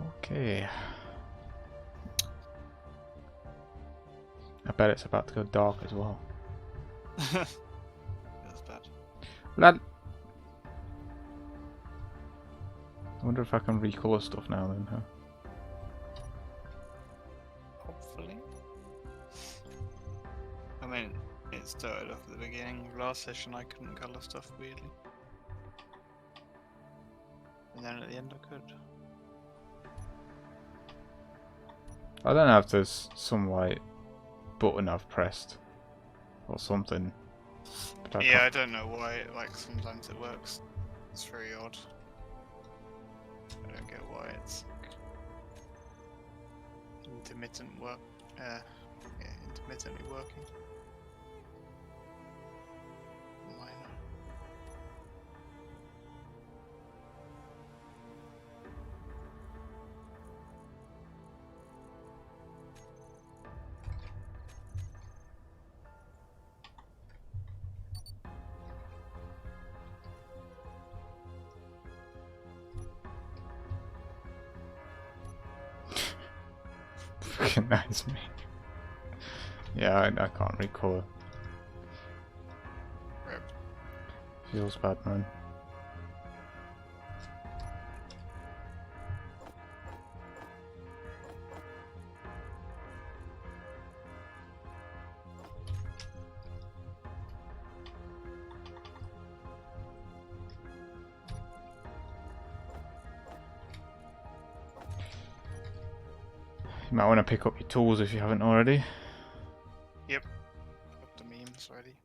Okay. I bet it's about to go dark as well. That's bad. Lad. I wonder if I can recolor stuff now then, huh? Hopefully. I mean, it started off at the beginning of last session, I couldn't colour stuff weirdly. And then at the end I could. I don't know if there's some like button I've pressed or something. But Yeah, I don't know why, like sometimes it works. It's very odd. I don't get why it's intermittent work. Yeah, intermittently working. Minor. Recognize me. Yeah, I can't recolor. Rip. Feels bad, man. You might want to pick up your tools if you haven't already. Yep. Got the memes ready.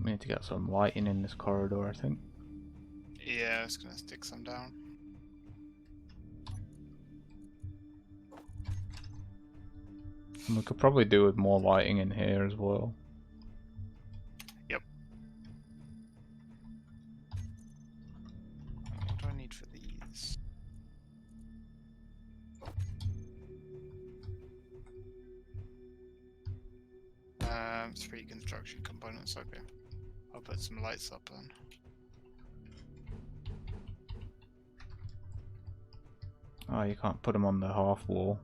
We need to get some lighting in this corridor, I think. Yeah, I was gonna stick some down. And we could probably do with more lighting in here as well. Yep. What do I need for these? 3 construction components, okay. I'll put some lights up then. Oh, you can't put them on the half wall.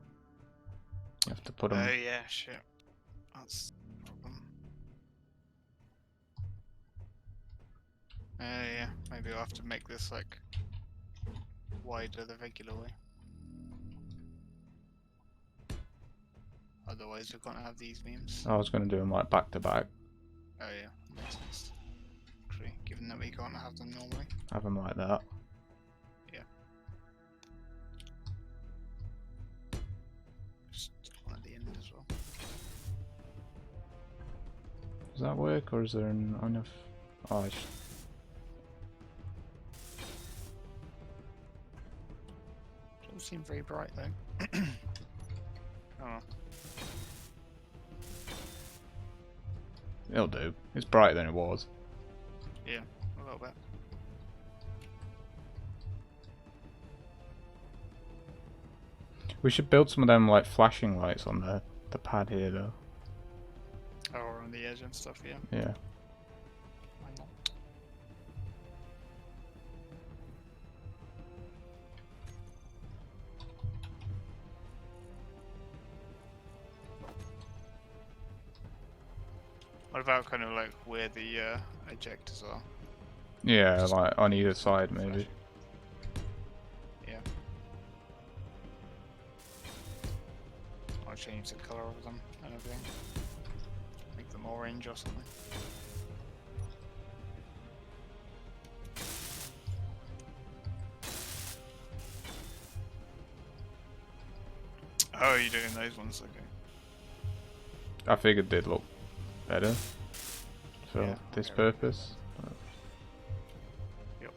You have to put them. Oh yeah, shit. That's the problem. Yeah, maybe I'll have to make this like wider the regular way. Otherwise we're gonna have these memes. I was going to do them like back to back. Oh yeah, makes sense. Actually, given that we can't have them normally. Have them like that. Yeah. Just one at the end as well. Does that work, or is there enough? Oh, Doesn't seem very bright though. Oh well. it'll do. It's brighter than it was. Yeah, a little bit. We should build some of them like flashing lights on the pad here, though. Oh, around the edge and stuff, yeah. Yeah. Why not? What about kind of like where the ejectors are? Yeah, like on either side, maybe. Yeah. I'll change the colour of them and everything. Make them orange or something. Oh, you're doing those ones, okay. I figured they'd look better for Yeah, this okay. purpose. Yep.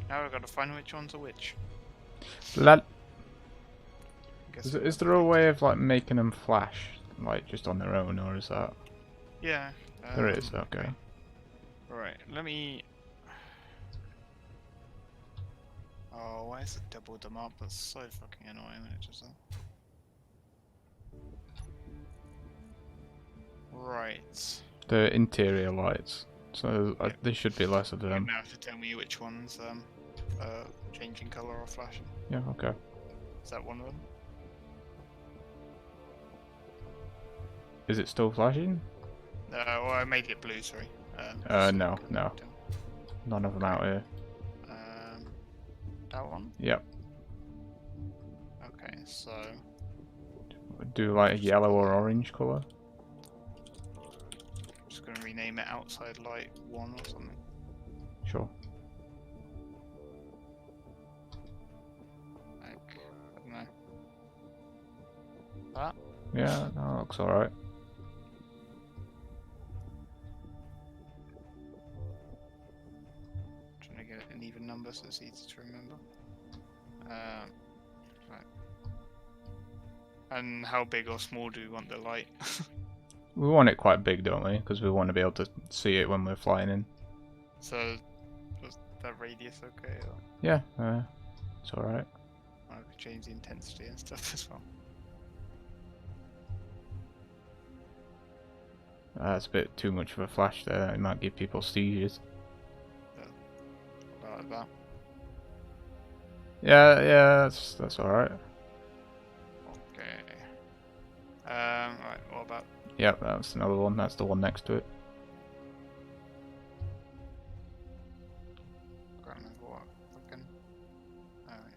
Now we've got to find which ones are which. Lad, Guess is we've is got there a to- way of like making them flash like just on their own, or is that? Yeah. There is. Okay. Right. Let me. Oh, why is it doubled them up? That's so fucking annoying when it does that. Right. The interior lights. So Yep. there should be less of You're them. gonna have to tell me which ones changing colour or flashing. Yeah. Okay. Is that one of them? Is it still flashing? Well, I made it blue. Sorry. No. None of them out here. That one. Yep. Okay, so Do like a yellow or orange colour. just gonna rename it outside light 1 or something. Sure. Like, I don't know. That? Yeah, that looks alright. Trying to get an even number so it's easy to remember. Right. And how big or small do we want the light? We want it quite big, don't we? Because we want to be able to see it when we're flying in. So, was that radius okay? Or Yeah, it's alright. I could change the intensity and stuff as well. That's a bit too much of a flash there. It might give people seizures. Like that. Yeah, that's alright. Okay. Right, what about? Yep, that's another one. That's the one next to it. Can't remember what fucking. Alright.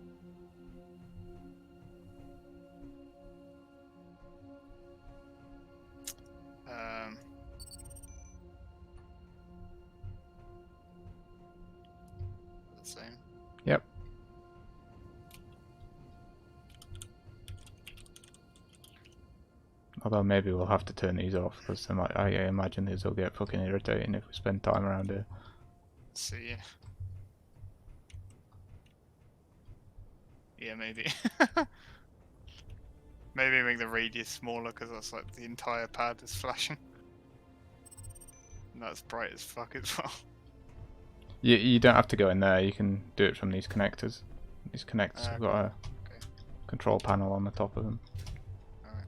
The same. Yep. Although maybe we'll have to turn these off because I imagine these will get fucking irritating if we spend time around here. Let's see. Yeah, maybe. Maybe make the radius smaller because that's like the entire pad is flashing. And that's bright as fuck as well. You don't have to go in there. You can do it from these connectors. These connectors have got a control panel on the top of them. Alright.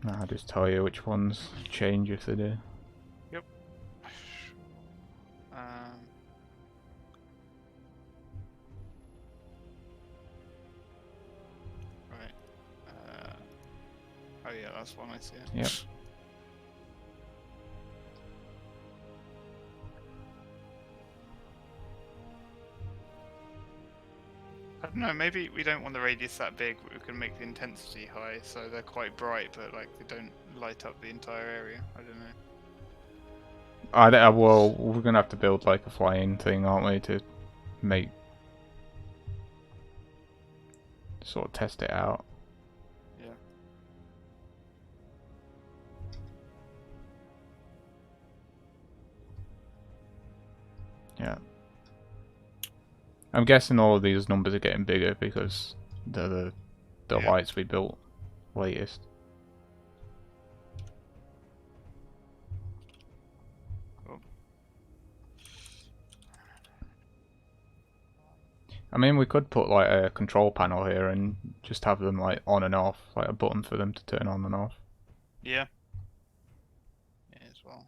Now I'll just tell you which ones change if they do. Yep. Right. Oh yeah, that's one I see. Yep. I don't know, maybe we don't want the radius that big, but we can make the intensity high so they're quite bright, but like they don't light up the entire area. I don't know. Well, we're gonna have to build like a flying thing, aren't we, to make sort of test it out. Yeah. Yeah. I'm guessing all of these numbers are getting bigger because they're the lights we built latest. Cool. I mean, we could put like a control panel here and just have them like on and off, like a button for them to turn on and off. Yeah. Yeah, as well.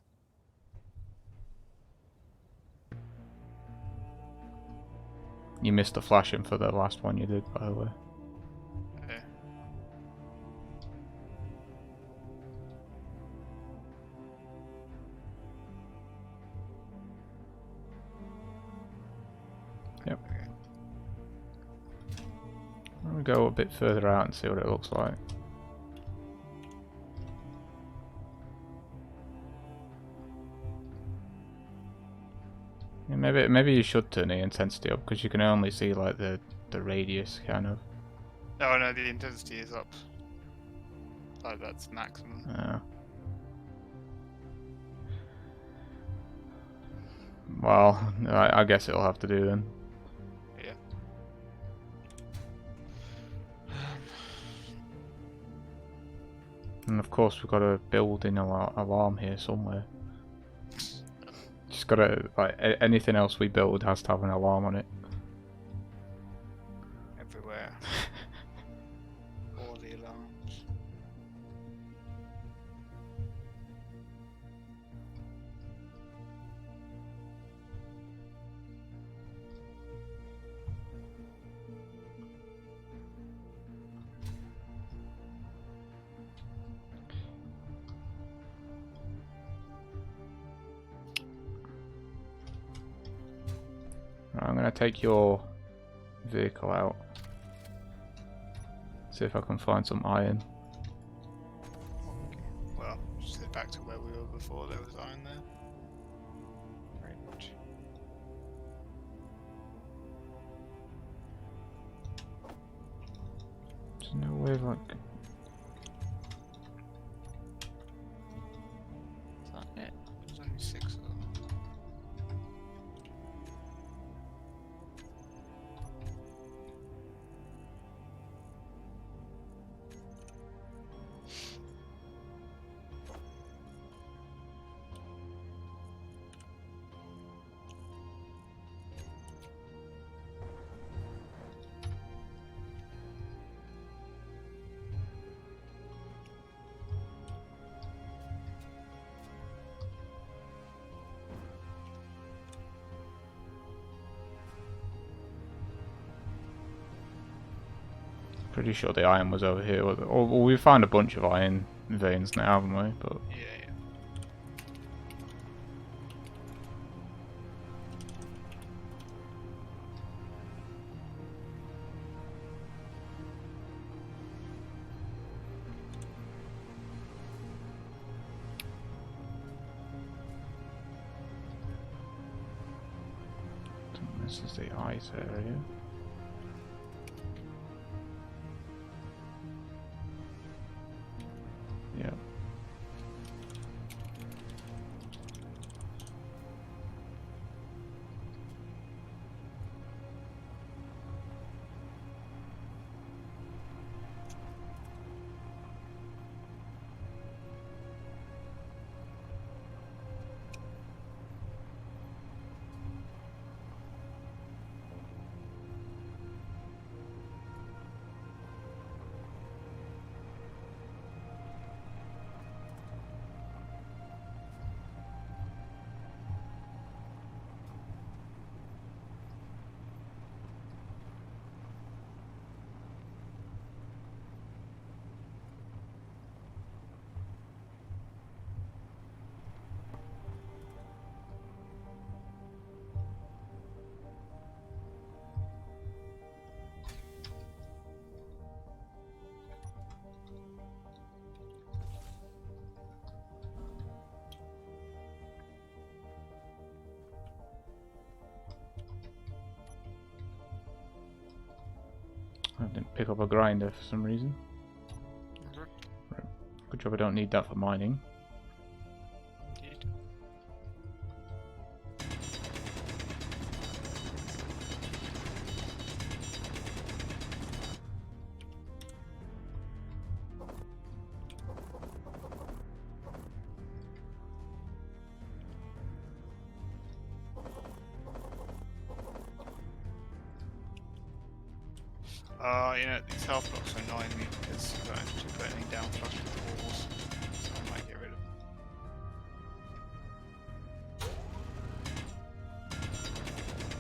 You missed the flashing for the last one you did, by the way. Yeah. Yep. Okay. We'll go a bit further out and see what it looks like. Yeah, maybe you should turn the intensity up because you can only see like the radius kind of. Oh no, the intensity is up. Like that's maximum. Well, I guess it'll have to do then. Yeah. And of course we've got to build in our alarm here somewhere. Just gotta, like, anything else we build has to have an alarm on it. Everywhere. All the alarms. Right, I'm gonna take your vehicle out. See if I can find some iron. Well, just head back to where we were before. There was iron there. Very much. There's no way of like. Is that it? There's only 6 of them. Pretty sure the iron was over here. Or we found a bunch of iron veins now, haven't we? But Yeah. this is the ice area. Yeah. I didn't pick up a grinder for some reason. Right. Good job I don't need that for mining. Indeed. You know, these health blocks are annoying me because you've got actually burning down flush with the walls, so I might get rid of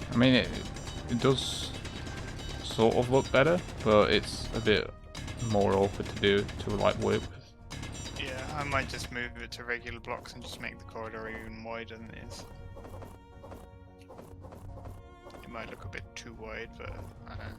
them. I mean, it does sort of look better, but it's a bit more awkward to do, to like work with. Yeah, I might just move it to regular blocks and just make the corridor even wider than it is. It might look a bit too wide, but I don't know.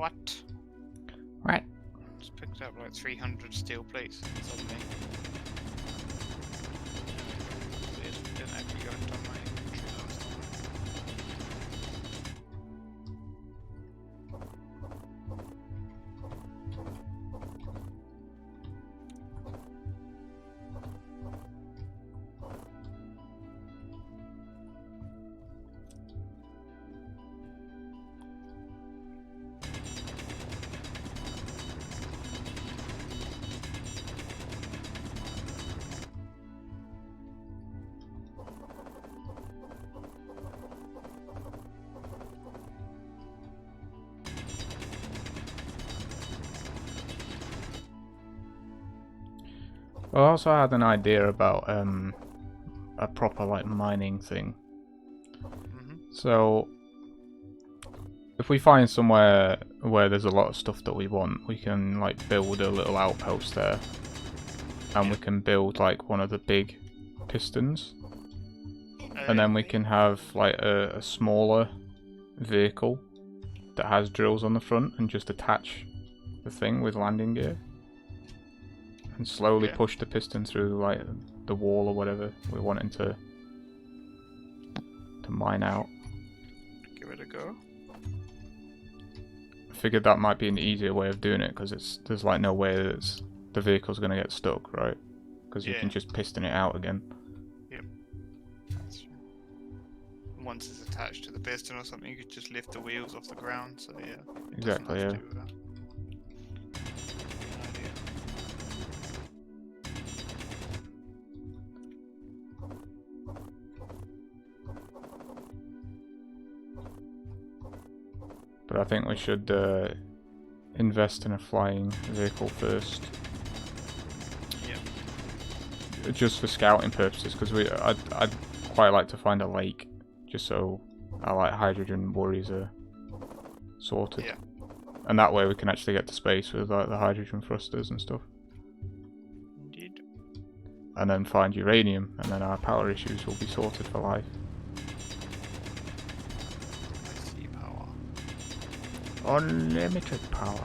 What? Right. Just picked up like 300 steel plates suddenly. Weird. Didn't actually go into my inventory last time. Well, I also had an idea about a proper like mining thing. So if we find somewhere where there's a lot of stuff that we want, we can like build a little outpost there, and we can build like one of the big pistons, and then we can have like a smaller vehicle that has drills on the front and just attach the thing with landing gear. And slowly push the piston through like the wall or whatever we're wanting to mine out. Give it a go. I figured that might be an easier way of doing it because there's like no way that the vehicle's going to get stuck, right? Because you can just piston it out again. Yep. That's true. Once it's attached to the piston or something, you could just lift the wheels off the ground. So yeah. Exactly. Yeah. But I think we should invest in a flying vehicle first. Yeah. Just for scouting purposes, because I'd quite like to find a lake, just so our like hydrogen worries are sorted. Yeah. And that way we can actually get to space with like the hydrogen thrusters and stuff. Indeed. And then find uranium, and then our power issues will be sorted for life. Unlimited power.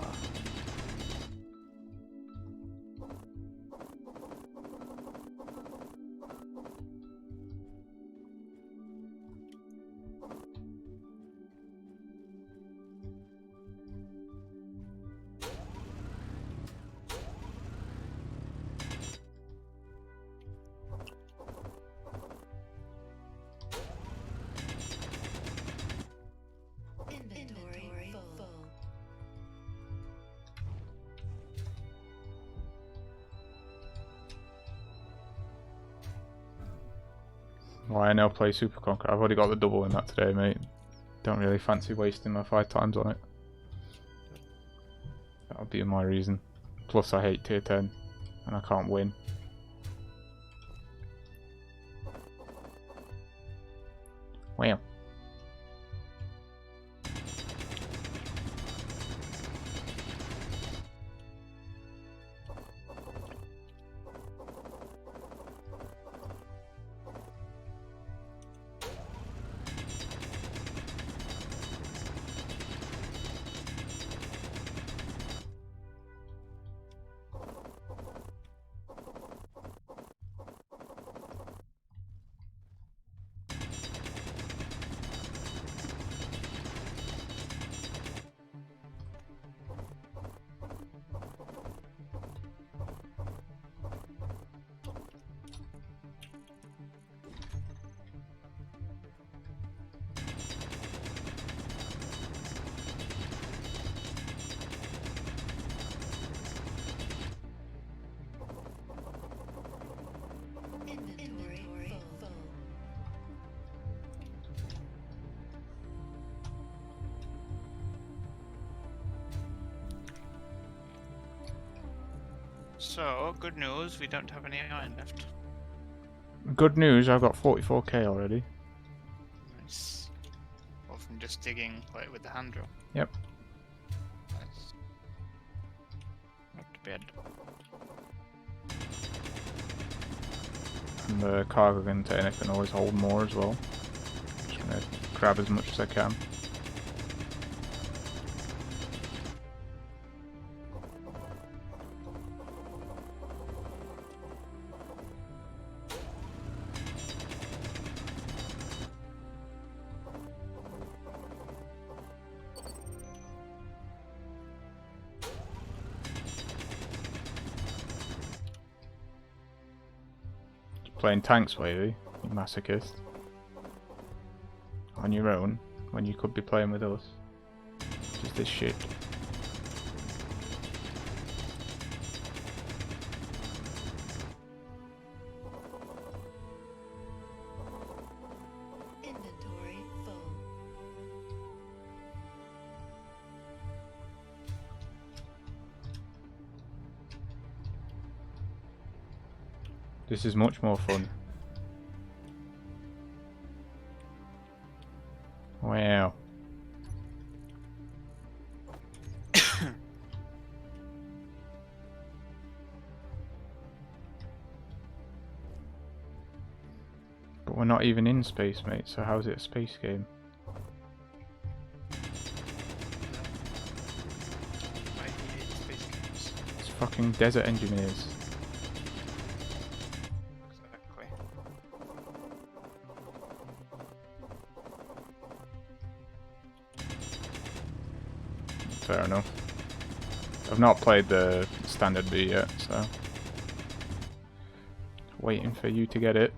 Why I now play Super Conquer. I've already got the double in that today, mate. Don't really fancy wasting my 5 times on it. That'll be my reason. Plus I hate tier 10 and I can't win. Wow. So, good news, we don't have any iron left. Good news, I've got 44k already. Nice. Or from just digging like with the hand drill. Yep. Nice. Not bad. And the cargo container can always hold more as well. Just gonna grab as much as I can. playing tanks, Wavy, you masochist. On your own, when you could be playing with us. Just this shit. Inventory full. This is much more fun. Wow. But we're not even in space, mate, so how's it a space game? I hate space games. It's fucking desert engineers. Exactly. Fair enough. I've not played the standard B yet, so waiting for you to get it.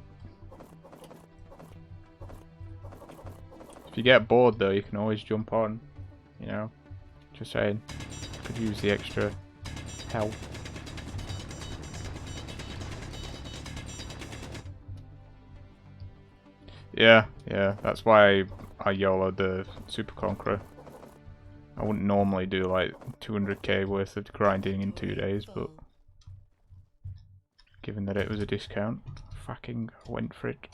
If you get bored though, you can always jump on, you know. Just saying, could use the extra help. Yeah, that's why I YOLO'd the Super Conqueror. I wouldn't normally do like 200k worth of grinding in 2 days, but given that it was a discount, fucking went for it.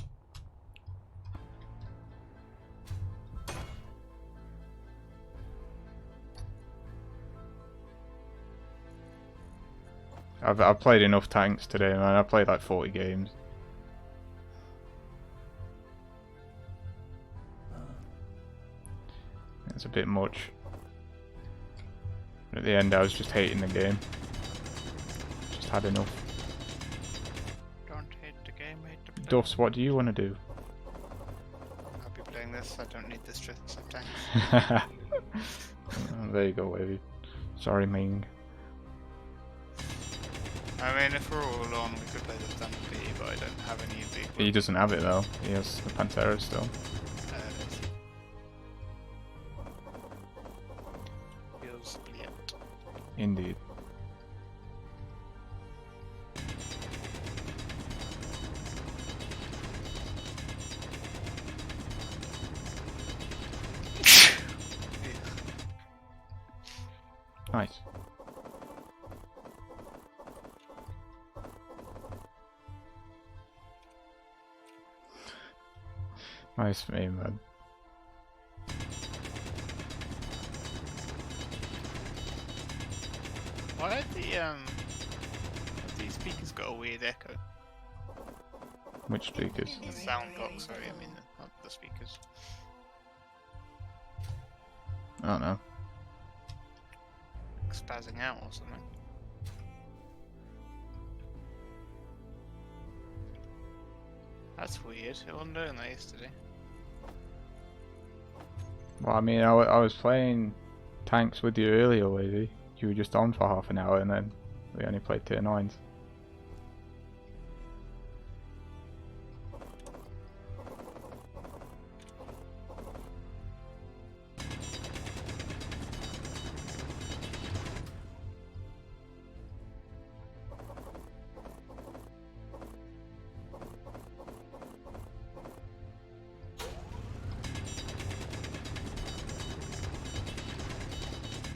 I've played enough tanks today, man. I played like 40 games. It's a bit much. At the end I was just hating the game. Just had enough. Don't hate the game, hate the player. Duffs, what do you want to do? I'll be playing this, I don't need the stress of tanks. There you go, Wavy. Sorry, Ming. I mean, if we're all on, we could play the standard B, but I don't have any of the He equipment. doesn't have it though. He has the Pantera still. Feels split. Indeed. Nice. Nice for me, man. Why have these speakers got a weird echo? Which speakers? The sound box, sorry, I mean not the speakers. I don't know. Like spazzing out or something. That's weird, it wasn't doing that yesterday. Well, I mean, I was playing tanks with you earlier, Wavy. You were just on for half an hour and then we only played tier 9s.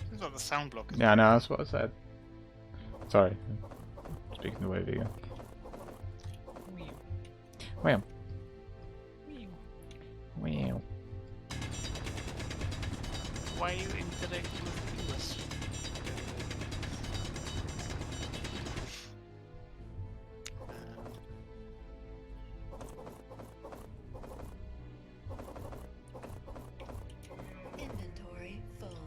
Seems like the sound block is Yeah, no, that's what I said. Sorry. Speaking the Wavy again. Wow. Wow. Why you interact with viewers? Inventory full.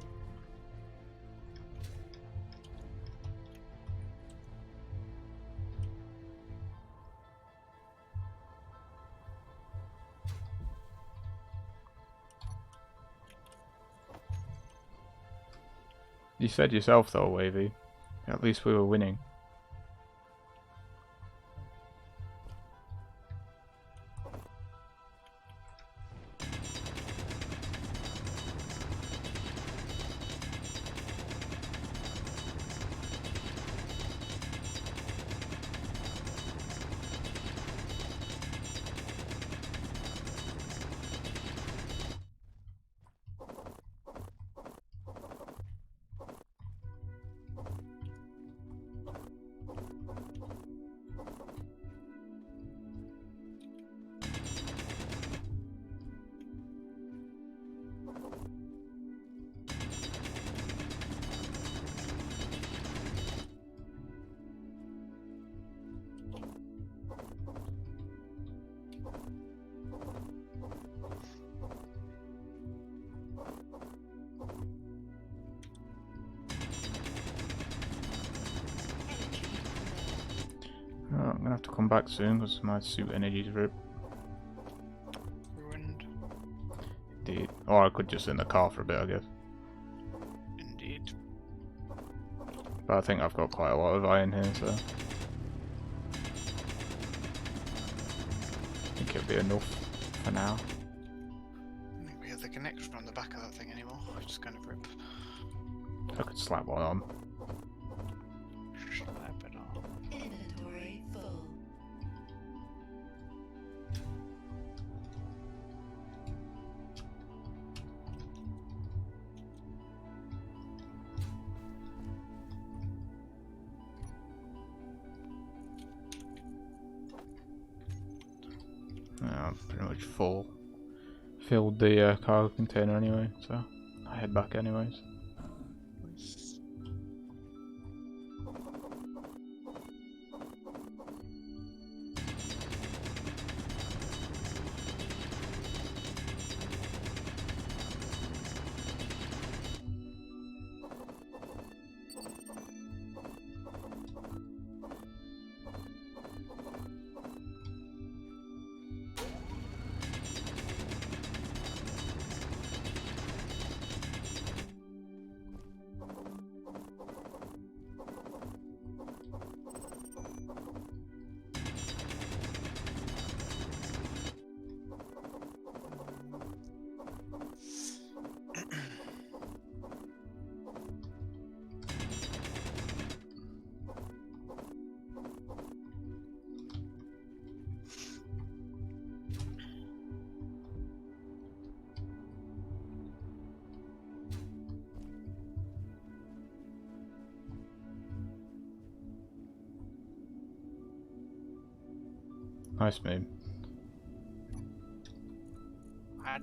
You said yourself though, Wavy. At least we were winning. gonna have to come back soon because my suit energy's ripped. Ruined. Indeed. Or I could just sit in the car for a bit, I guess. Indeed. But I think I've got quite a lot of iron here, so I think it'll be enough for now. I don't think we have the connection on the back of that thing anymore. It's just kind of rip. I could slap one on. Slap it on. Inventory full. Yeah, I'm pretty much filled the cargo container anyway, so I head back anyways. Nice move. What?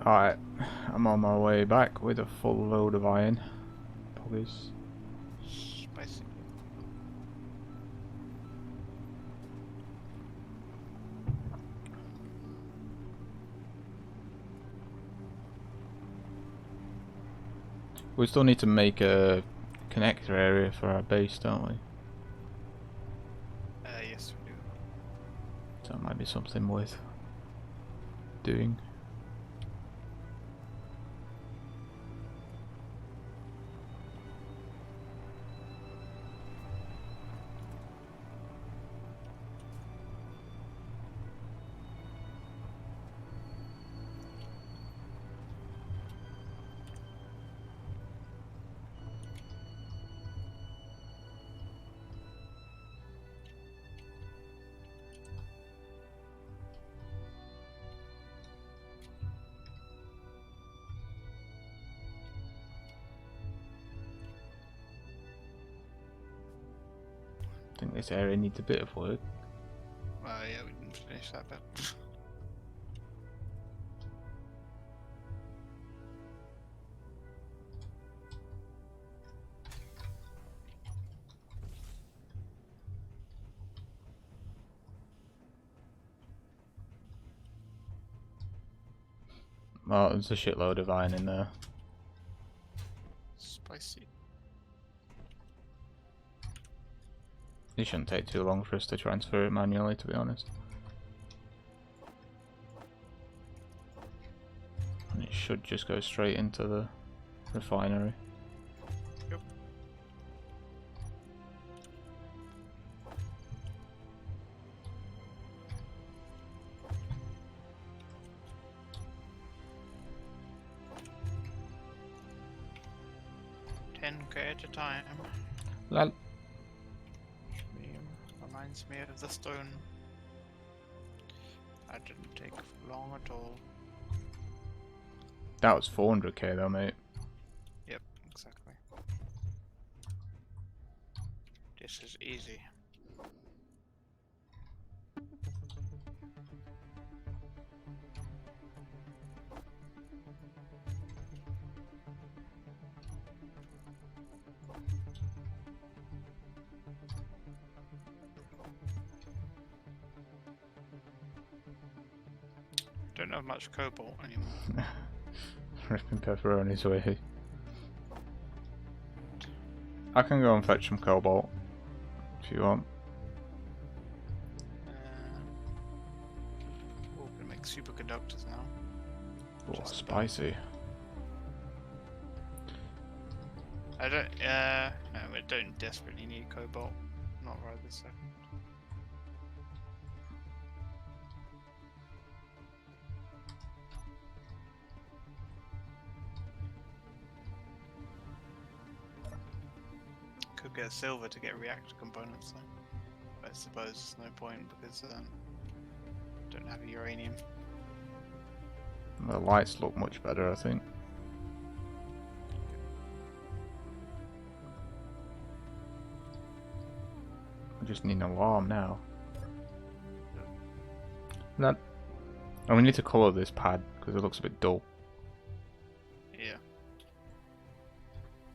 Alright, I'm on my way back with a full load of iron. Police. Spicy. We still need to make a connector area for our base, don't we? Yes, we do. So that might be something worth doing. I think this area needs a bit of work. Yeah, we didn't finish that bit. Well, there's a shitload of iron in there. Spicy. It shouldn't take too long for us to transfer it manually, to be honest. And it should just go straight into the refinery. Yep. $10K at a time. Well, Reminds me of the stone. That didn't take long at all. that was 400k though, mate. Yep, exactly. This is easy. don't have much cobalt anymore. Ripping pepperoni's away. I can go and fetch some cobalt if you want. We're gonna make superconductors now. Oh, Just spicy. I don't. No, we don't desperately need cobalt. Not right this second. Could get silver to get reactor components though. But I suppose there's no point because don't have uranium. The lights look much better, I think. I just need an alarm now. That. And we need to colour this pad because it looks a bit dull. Yeah.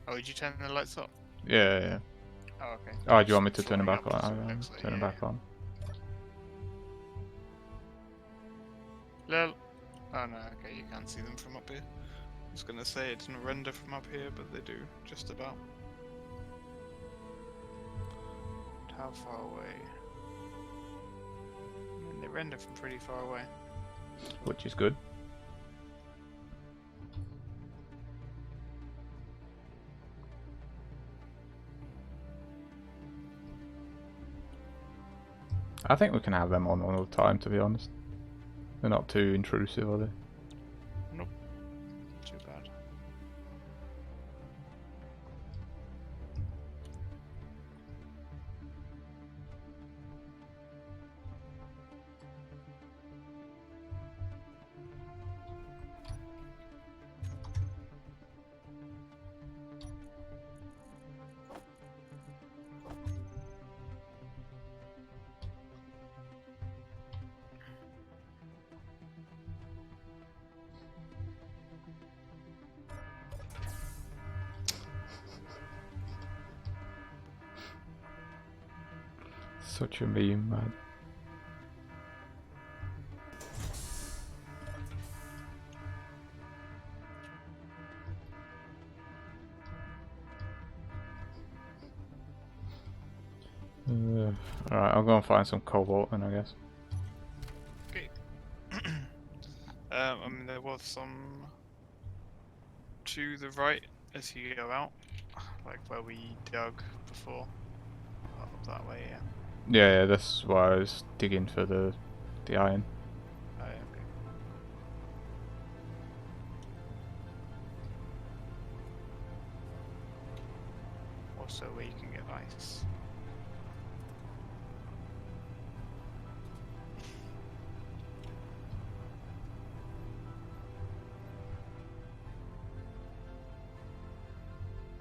Oh, did you turn the lights up? Yeah, yeah. Oh, okay. Oh, do you want me to Just turn it filling back up, so on? it looks like- Turn it yeah, back on. Lol. Oh no, okay, you can't see them from up here. I was gonna say it doesn't render from up here, but they do, just about. How far away? I mean, they render from pretty far away. Which is good. I think we can have them on all the time, to be honest. They're not too intrusive, are they? Nope. Too bad. Such a meme, man. Alright, I'll go and find some cobalt then, I guess. Okay. I mean, there was some to the right as you go out, like where we dug before. Up that way, yeah. Yeah, that's why I was digging for the iron. Oh, yeah, okay. Also, where you can get ice.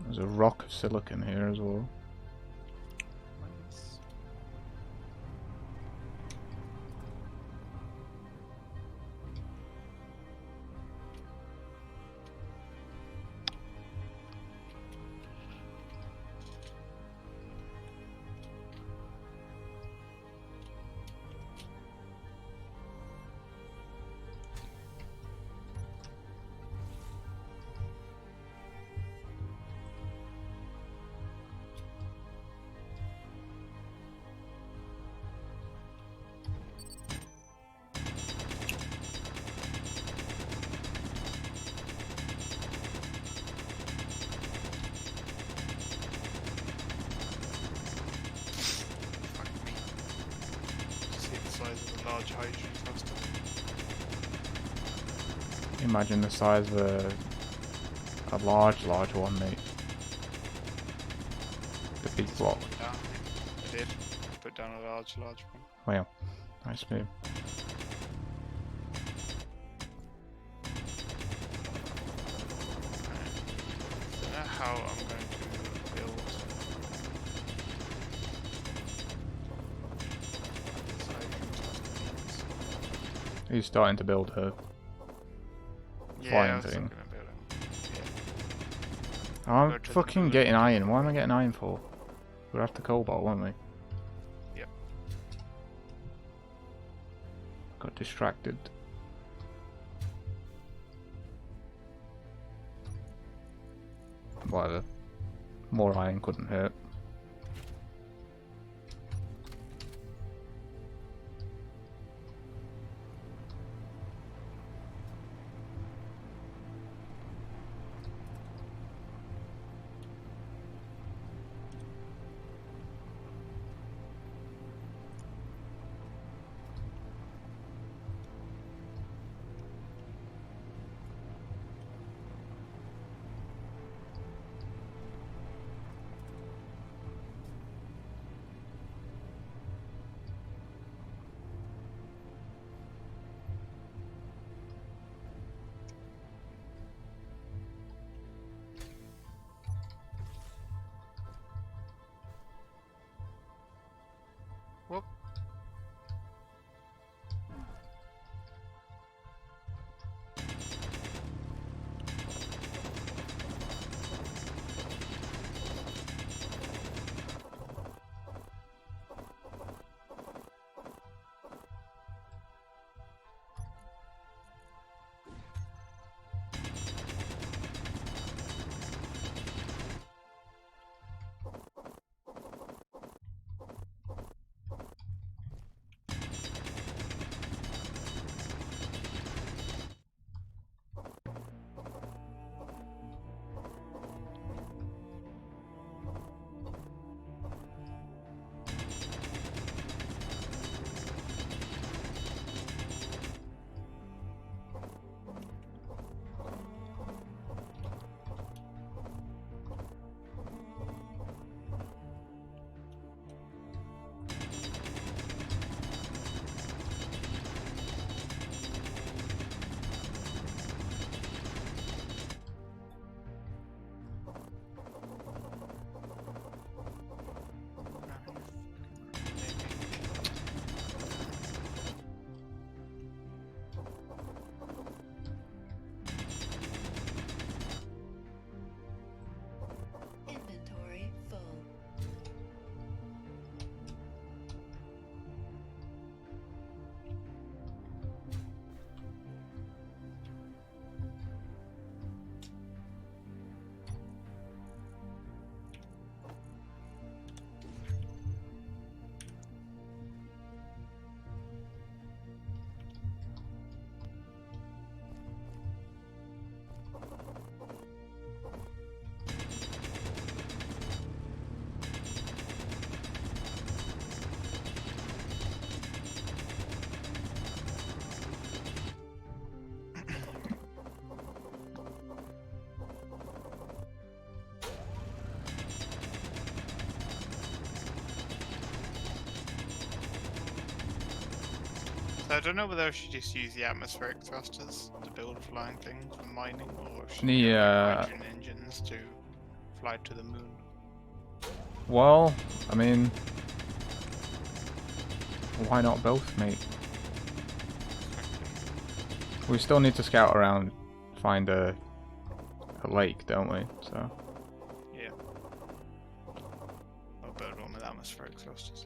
There's a rock of silicon here as well. Nice. Fuck me. See the size of the large hydrogen cluster. Imagine the size of a large one, mate. The big block. Down. I did. Put down a large one. Well, nice move. I don't know how I'm going to build. this hydrogen cluster means. He's starting to build a Yeah, flying I was thing. still gonna build it. I'm Go to the fucking moon. getting iron. Why am I getting iron for? We're after cobalt, won't we? Yep. Got distracted. whatever. More iron couldn't hurt. Whoop. Inventory full. So I don't know whether I should just use the atmospheric thrusters to build flying things for mining, or if I should get like hydrogen engines to fly to the moon. Well, I mean, why not both, mate? We still need to scout around, find a lake, don't we? So. Yeah. I'll build one with atmospheric thrusters.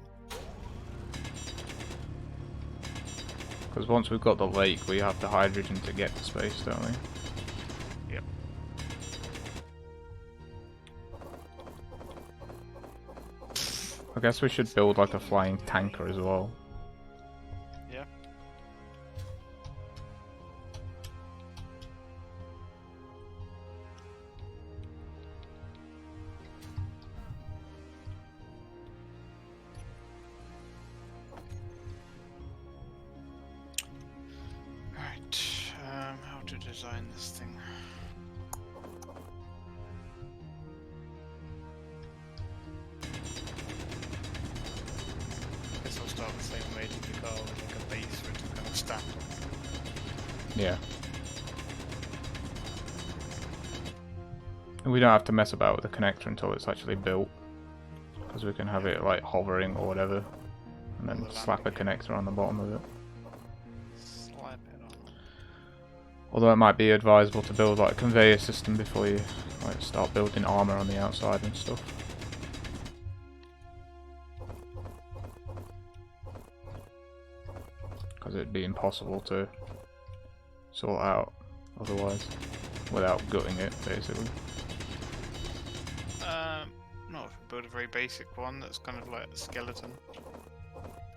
Because once we've got the lake, we have the hydrogen to get to space, don't we? Yep. I guess we should build like a flying tanker as well. Yeah. Right. How to design this thing? Guess I'll start the same way to the car with like a base for it to kind of stand on. Yeah. And we don't have to mess about with the connector until it's actually built. Because we can have it like hovering or whatever. And then slap a connector on the bottom of it. Slap it on. Although it might be advisable to build like a conveyor system before you like start building armor on the outside and stuff. Because it'd be impossible to sort out otherwise, without gutting it basically. Not if we build a very basic one that's kind of like a skeleton.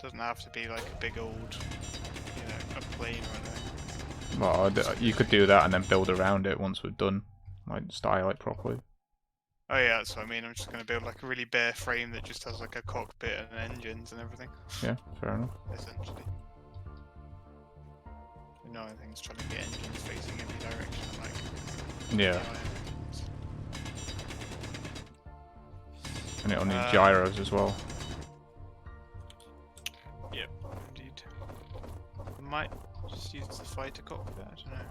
Doesn't have to be like a big old, you know, a plane or anything. Well, you could do that and then build around it once we're done, like style it properly. Oh yeah, that's what I mean. I'm just going to build like a really bare frame that just has like a cockpit and engines and everything. Yeah, fair enough. Essentially. No, I think it's trying to get engines facing every direction, like. Yeah. the islands. And it'll need gyros as well. Yep, indeed. I might just use the fighter cockpit. I don't know.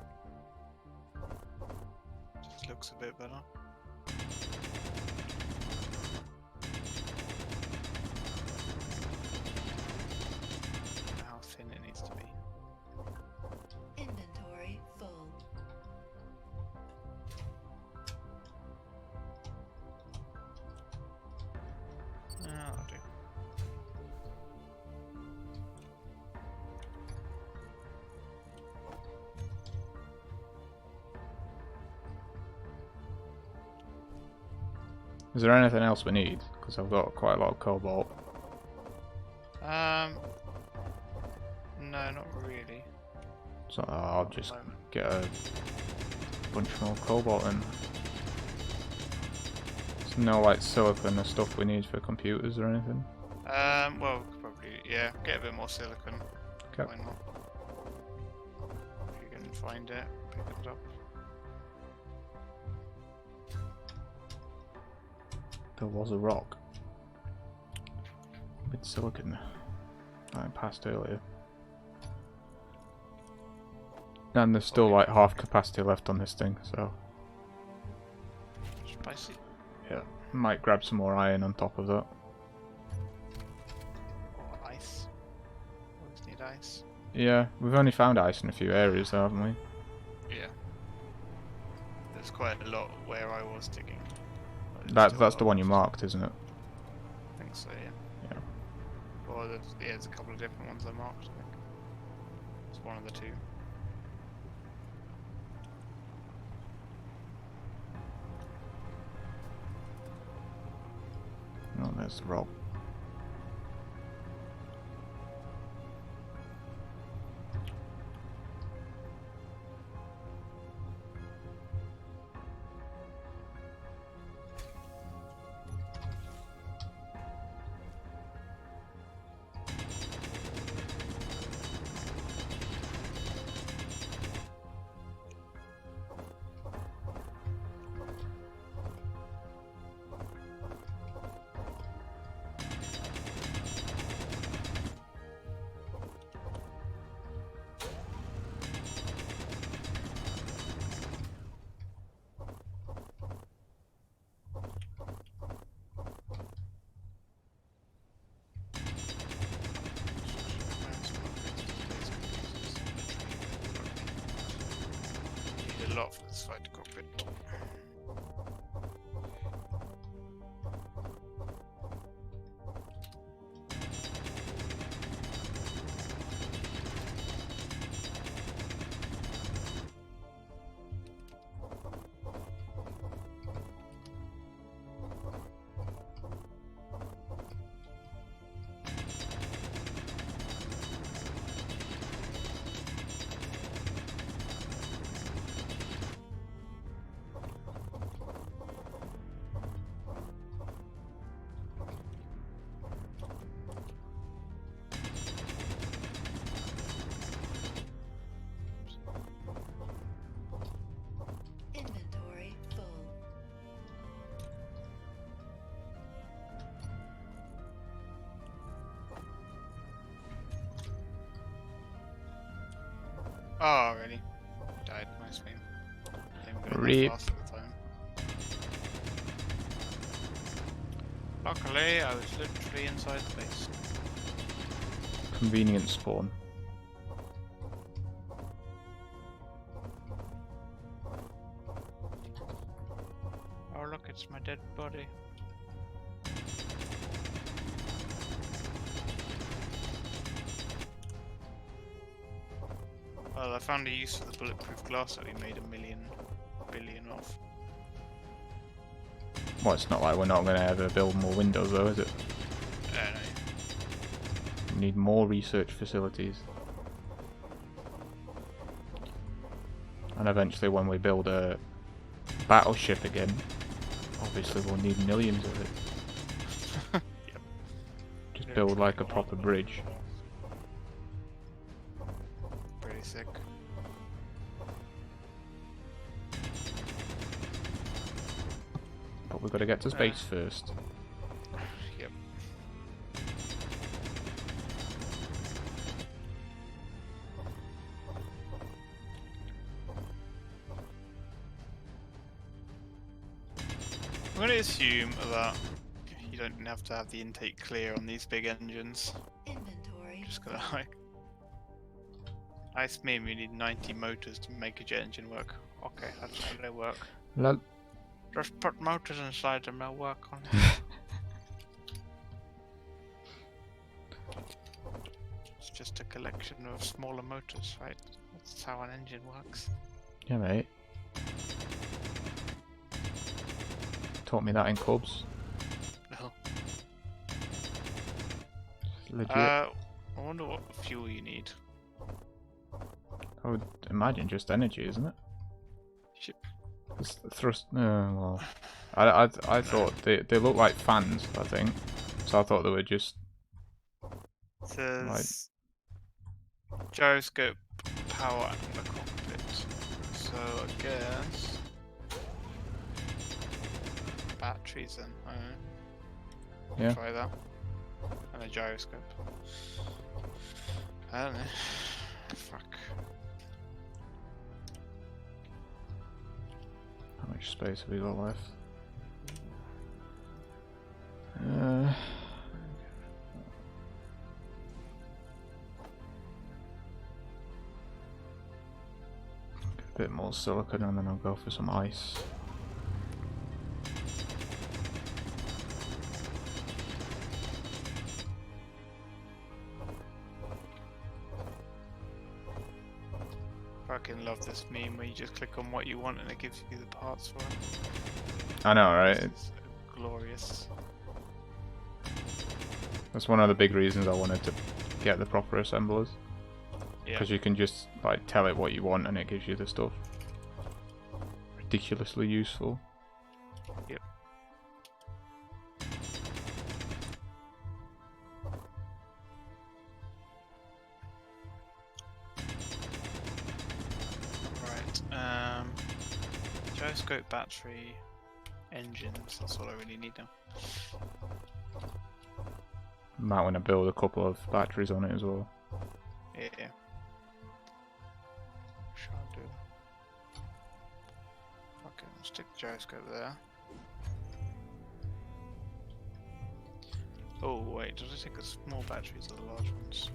Just looks a bit better. How thin it needs to be. Inventory full. I'll do. Is there anything else we need? Because I've got quite a lot of cobalt. No, not really. So I'll just get a bunch more cobalt and there's no like silicon or stuff we need for computers or anything. Well, we could probably, yeah, get a bit more silicon. Okay. Why not? If you can find it, pick it up. There was a rock with silicon that I passed earlier. And there's still like half capacity left on this thing, so Spicy. yeah, might grab some more iron on top of that. Or ice. Always need ice. Yeah, we've only found ice in a few areas though, haven't we? Yeah. There's quite a lot where I was digging. That's the one you marked, isn't it? I think so, yeah. Yeah. Or there's a couple of different ones I marked, I think. It's one of the two. Oh, there's the rock. Need a lot for this fighter cockpit. Inventory full. Oh, really? Died, nice meme. Rip. Luckily, I was literally inside the base. Convenient spawn. Oh look, it's my dead body. Well, I found a use for the bulletproof glass that we made 1 billion of. Well, it's not like we're not going to ever build more windows though, is it? No. We need more research facilities. And eventually when we build a battleship again, obviously we'll need millions of it. Yep. Just build like a proper bridge. Pretty sick. But we've got to get to space first. Yep. I'm going to assume that you don't have to have the intake clear on these big engines. Inventory. Just gonna like. Nice meme, we need 90 motors to make a jet engine work. Okay, that's how they work. Lol. Just put motors inside and they'll work on. It's just a collection of smaller motors, right? That's how an engine works. Yeah, mate. Taught me that in clubs. No. Legit. I wonder what fuel you need. I would imagine just energy, isn't it? Ship. It's the thrust. Well, I thought they look like fans. I think so. I thought they were just It says gyroscope power and the cockpit. So I guess batteries then. I don't know. Yeah. Try that. And a gyroscope. I don't know. Fuck. How much space have we got left? A bit more silicon and then I'll go for some ice. Fucking love this meme where you just click on what you want and it gives you the parts for it. I know, right? This is glorious. That's one of the big reasons I wanted to get the proper assemblers. Yeah. Because you can just like tell it what you want and it gives you the stuff. Ridiculously useful. Yep. Right. Gyroscope, battery, engines. That's all I really need now. Might want to build a couple of batteries on it as well. Yeah. Shall I do? Okay, I'll stick the gyroscope there. Oh wait, does it take the small batteries or the large ones?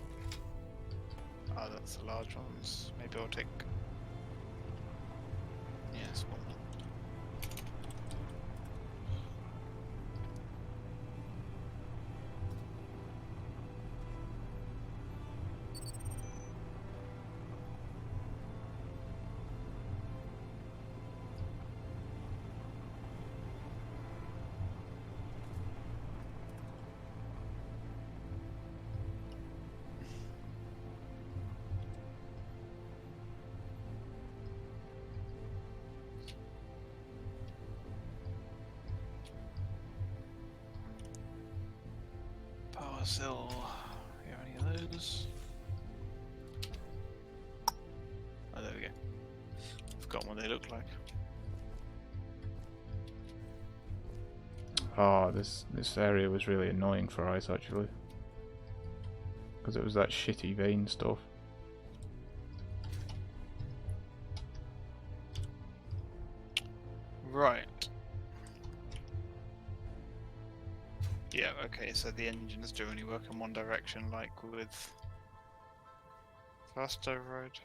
Oh, that's the large ones. Maybe I'll take. Yeah, small one. Power cell. You have any of those? Oh, there we go. Forgotten what they look like. Oh, this area was really annoying for ice actually. Because it was that shitty vein stuff. Right. Yeah, okay, so the engines do only work in one direction, like with fast override.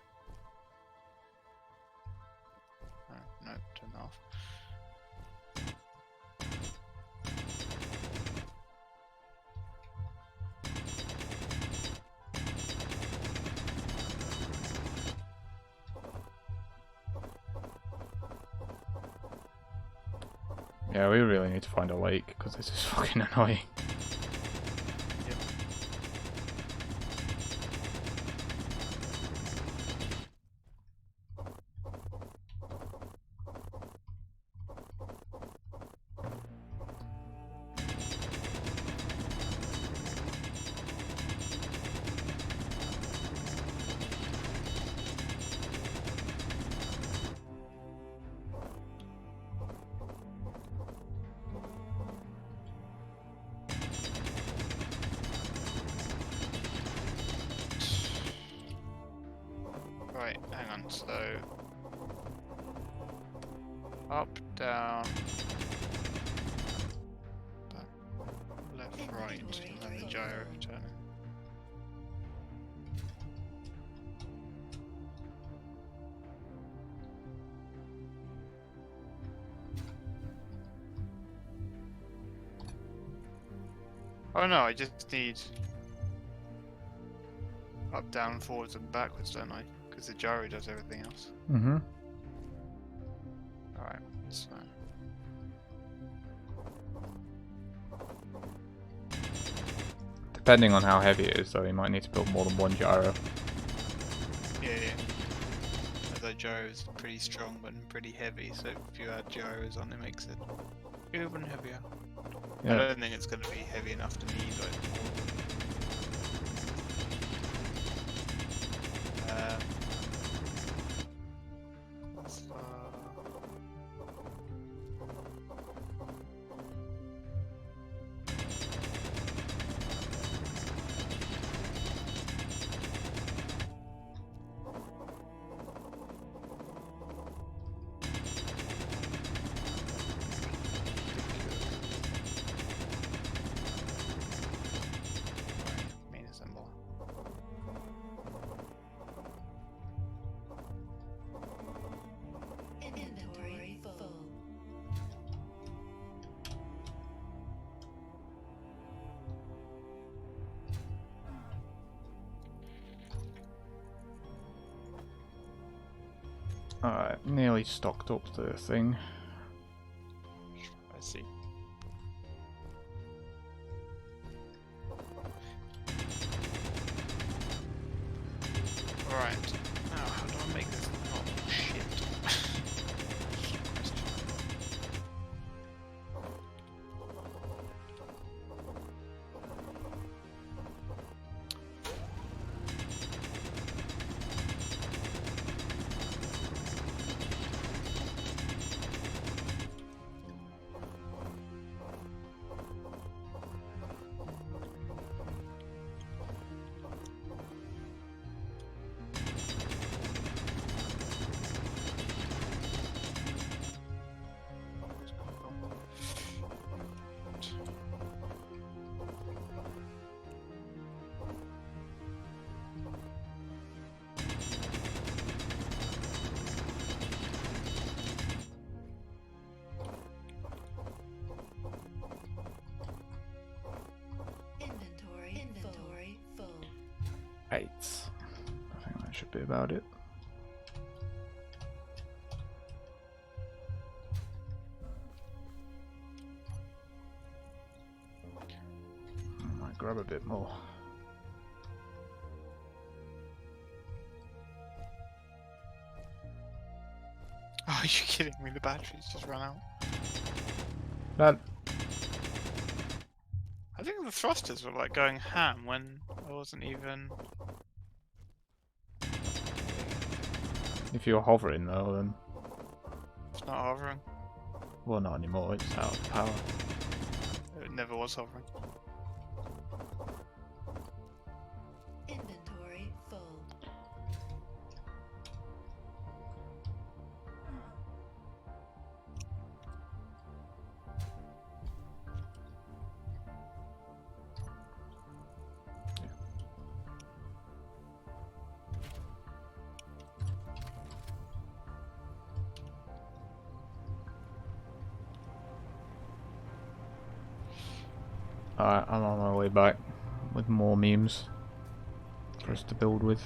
Oh, no, turn that off. Yeah, we really need to find a lake because this is fucking annoying. Yep. Right, hang on, so up, down, back, left, right, and then the gyro turning. Oh no, I just need up, down, forwards, and backwards, don't I? Because the gyro does everything else. Mm-hmm. Alright, so. Depending on how heavy it is, though, you might need to build more than one gyro. Yeah. Although gyro is pretty strong but pretty heavy, so if you add gyros on, it makes it even heavier. I Yeah. don't think it's going to be heavy enough to need like more. So... Main assembler. Inventory full. Alright, nearly stocked up the thing. I see. Right. Now, how do I make this not shit? Inventory full. 8. I think that should be about it. I might grab a bit more. Oh, are you kidding me? The batteries just ran out. That I think the thrusters were like going ham when I wasn't even. if you're hovering though, then It's not hovering. well, not anymore. It's out of power. It never was hovering. Inventory full. Alright, I'm on my way back with more memes for us to build with.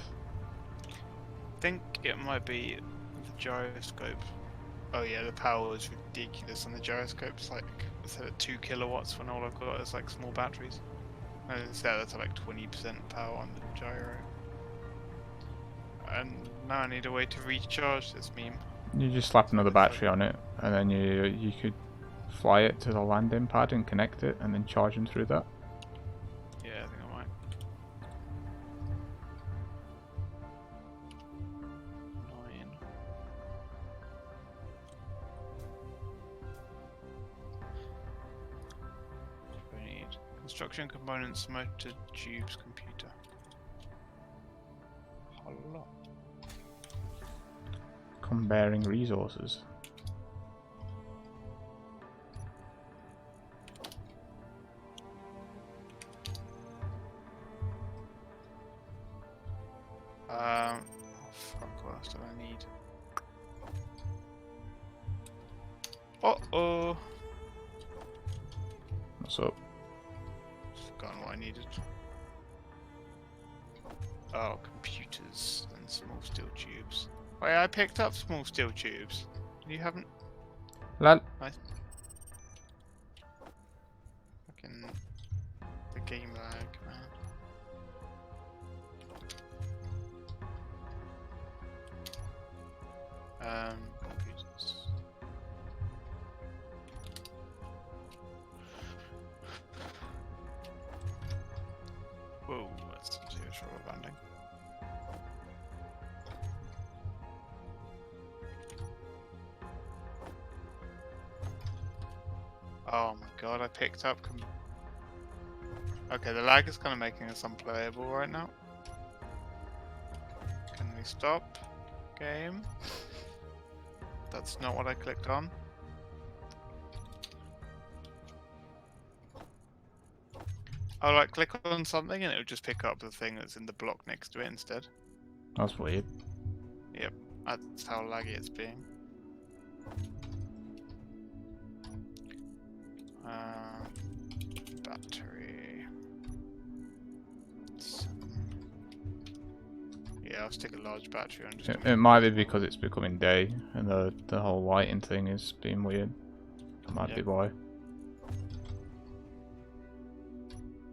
I think it might be the gyroscope Oh yeah, the power is ridiculous on the gyroscope. It's like instead of 2 kilowatts when all I've got is like small batteries. No, instead that's like 20% power on the gyro. And now I need a way to recharge this meme. You just slap another battery on it, and then you could fly it to the landing pad and connect it, and then charge them through that. Yeah, I think I might. 9. What do I need? Construction components, motor, tubes, computer. Hello. Comparing resources. Oh fuck, what else do I need? Uh-oh! What's up? Forgotten what I needed. Oh, computers and small steel tubes. Wait, I picked up small steel tubes. You haven't? Lol. Nice. Fucking the game lag, man. Computers. Whoa, that's some serious rubber banding. Oh my god, I picked up. Okay, the lag is kind of making this unplayable right now. Can we stop? Game? That's not what I clicked on. I'll like click on something and it'll just pick up the thing that's in the block next to it instead. That's weird. Yep, that's how laggy it's being. Battery. Yeah, I'll stick a large battery on. Just It might be because it's becoming day and the whole lighting thing is being weird. That might be why.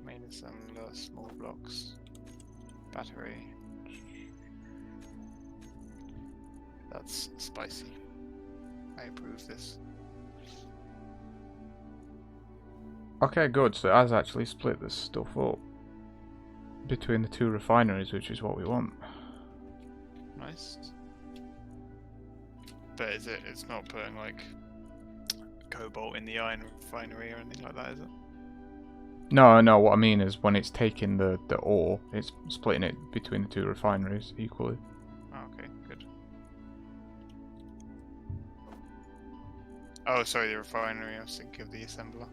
Main assembler, small blocks, battery. That's spicy. I approve this. Okay, good. So it has actually split this stuff up between the two refineries, which is what we want. Nice. But is it? It's not putting like cobalt in the iron refinery or anything like that, is it? No, no. What I mean is when it's taking the ore, it's splitting it between the two refineries equally. Oh, okay, good. Oh, sorry, the refinery. I was thinking of the assembler.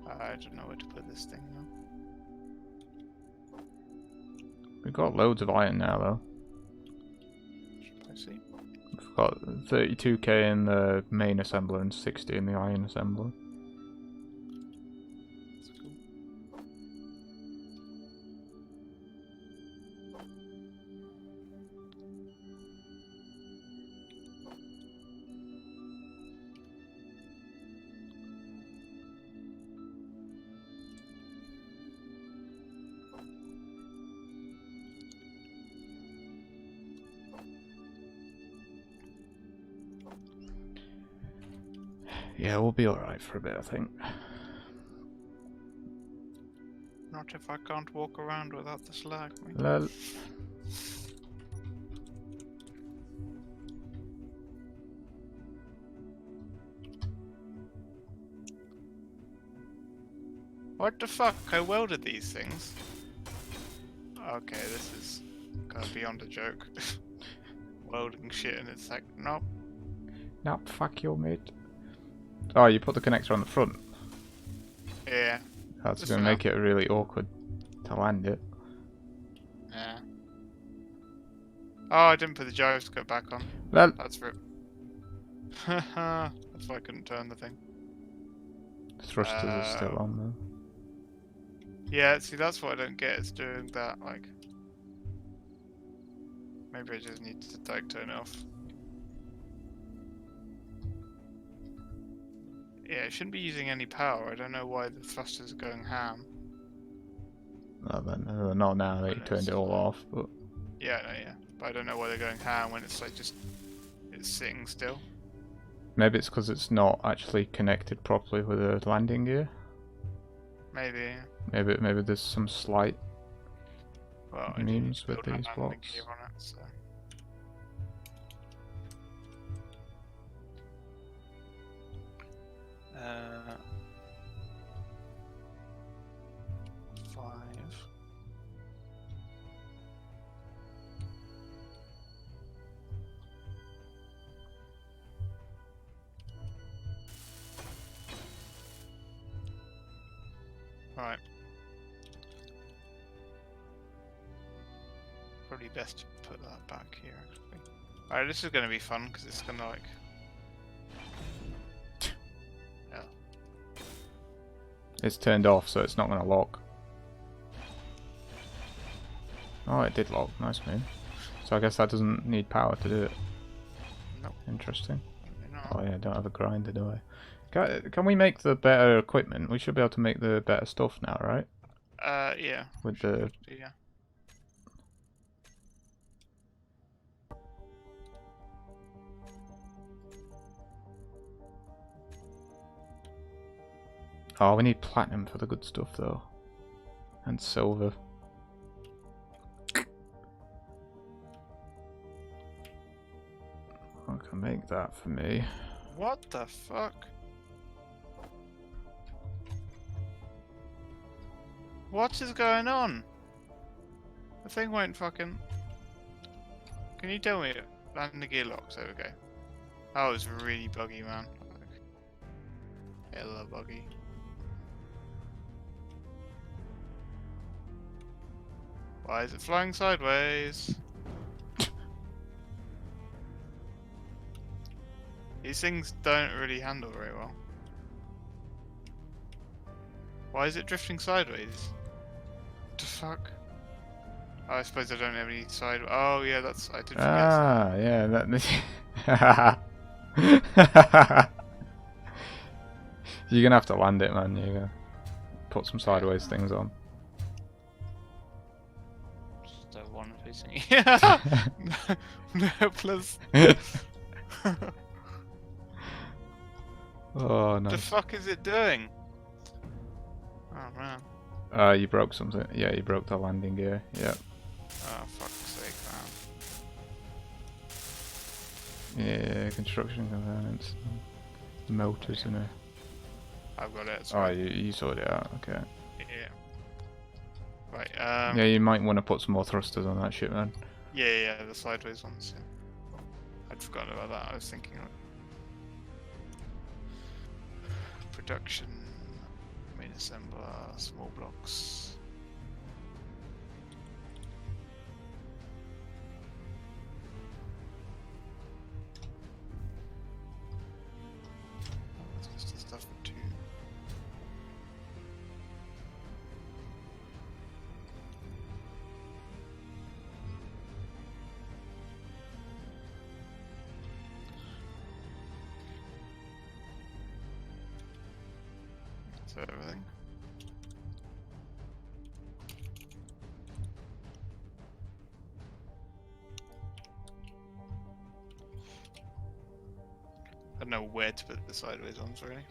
I don't know where to put this thing now. We've got loads of iron now, though. Should I see? We've got 32k in the main assembler and 60 in the iron assembler. That's cool. Yeah, we'll be alright for a bit, I think. Not if I can't walk around without the slag. Lol. What the fuck? I welded these things. Okay, this is kind of beyond a joke. Welding shit and it's like, nope. Nah, fuck you, mate. Oh, you put the connector on the front. Yeah. That's Just going to for now. make it really awkward to land it. Yeah. Oh, I didn't put the gyroscope back on. Well, That's for it. That's why I couldn't turn the thing. thrusters are still on Yeah, see, that's what I don't get. It's doing that, like. Maybe I just need to like turn it off. Yeah, it shouldn't be using any power. I don't know why the thrusters are going ham. Well, then, not now that you turned it all off, but Yeah, no, yeah. But I don't know why they're going ham when it's like just it's sitting still. maybe it's because it's not actually connected properly with the landing gear. Maybe. Maybe there's some slight Well, memes with these blocks. Gear on it, so. Uh, 5. Right. Probably best to put that back here, actually. Alright, this is gonna be fun because it's gonna like. Yeah. It's turned off, so it's not going to lock. Oh, it did lock. Nice move. So I guess that doesn't need power to do it. Nope. Interesting. No. Oh yeah, I don't have a grinder, do I? Can we make the better equipment? We should be able to make the better stuff now, right? Yeah. With the... Yeah. Oh, we need platinum for the good stuff, though. And silver. I can make that for me. What the fuck? What is going on? The thing won't fucking... Can you tell me? Landing gear locks, there we go. That was really buggy, man. Hella buggy. Why is it flying sideways? These things don't really handle very well. Why is it drifting sideways? What the fuck? Oh, I suppose I don't have any side. Oh yeah, that's I did forget. Ah, yeah, that. You're gonna have to land it, man. You're gonna put some sideways things on. Just one facing. Yeah. No plus. Oh no. The fuck is it doing? Oh man. You broke something. Yeah, you broke the landing gear. Yep. Oh fuck's sake, man. Yeah, construction components, motors, and a. I've got it. It's Oh, right. you sorted it out. Okay. Yeah. Right. Yeah, you might want to put some more thrusters on that shit, man. Yeah, the sideways ones. Yeah. I'd forgotten about that. I was thinking. Production, main assembler, small blocks. That's just the stuff for 2. That's everything. I don't know where to put the sideways ones really.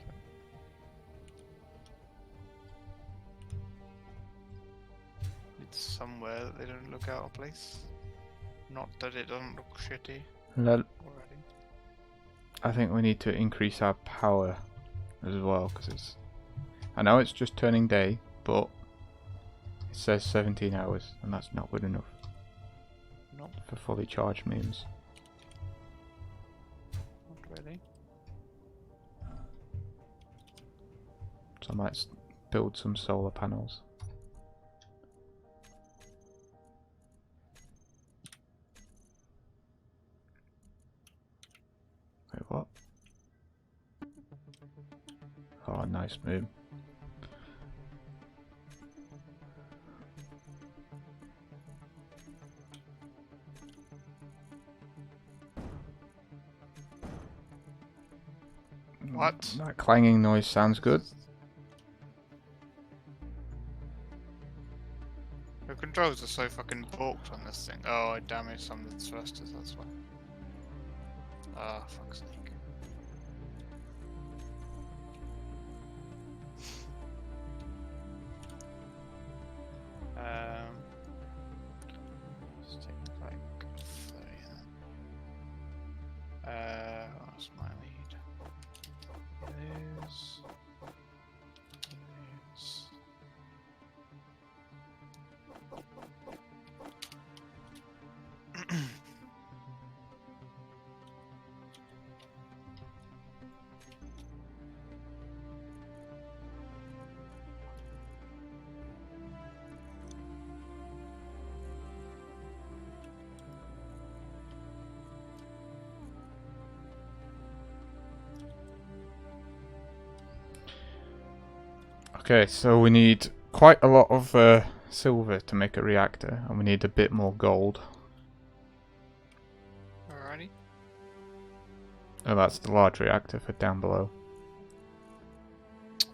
It's somewhere that they don't look out of place. Not that it doesn't look shitty already. I think we need to increase our power as well, because it's. I know it's just turning day, but it says 17 hours, and that's not good enough. Nope. For fully charged memes. Not really. So I might build some solar panels. Wait, what? Oh, nice move. What? That clanging noise sounds good. The controls are so fucking balked on this thing. Oh, I damaged some of the thrusters, that's why. Ah, fuck's sake. Let's take like 30 then. What's my lead? Lose. Lose. Okay, so we need quite a lot of silver to make a reactor, and we need a bit more gold. Alrighty. Oh, that's the large reactor for down below.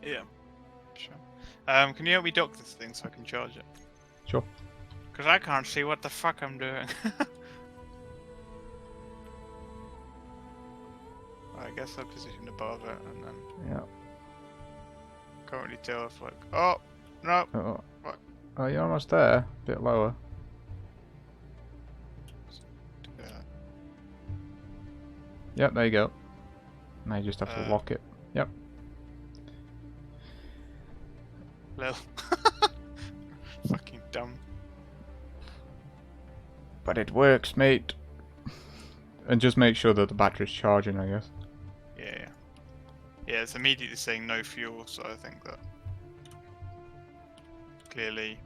Yeah. Sure. Can you help me dock this thing so I can charge it? Sure. Because I can't see what the fuck I'm doing. I guess I positioned above it and then Yeah. can't really tell if like, oh, no. Oh, What? oh, you're almost there. A bit lower. Yep, there you go. Now you just have to lock it. Yep. Lil. Fucking dumb. But it works, mate. And just make sure that the battery's charging, I guess. Yeah. Yeah, it's immediately saying no fuel, so I think that clearly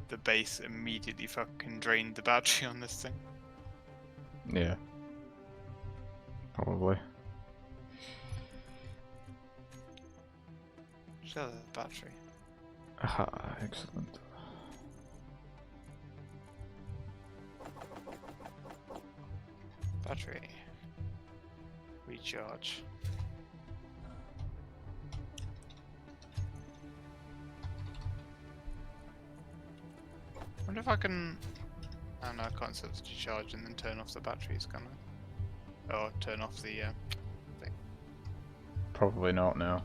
the base immediately fucking drained the battery on this thing. Yeah. Probably. Show the battery. Aha, excellent. Battery. Recharge. I wonder if I can... Oh no, I can't set it to charge and then turn off the batteries, can I? Or turn off the thing. Probably not now.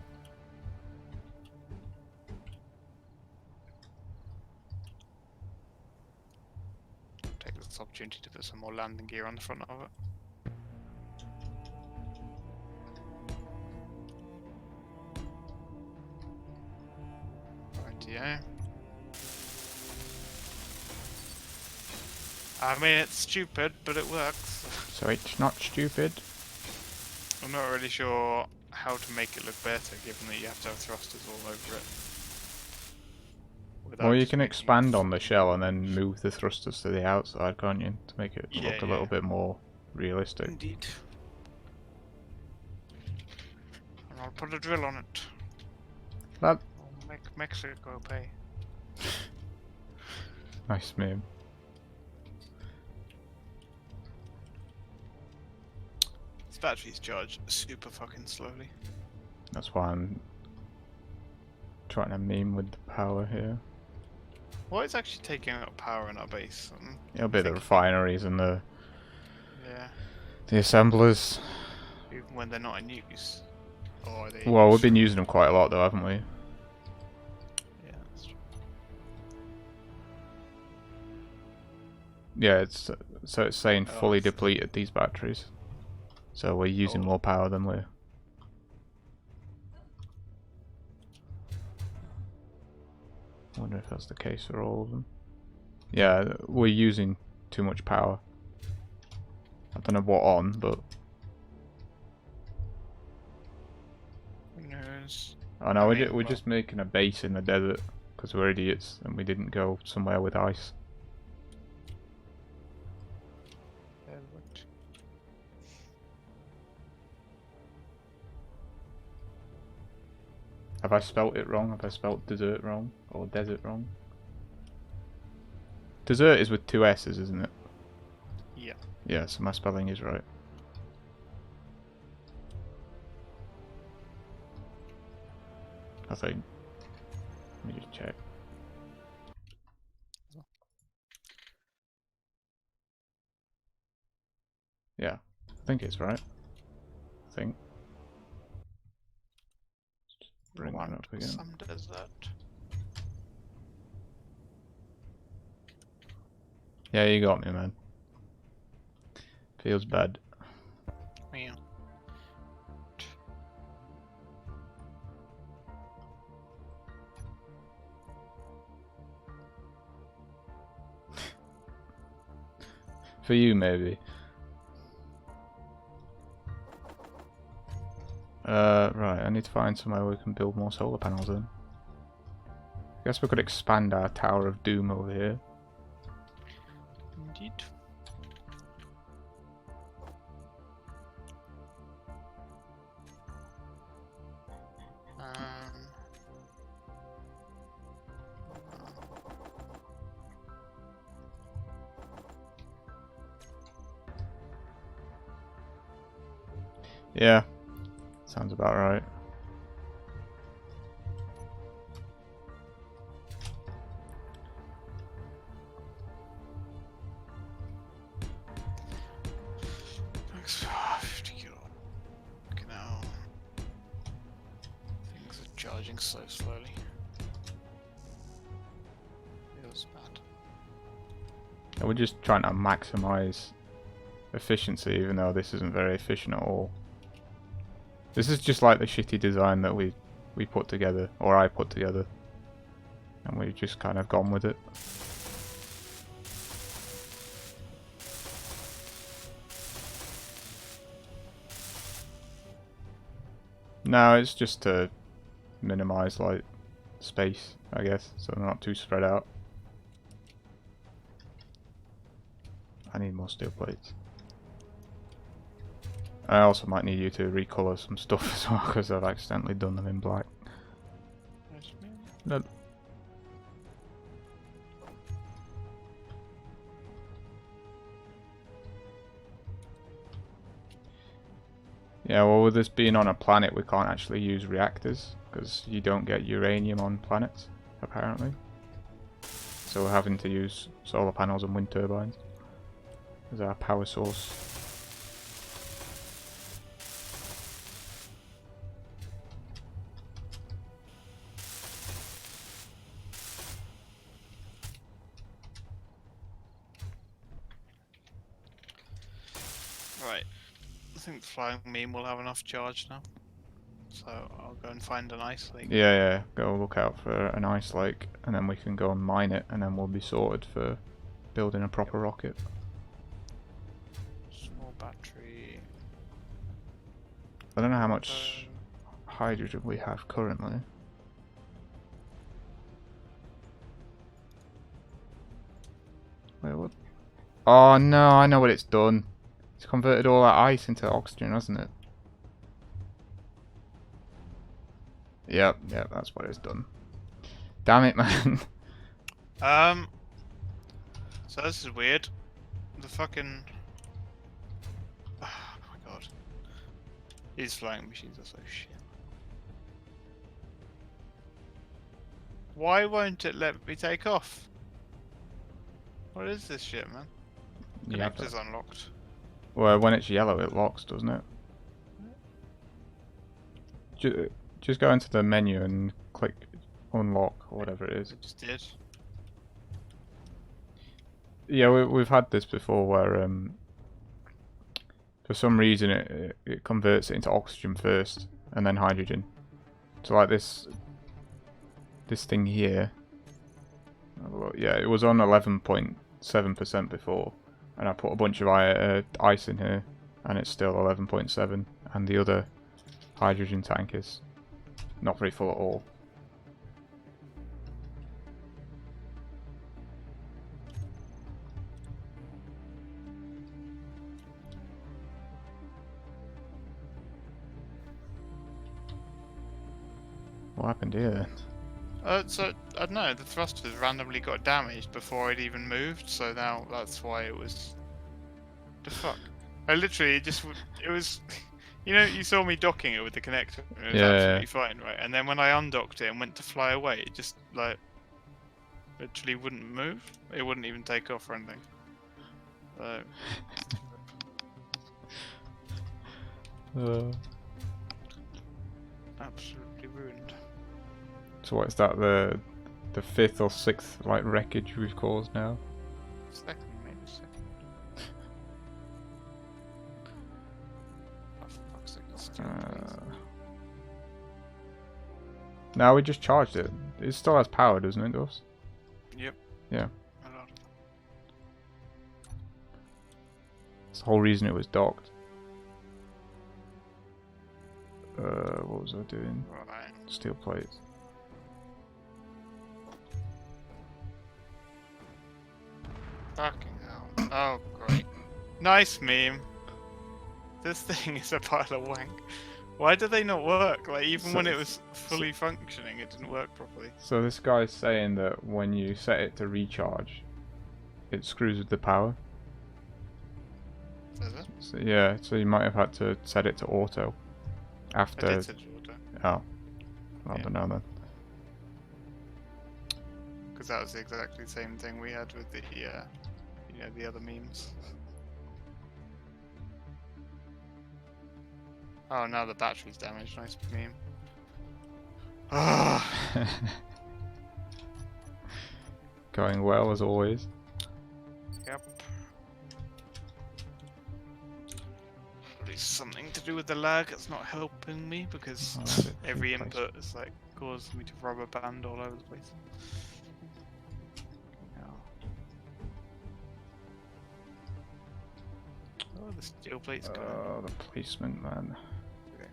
Take this opportunity to put some more landing gear on the front of it. Rightio. I mean, it's stupid, but it works. So it's not stupid. I'm not really sure how to make it look better, given that you have to have thrusters all over it. Without Or you just can making expand on the shell and then move the thrusters to the outside, can't you? To make it Yeah, look a yeah. little bit more realistic. Indeed. And I'll put a drill on it. That I'll make Mexico pay. nice meme. This battery's charged super fucking slowly. That's why I'm trying to meme with the power here. What is actually taking out power in our base? It'll be the refineries and the Yeah, assemblers. even when they're not in use. Or are they? Well, we've been using them quite a lot though, haven't we? Yeah, that's true. Yeah, it's so it's saying Oh, fully I see. depleted these batteries. So we're using Oh. more power than we're... I wonder if that's the case for all of them. Yeah, we're using too much power. I don't know what on, but... Who knows? Oh no, I we're, mean, we're well- just making a base in the desert because we're idiots and we didn't go somewhere with ice. Yeah, but- Have I spelt it wrong? Have I spelt desert wrong? Or desert wrong? Desert is with two S's, isn't it? Yeah. Yeah, so my spelling is right. I think. Let me just check. Yeah, I think it's right. I think. Bring that up again. Some desert. Yeah, you got me, man. Feels bad. Yeah. For you, maybe. Right, I need to find somewhere we can build more solar panels in. Guess we could expand our Tower of Doom over here. Indeed. Yeah, sounds about right. Max 50 kilo. Fucking hell. Things are charging so slowly. Feels bad. Yeah, we're just trying to maximize efficiency, even though this isn't very efficient at all. This is just like the shitty design that we put together, or I put together, and we've just kind of gone with it. No, it's just to minimize like space, I guess, so they're not too spread out. I need more steel plates. I also might need you to recolor some stuff as well, because I've accidentally done them in black. No. Yeah, well, with this being on a planet, we can't actually use reactors, because you don't get uranium on planets, apparently. So we're having to use solar panels and wind turbines as our power source. Right. I think the flying meme will have enough charge now. So I'll go and find an ice lake. Yeah, go look out for an ice lake, and then we can go and mine it, and then we'll be sorted for building a proper rocket. Small battery. I don't know how much hydrogen we have currently. Wait, what? Oh no, I know what it's done. It's converted all that ice into oxygen, hasn't it? Yep, that's what it's done. Damn it, man. So this is weird. The fucking... Oh my god. These flying machines are so shit. Why won't it let me take off? What is this shit, man? Yeah, Connector's unlocked. well, when it's yellow, it locks, doesn't it? Just go into the menu and click unlock, or whatever it is. It just did. Yeah, we've had this before where for some reason it converts it into oxygen first and then hydrogen. So like this thing here. Yeah, it was on 11.7% before, and I put a bunch of ice in here, and it's still 11.7, and the other hydrogen tank is not very full at all. What happened here then? So, I don't know, the thrusters randomly got damaged before it even moved, so now that's why it was... The fuck? I literally, it was... You know, you saw me docking it with the connector, and it was Yeah, absolutely fine, right? And then when I undocked it and went to fly away, it just like literally wouldn't move. It wouldn't even take off or anything. So, absolutely ruined. So what is that? The fifth or sixth like wreckage we've caused now? Second, maybe second. Oh, for fuck's sake, it's still please. Now we just charged it. It still has power, doesn't it, Dust? Yep. Yeah. A lot. That's the whole reason it was docked. What was I doing? Right. Steel plates. Fucking hell. Oh, great. Nice meme. This thing is a pile of wank. Why do they not work? Like, even when it was fully functioning, it didn't work properly. So this guy's saying that when you set it to recharge, it screws with the power. Is it? So, yeah, so you might have had to set it to auto I after. did set it to auto. Oh, I Yeah. don't know then. Because that was exactly the same thing we had with the, you know, the other memes. Oh, now the battery's damaged. Nice meme. Ah, Going well as always. yep. At least something to do with the lag. It's not helping me because Oh, that's it. every Replace. input is like causing me to rubber band all over the place. Oh, the steel plate's gone. Oh, the placement, man. Okay.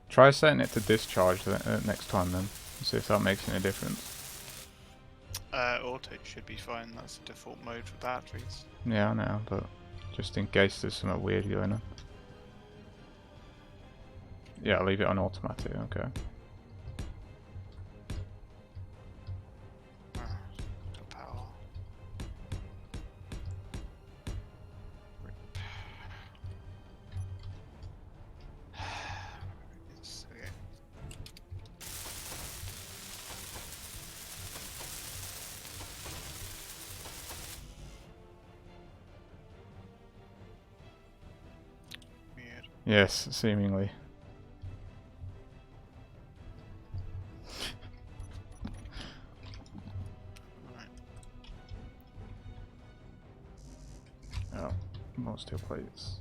Try setting it to discharge next time then. See if that makes any difference. Auto should be fine. That's the default mode for batteries. Yeah, I know, but just in case there's something weird going on. Yeah, I'll leave it on automatic, okay. The power. It's okay. Weird. Yes, seemingly. Right. Oh, more steel plates.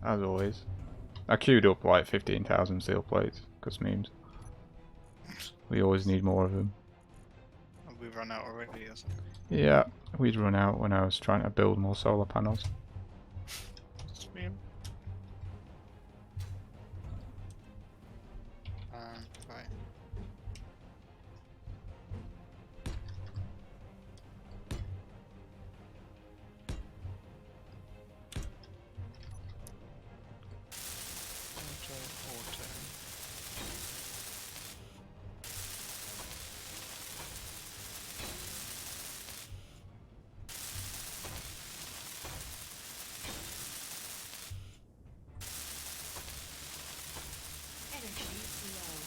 As always. I queued up like 15,000 steel plates, because memes. We always need more of them. Have we run out already or something? Yeah, we'd run out when I was trying to build more solar panels. Just meme. Right. Auto. Energy low.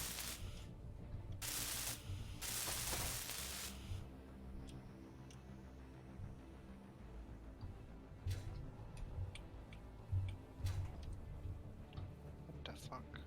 What the fuck?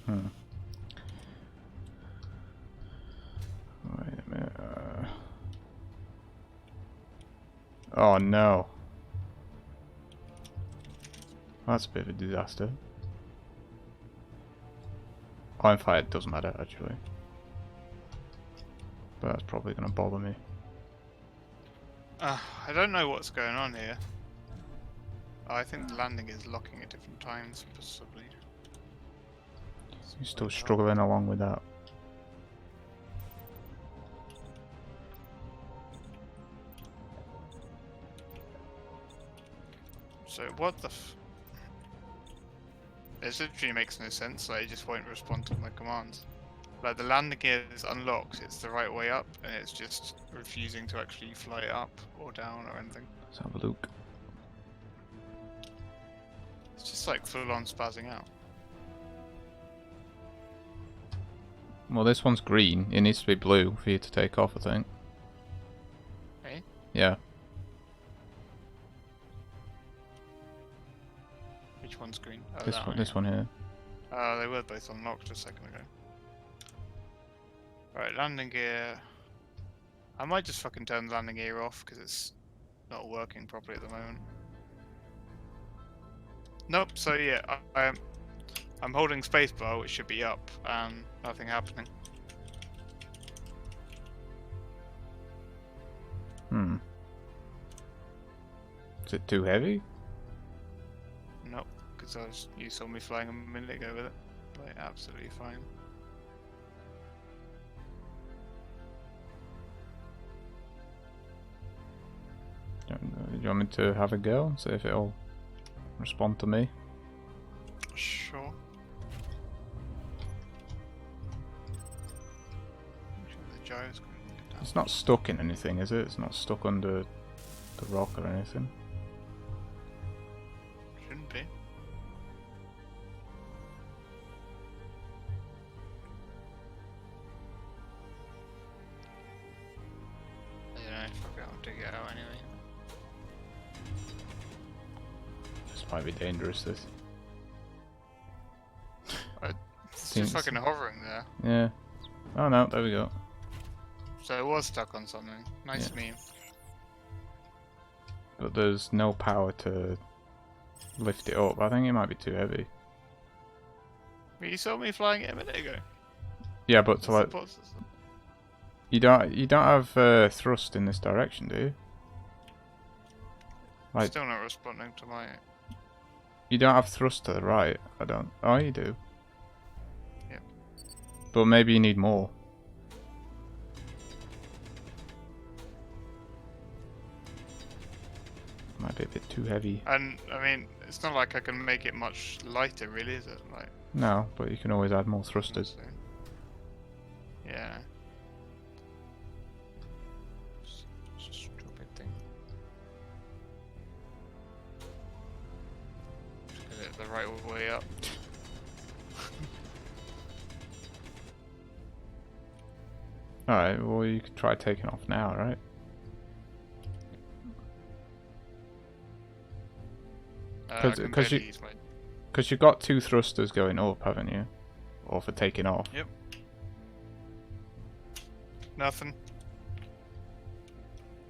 Hmm. Wait a minute. Oh no. That's a bit of a disaster. Oh, in fact, it doesn't matter actually. But that's probably going to bother me. I don't know what's going on here. Oh, I think the landing is locking at different times, possibly. You're still struggling along with that. So what the f... It literally makes no sense, like it just won't respond to my commands. Like the landing gear is unlocked, it's the right way up, and it's just refusing to actually fly it up or down or anything. Let's have a look. It's just like full on spazzing out. Well, this one's green. It needs to be blue for you to take off, I think. Eh? Yeah. Which one's green? Oh, This that one. This one here. Oh, they were both unlocked a second ago. Right, landing gear. I might just fucking turn the landing gear off because it's not working properly at the moment. Nope. So yeah, I'm holding spacebar, which should be up, and nothing happening. Hmm. Is it too heavy? Nope, because you saw me flying a minute ago with it. Like absolutely fine. Do you want me to have a go and see if it'll respond to me? Sure. Make sure the gyro's going to get down. It's not stuck in anything, is it? It's not stuck under the rock or anything. Shouldn't be. I don't know, fuck it, I'll dig it out anyway. This might be dangerous, this. It's Seems- just fucking hovering there. Yeah. Oh no, there we go. So it was stuck on something. Nice Yeah. meme. But there's no power to lift it up. I think it might be too heavy. But you saw me flying it a minute ago. Yeah, but to like, Support system. you don't have thrust in this direction, do you? Like, Still not responding to my... you don't have thrust to the right. I don't. Oh, you do. Yep. But maybe you need more. Might be a bit too heavy. And, I mean, it's not like I can make it much lighter, really, is it? Like, No, but you can always add more thrusters. so- yeah. Stupid thing. Just get it the right way up. Alright, well you could try taking off now, right? I 'Cause- can 'cause barely you- use my... Because you've got two thrusters going up, haven't you? Or for taking off. Yep. Nothing.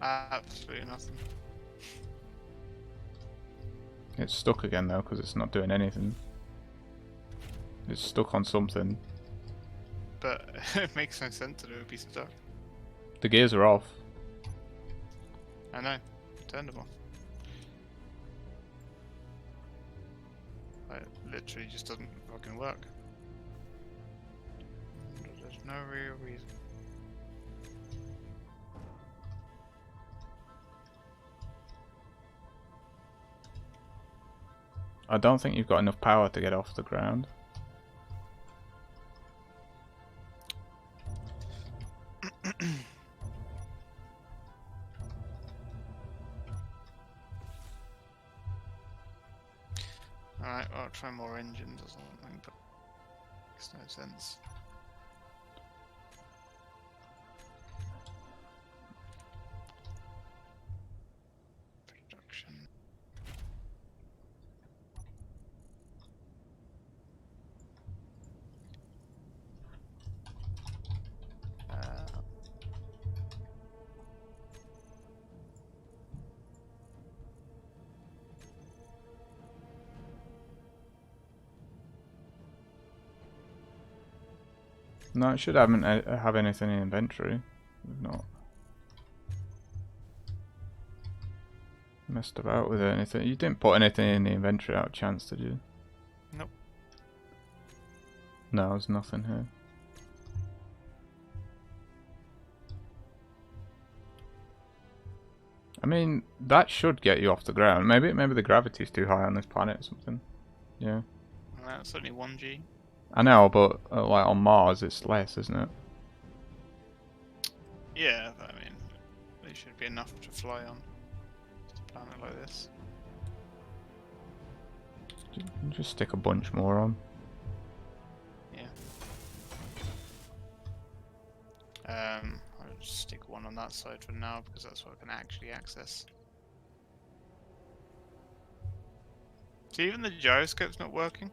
Absolutely nothing. It's stuck again though, because it's not doing anything. It's stuck on something. But it makes no sense that it would be stuck. The gears are off. I know. Turned them off. It literally just doesn't fucking work. There's no real reason. I don't think you've got enough power to get off the ground. Alright, well, I'll try more engines or something, but makes no sense. Production. No, it should have anything in inventory. We've not messed about with anything. You didn't put anything in the inventory out of chance, did you? Nope. No, there's nothing here. I mean, that should get you off the ground. Maybe the gravity's too high on this planet or something. Yeah. That's only 1G. I know, but like on Mars, it's less, isn't it? Yeah, I mean, they should be enough to fly on a planet like this. Just stick a bunch more on. Yeah. I'll just stick one on that side for now because that's what I can actually access. So even the gyroscope's not working?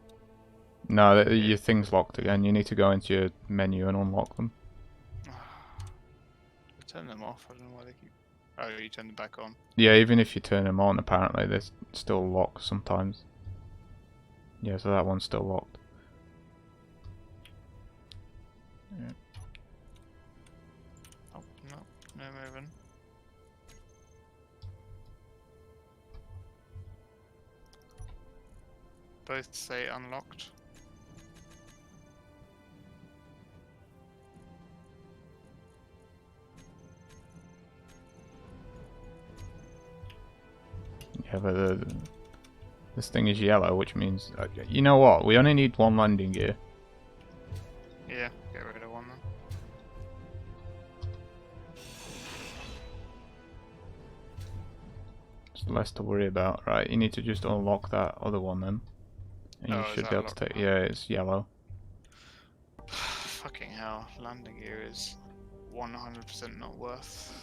No, your thing's locked again. You need to go into your menu and unlock them. I turn them off. I don't know why they keep. Oh, you turn them back on. Yeah, even if you turn them on, apparently they're still locked sometimes. Yeah, so that one's still locked. Yeah. Oh, no. No moving. Both say unlocked. Yeah, but this thing is yellow, which means... you know what? We only need one landing gear. Yeah, get rid of one then. It's less to worry about. Right, you need to just unlock that other one then. And you Oh, is should that be able to locked take... now? Yeah, it's yellow. Fucking hell, landing gear is 100% not worth.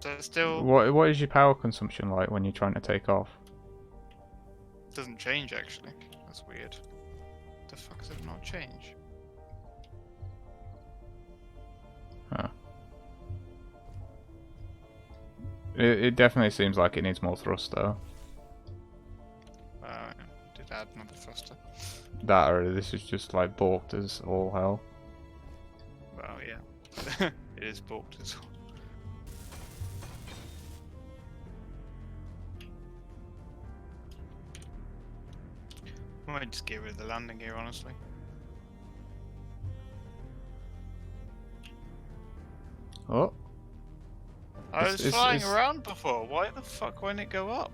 So it still What is your power consumption like when you're trying to take off? doesn't change actually. That's weird. The fuck does it not change? Huh. It definitely seems like it needs more thrust though. Did add another thruster. That or this is just like balked as all hell. Well, yeah. It is balked as well. I might just get rid of the landing gear, honestly. Oh, I was It's- flying it's- around before. Why the fuck won't it go up?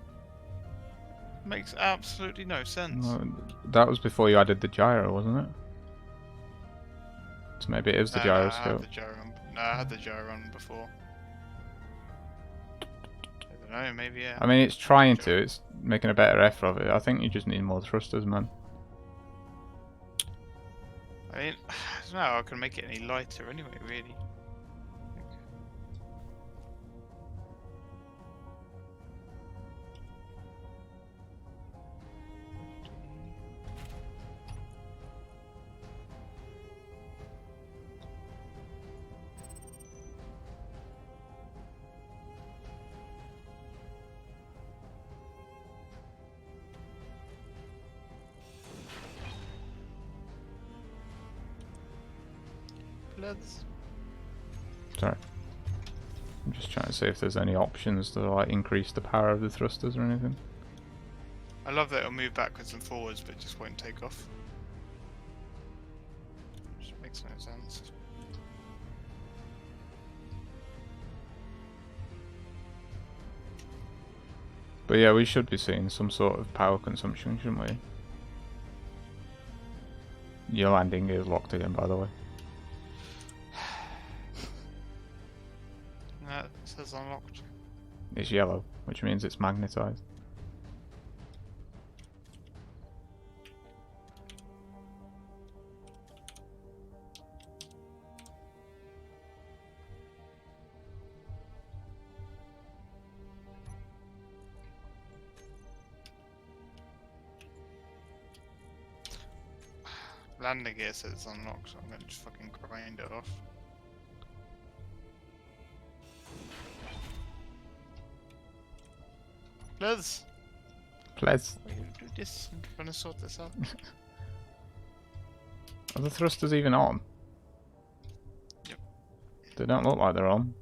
Makes absolutely no sense. no, that was before you added the gyro, wasn't it? So maybe it is the No, gyroscope. I had the gyro on before. I don't know, maybe yeah. I mean, it's trying to. It's making a better effort of it. I think you just need more thrusters, man. I mean, I don't know, I can make it any lighter anyway, really. Let's. Sorry. I'm just trying to see if there's any options to like increase the power of the thrusters or anything. I love that it'll move backwards and forwards, but it just won't take off. Which makes no sense. But yeah, we should be seeing some sort of power consumption, shouldn't we? Your landing gear is locked again, by the way. No, it says unlocked. It's yellow, which means it's magnetized. Landing gear says it's unlocked, so I'm gonna just fucking grind it off. Liz! Please. Will you do this? I'm trying to sort this out. Are the thrusters even on? Yep. They don't look like they're on.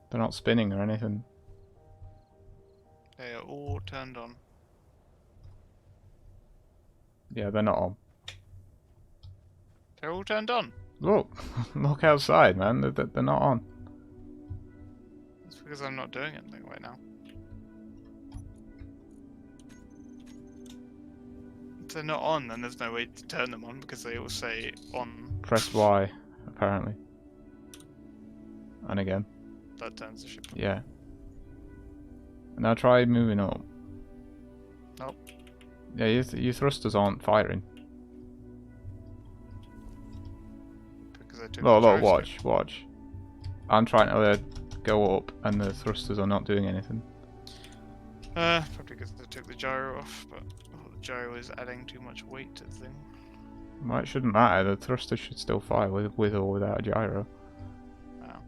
They're not spinning or anything. They are all turned on. Yeah, they're not on. They're all turned on. Look, look outside, man. They're not on. It's because I'm not doing anything right now. If they're not on, then there's no way to turn them on because they all say on. Press Y, apparently. And again. That turns the ship on. Yeah. Now try moving up. Nope. Yeah, your thrusters aren't firing. Because I took Look, the look, joystick. watch. I'm trying to go up and the thrusters are not doing anything. Probably because I took the gyro off, but the gyro is adding too much weight to the thing. Well, it shouldn't matter. The thrusters should still fire with or without a gyro. Wow.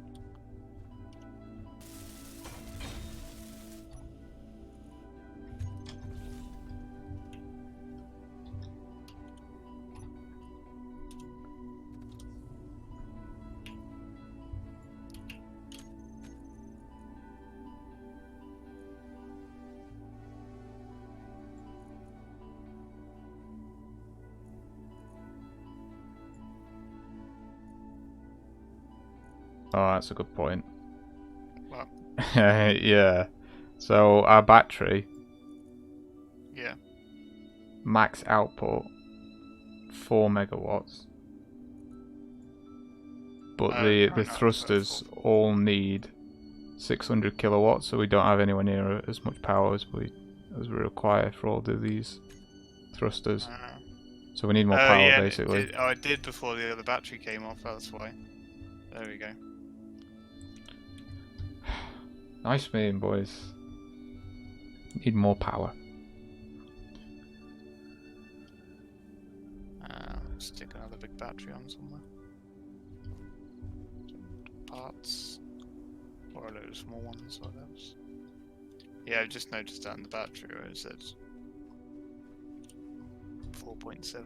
Oh, that's a good point. Well, Yeah. So our battery yeah. max output 4 megawatts, but the current output thrusters 4. all need 600 kilowatts, so we don't have anywhere near as much power as we require for all of these thrusters. So we need more power, yeah, basically. I did before the other battery came off, that's why. There we go. Nice meeting, boys. Need more power. Stick another big battery on somewhere. Some parts. Or a load of small ones, or those. Yeah, I've just noticed that in the battery where it said 4.7.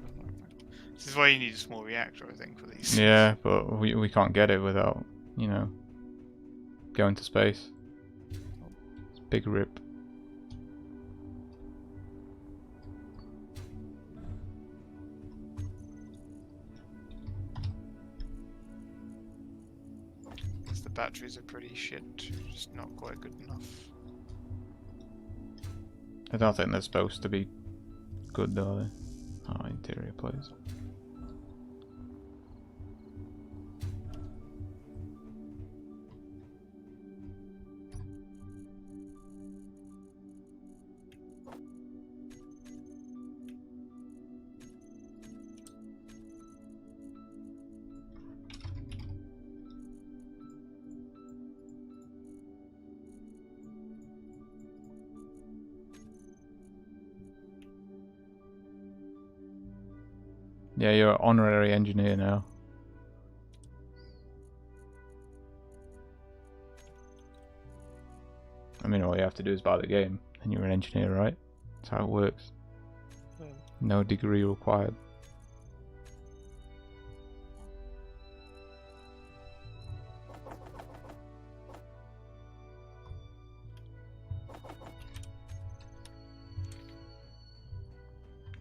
This is why you need a small reactor, I think, for these. Yeah, but we can't get it without, you know, going to space. It's a big rip. Because the batteries are pretty shit, just not quite good enough. I don't think they're supposed to be good, though, are they? Oh, interior plates. Yeah, you're an honorary engineer now. I mean, all you have to do is buy the game, and you're an engineer, right? That's how it works. No degree required.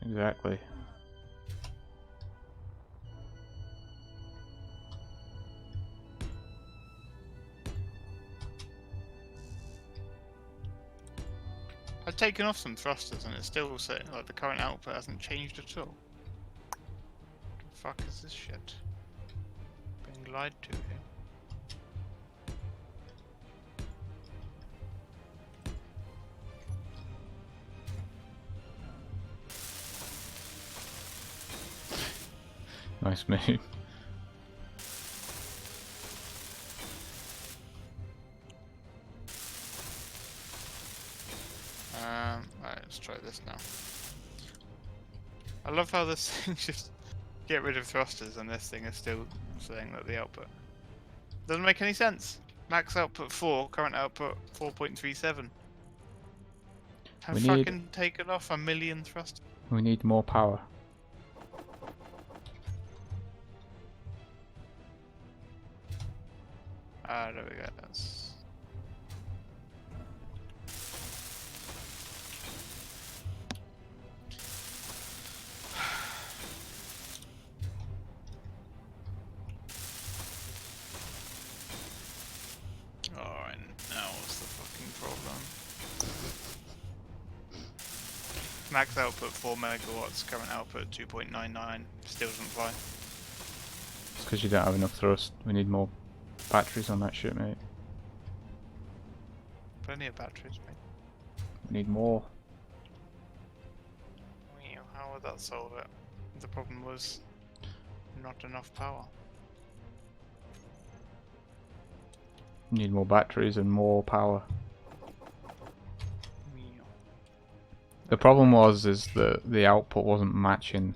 Exactly. I've taken off some thrusters and it's still saying like the current output hasn't changed at all. What the fuck is this shit? Being lied to here. Nice move. Right, let's try this now. I love how this thing just get rid of thrusters and this thing is still saying that the output doesn't make any sense. Max output 4, current output 4.37. I've We need- fucking taken off 1,000,000 thrusters. We need more power. Ah, there we go. That's... Alright, now what's the fucking problem? Max output 4 megawatts, current output 2.99, still doesn't fly. It's because you don't have enough thrust. We need more batteries on that shit, mate. Plenty of batteries, mate. We need more. How would that solve it? The problem was not enough power. We need more batteries and more power. The problem is that the output wasn't matching,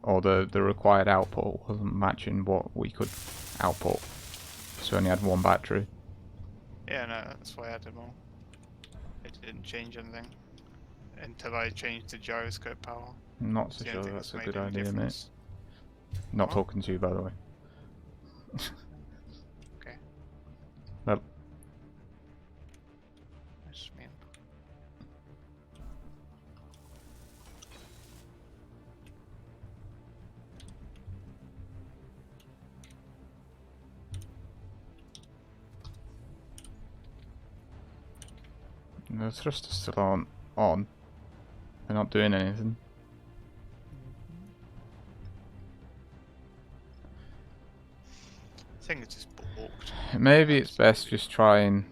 or the required output wasn't matching what we could output. So we only had one battery. Yeah, no, that's why I added more. It didn't change anything until I changed the gyroscope power. I'm not so It's the sure only thing that's a made good any idea, mate. difference. Not What? talking to you, by the way. Okay. Well, That's mean. the thrusters still aren't on. They're not doing anything. I think it's just balked. Maybe it's best just trying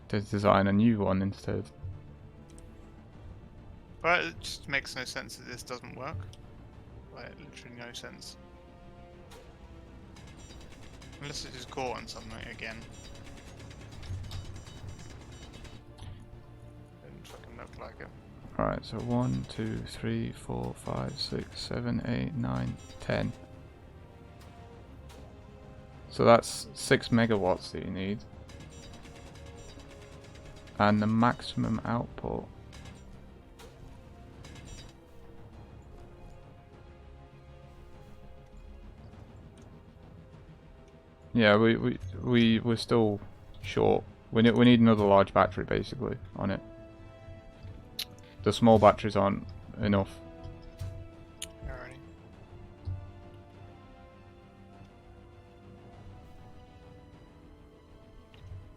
to design a new one instead. But it just makes no sense that this doesn't work. Like, literally no sense. Unless it is caught on something again. Doesn't fucking look like it. Alright, so 1, 2, 3, 4, 5, 6, 7, 8, 9, 10. So that's 6 megawatts that you need. And the maximum output. Yeah, we're still short. We need another large battery basically on it. The small batteries aren't enough. Alrighty.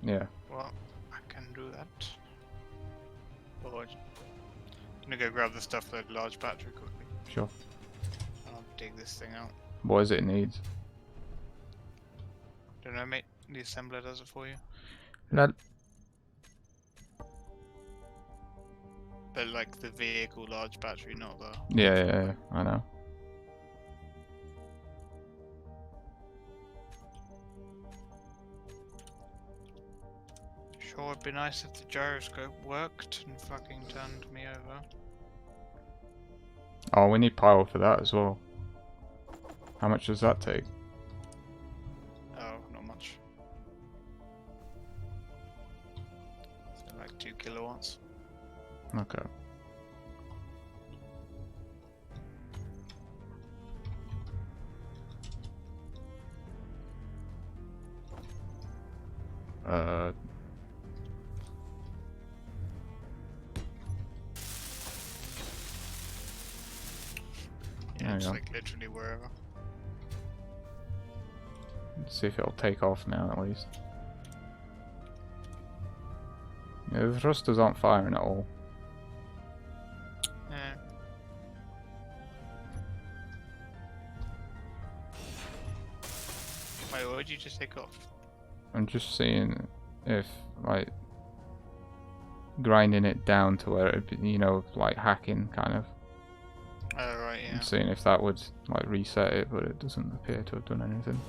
Yeah. Well, I can do that. Or I'm gonna go grab the stuff for the large battery quickly. Sure. I'll dig this thing out. What does it need? Don't know, mate. The assembler does it for you. Lol. But like the vehicle large battery, not the... Yeah, I know. Sure, it'd be nice if the gyroscope worked and fucking turned me over. Oh, we need power for that as well. How much does that take? Oh, not much. So like 2 kilowatts. Okay. Yeah, There it's you go. like literally wherever. Let's see if it'll take off now at least. Yeah, the thrusters aren't firing at all. Yeah. Wait, what did you just take off? I'm just seeing if, like, grinding it down to where it'd be, you know, like hacking kind of. Oh, right, yeah. I'm seeing if that would, like, reset it, but it doesn't appear to have done anything.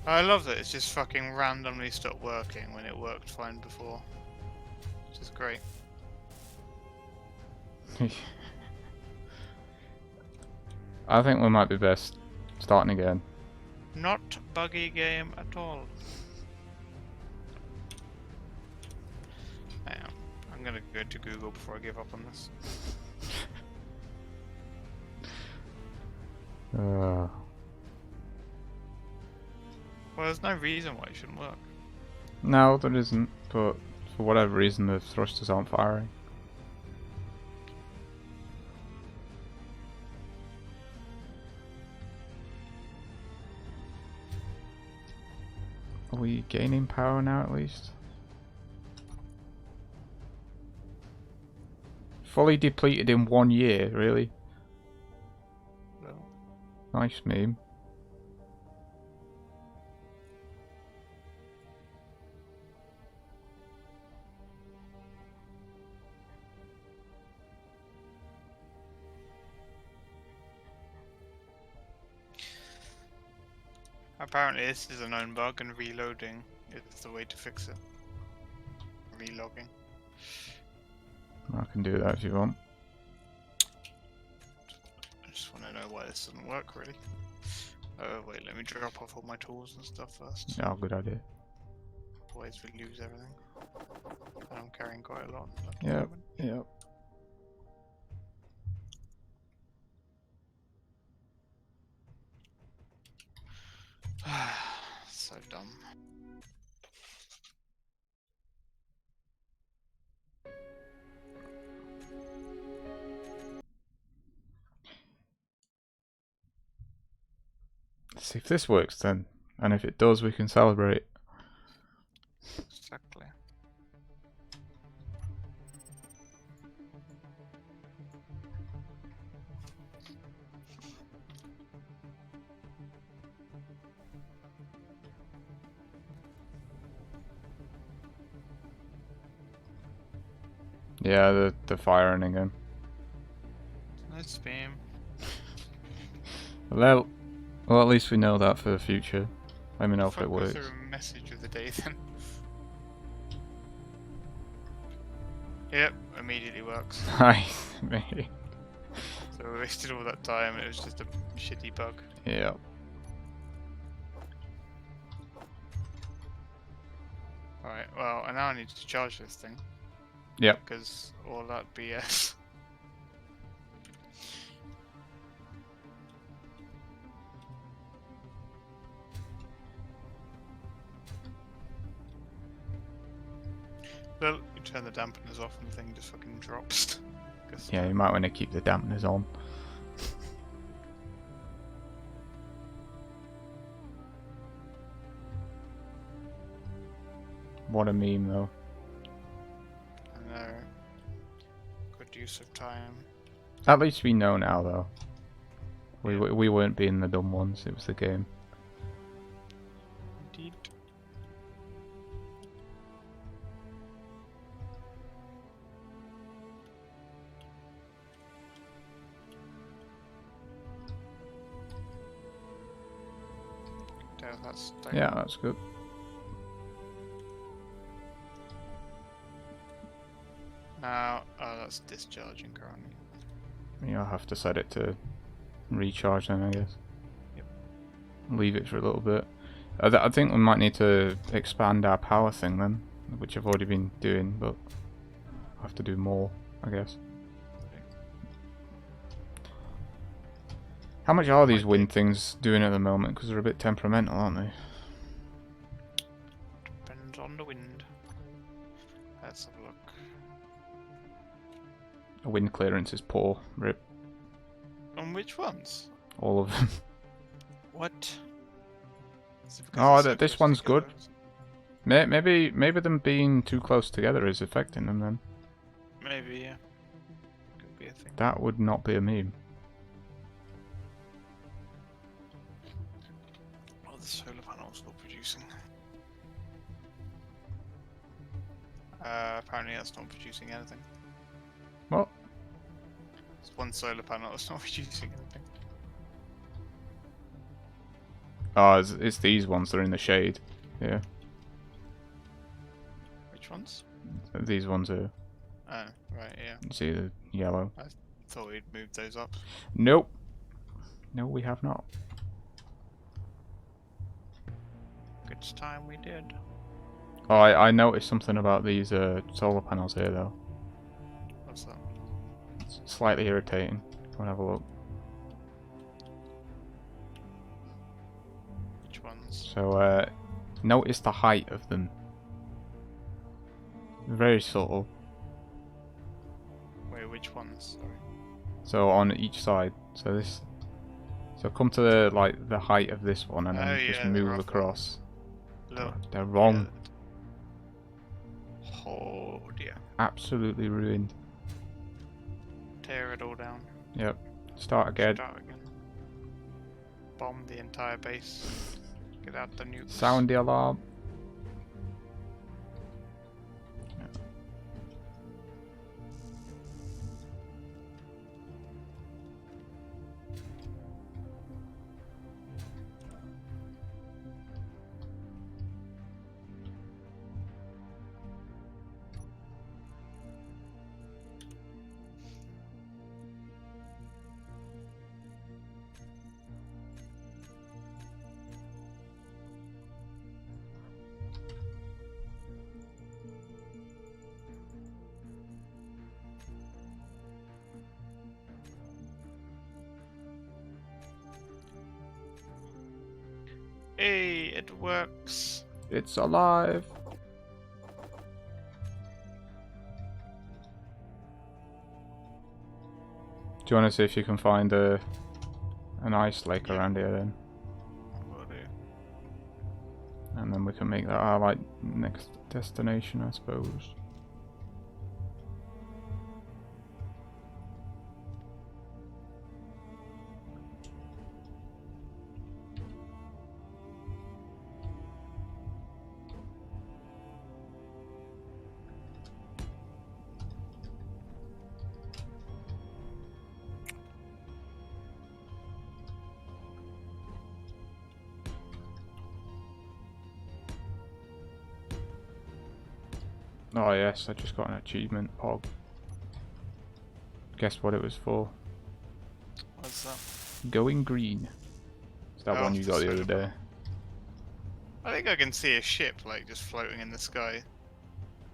I love that it's just fucking randomly stopped working when it worked fine before. Which is great. I think we might be best starting again. Not buggy game at all. Hang on. I'm gonna go to Google before I give up on this. Well, there's no reason why it shouldn't work. No, there isn't, but for whatever reason the thrusters aren't firing. Are we gaining power now at least? Fully depleted in 1 year, really? No. Nice meme. Apparently this is a known bug and reloading is the way to fix it. Relogging. I can do that if you want. I just want to know why this doesn't work really. Oh wait, let me drop off all my tools and stuff first. Oh, good idea. Otherwise we lose everything. And I'm carrying quite a lot at the Yep, moment. yep. So dumb. Let's see if this works then. And if it does, we can celebrate. Exactly. Yeah, the firing again. Nice spam. Well, at least we know that for the future. Let me know if it works. Focus or message of the day then. Yep, immediately works. Nice, mate. So we wasted all that time and it was just a shitty bug. Yeah. Alright, well, I now need to charge this thing. Yep. Because all that BS. Well, you turn the dampeners off and the thing just fucking drops. Yeah, you might want to keep the dampeners on. What a meme, though. I know. Good use of time. At least we know now, though. We weren't being the dumb ones. It was the game. Indeed. That's Yeah, that's good. now. Oh, that's discharging currently. You'll have to set it to recharge then, I guess. Yep. Leave it for a little bit. I think we might need to expand our power thing then, which I've already been doing, but I'll have to do more, I guess. How much are these wind things doing at the moment? Because they're a bit temperamental, aren't they? Depends on the wind. Let's have a look. The wind clearance is poor. Rip. On which ones? All of them. What? Oh, this one's good. Maybe them being too close together is affecting them then. Maybe, yeah. Could be a thing. That would not be a meme. Oh, the solar panel's not producing. Apparently that's not producing anything. What? There's one solar panel that's not producing anything. Oh, it's these ones that are in the shade. Yeah. Which ones? These ones are... Oh, right, yeah. You see the yellow? Thought we'd moved those up. Nope. No, we have not. Good time we did. Oh, I noticed something about these solar panels here, though. It's slightly irritating. Go and have a look. Which ones? So, notice the height of them. Very subtle. Wait, which ones? Sorry. So on each side. So this. So come to the height of this one, and then Oh, just yeah, the move rough across. Look. They're wrong. Oh dear. Absolutely ruined. Tear it all down. Yep. Start again. Start again. Bomb the entire base. Get out the nukes. Sound the alarm. Hey, it works. It's alive. Do you want to see if you can find an ice lake around here then? Will do. And then we can make that our like next destination, I suppose. Oh yes, I just got an achievement, Pog. Guess what it was for? What's that? Going green. It's that Oh, one you the got the other solar day. panel. I think I can see a ship like just floating in the sky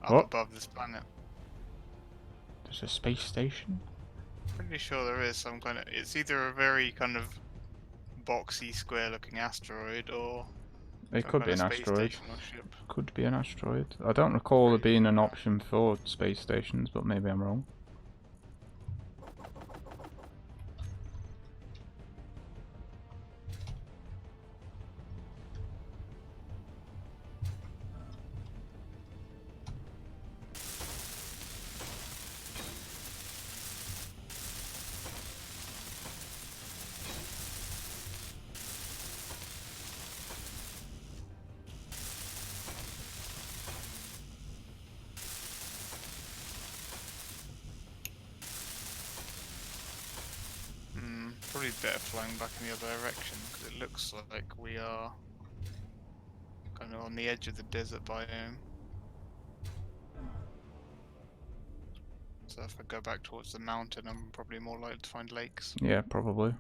up What? above this planet. There's a space station? Pretty sure there is some kind of. It's either a very kind of boxy, square-looking asteroid or It some could be kind an of space asteroid. station or ship. Could be an asteroid. I don't recall there being an option for space stations, but maybe I'm wrong. Probably better flying back in the other direction because it looks like we are kind of on the edge of the desert biome. So if I go back towards the mountain, I'm probably more likely to find lakes. Yeah, probably.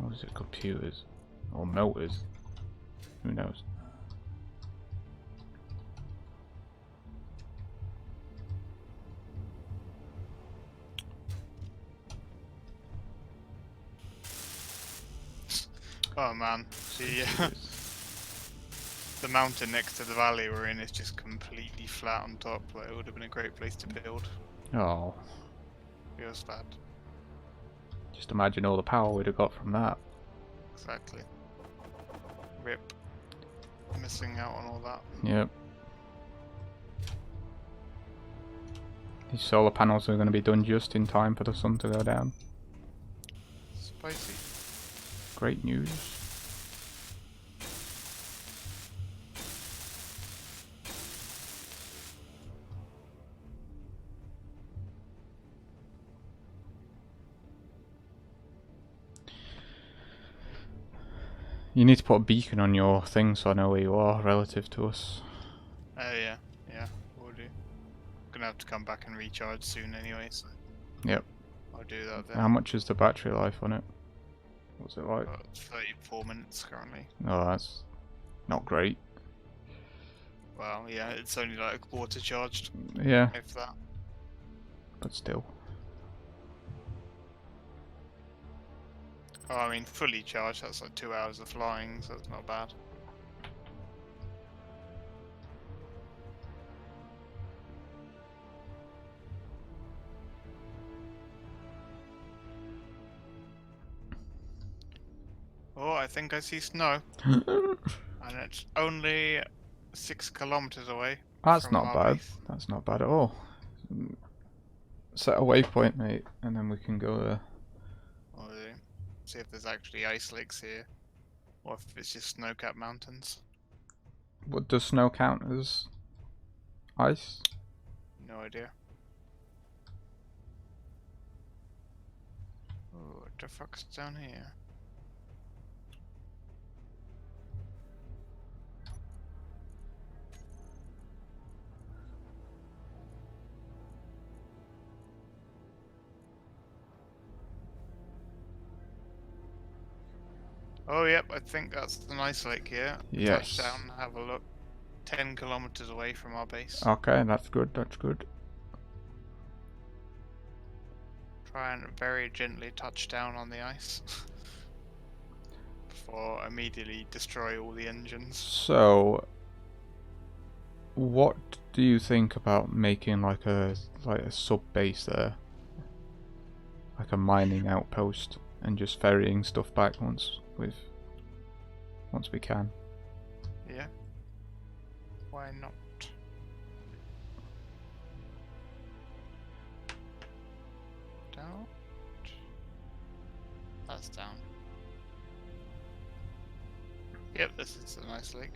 Or is it computers? Or motors? Who knows? Oh man, the mountain next to the valley we're in is just completely flat on top. Like, it would have been a great place to build. Oh, Feels bad. just imagine all the power we'd have got from that. Exactly. Rip. Missing out on all that. Yep. These solar panels are going to be done just in time for the sun to go down. Spicy. Great news. You need to put a beacon on your thing so I know where you are relative to us. Oh yeah, yeah, we'll do. Gonna have to come back and recharge soon anyway, so Yep. I'll do that then. How much is the battery life on it? What's it like? 34 minutes currently. Oh, that's not great. Well, yeah, it's only like a quarter charged, Yeah, if that. but still. Oh, I mean, fully charged, that's like 2 hours of flying, so it's not bad. Oh, I think I see snow, and it's only 6 kilometers away That's from not our bad. base. That's not bad at all. Set a waypoint, mate, and then we can go there. We'll see if there's actually ice lakes here, or if it's just snow-capped mountains. What does snow count as ice? No idea. Oh, what the fuck's down here? Oh, yep, I think that's the ice lake here. Yes. Touch down, have a look. 10 kilometers away from our base. Okay, that's good. That's good. Try and very gently touch down on the ice. Before immediately destroy all the engines. So, what do you think about making like a sub base there, like a mining outpost, and just ferrying stuff back once we can? Yeah. Why not? Down. That's down. Yep, this is a nice lake.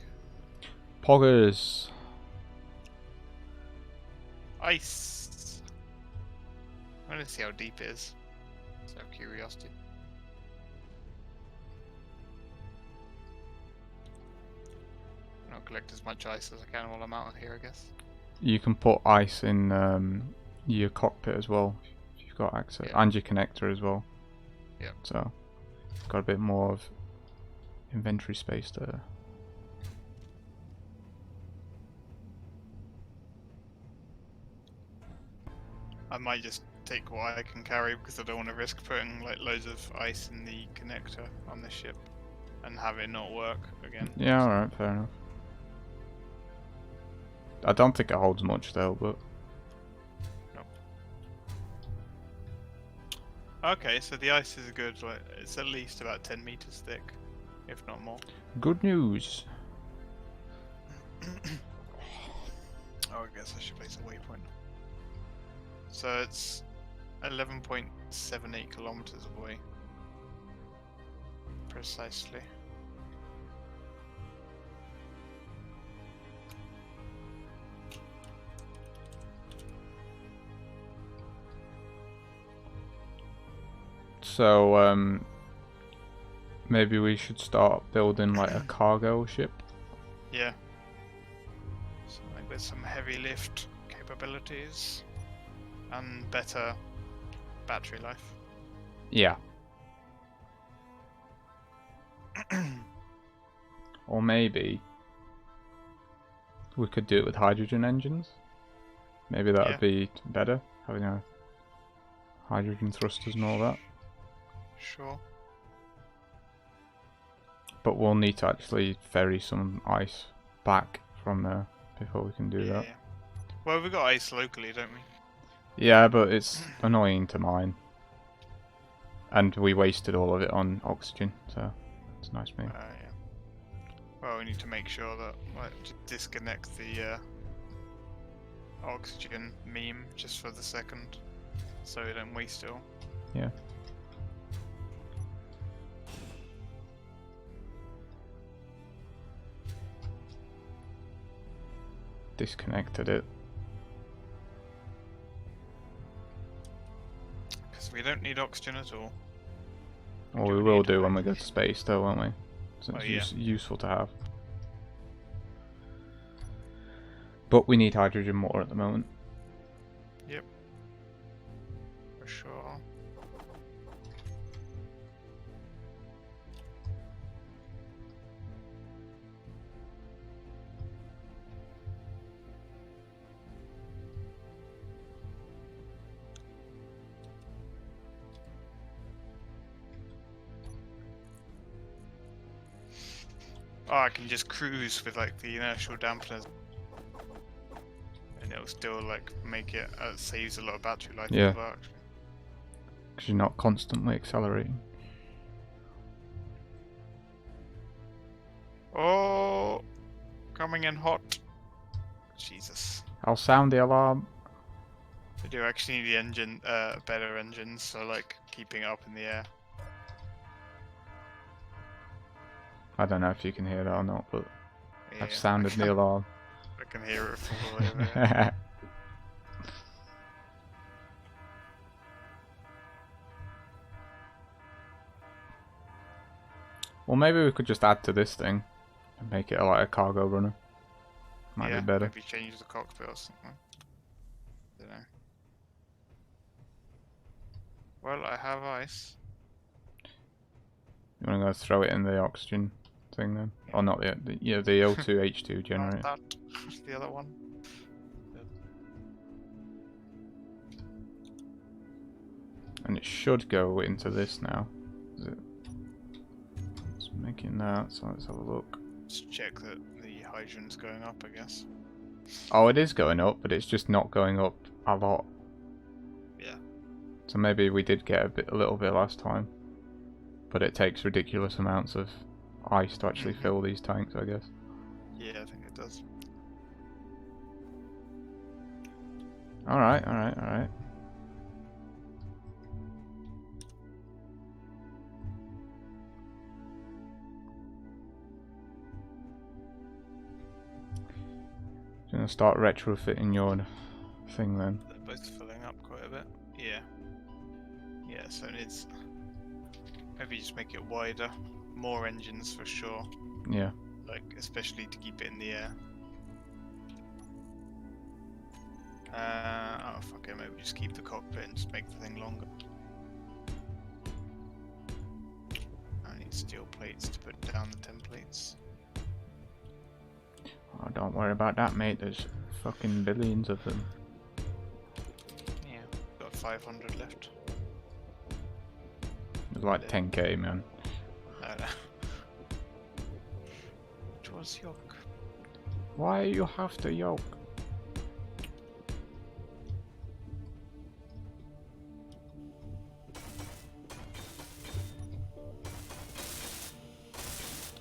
Poggers. Ice. I want to see how deep it is. Just out of curiosity. I'll collect as much ice as I can while I'm out here, I guess. You can put ice in your cockpit as well if you've got access, Yeah. and your connector as well. Yep. So, got a bit more of inventory space there. I might just take what I can carry because I don't want to risk putting like loads of ice in the connector on the ship and have it not work again. Yeah, alright, fair enough. I don't think it holds much though, but Okay, so the ice is good. Like, it's at least about 10 meters thick, if not more. good news. Oh, I guess I should place a waypoint. So it's 11.78 kilometers away. Precisely. So, maybe we should start building like a cargo ship. Yeah. Something with some heavy lift capabilities and better battery life. Yeah. Or maybe we could do it with hydrogen engines. Maybe that would be better, having a hydrogen thrusters and all that. Sure. But we'll need to actually ferry some ice back from there before we can do that. Yeah. Well, we've got ice locally, don't we? Yeah, but it's annoying to mine. And we wasted all of it on oxygen, so it's nice move. Yeah. Well, we need to make sure that to disconnect the oxygen meme just for the second, so we don't waste it all. Yeah. Disconnected it. Because we don't need oxygen at all. Well, Do we we will need do when we hydrogen? go to space, though, won't we? So Well, it's yeah. useful to have. But we need hydrogen more at the moment. Yep. For sure. Oh, I can just cruise with like the inertial dampeners, and it'll still like make it. Saves a lot of battery life Yeah. as well. Actually. Because you're not constantly accelerating. Oh, coming in hot. Jesus. I'll sound the alarm. I do actually need the engine, better engines, so like keeping it up in the air. I don't know if you can hear that or not, but Yeah, I've sounded the alarm. I can hear it from all over here. Well, maybe we could just add to this thing and make it like a cargo runner. Might Yeah, be better. maybe change the cockpit or something. Don't know. Well, I have ice. You want to go throw it in the oxygen thing then? Or not the yeah, the O2H2 generator. Not that. The other one. And it should go into this now. Is it? It's making that, so let's have a look. Just check that the hydrogen's going up, I guess. Oh, it is going up, but it's just not going up a lot. Yeah. So maybe we did get a little bit last time. But it takes ridiculous amounts of ice to actually fill these tanks, I guess. Yeah, I think it does. Alright, alright, alright. Gonna start retrofitting your thing then. They're both filling up quite a bit. Yeah. Yeah, so it needs... Maybe just make it wider. More engines for sure. Yeah. Like, especially to keep it in the air. Oh fuck it, maybe just keep the cockpit and just make the thing longer. I need steel plates to put down the templates. Oh, don't worry about that, mate. There's fucking billions of them. Yeah, got 500 left. There's like 10k, man. No, no. Which was yoke? Why you have to yoke?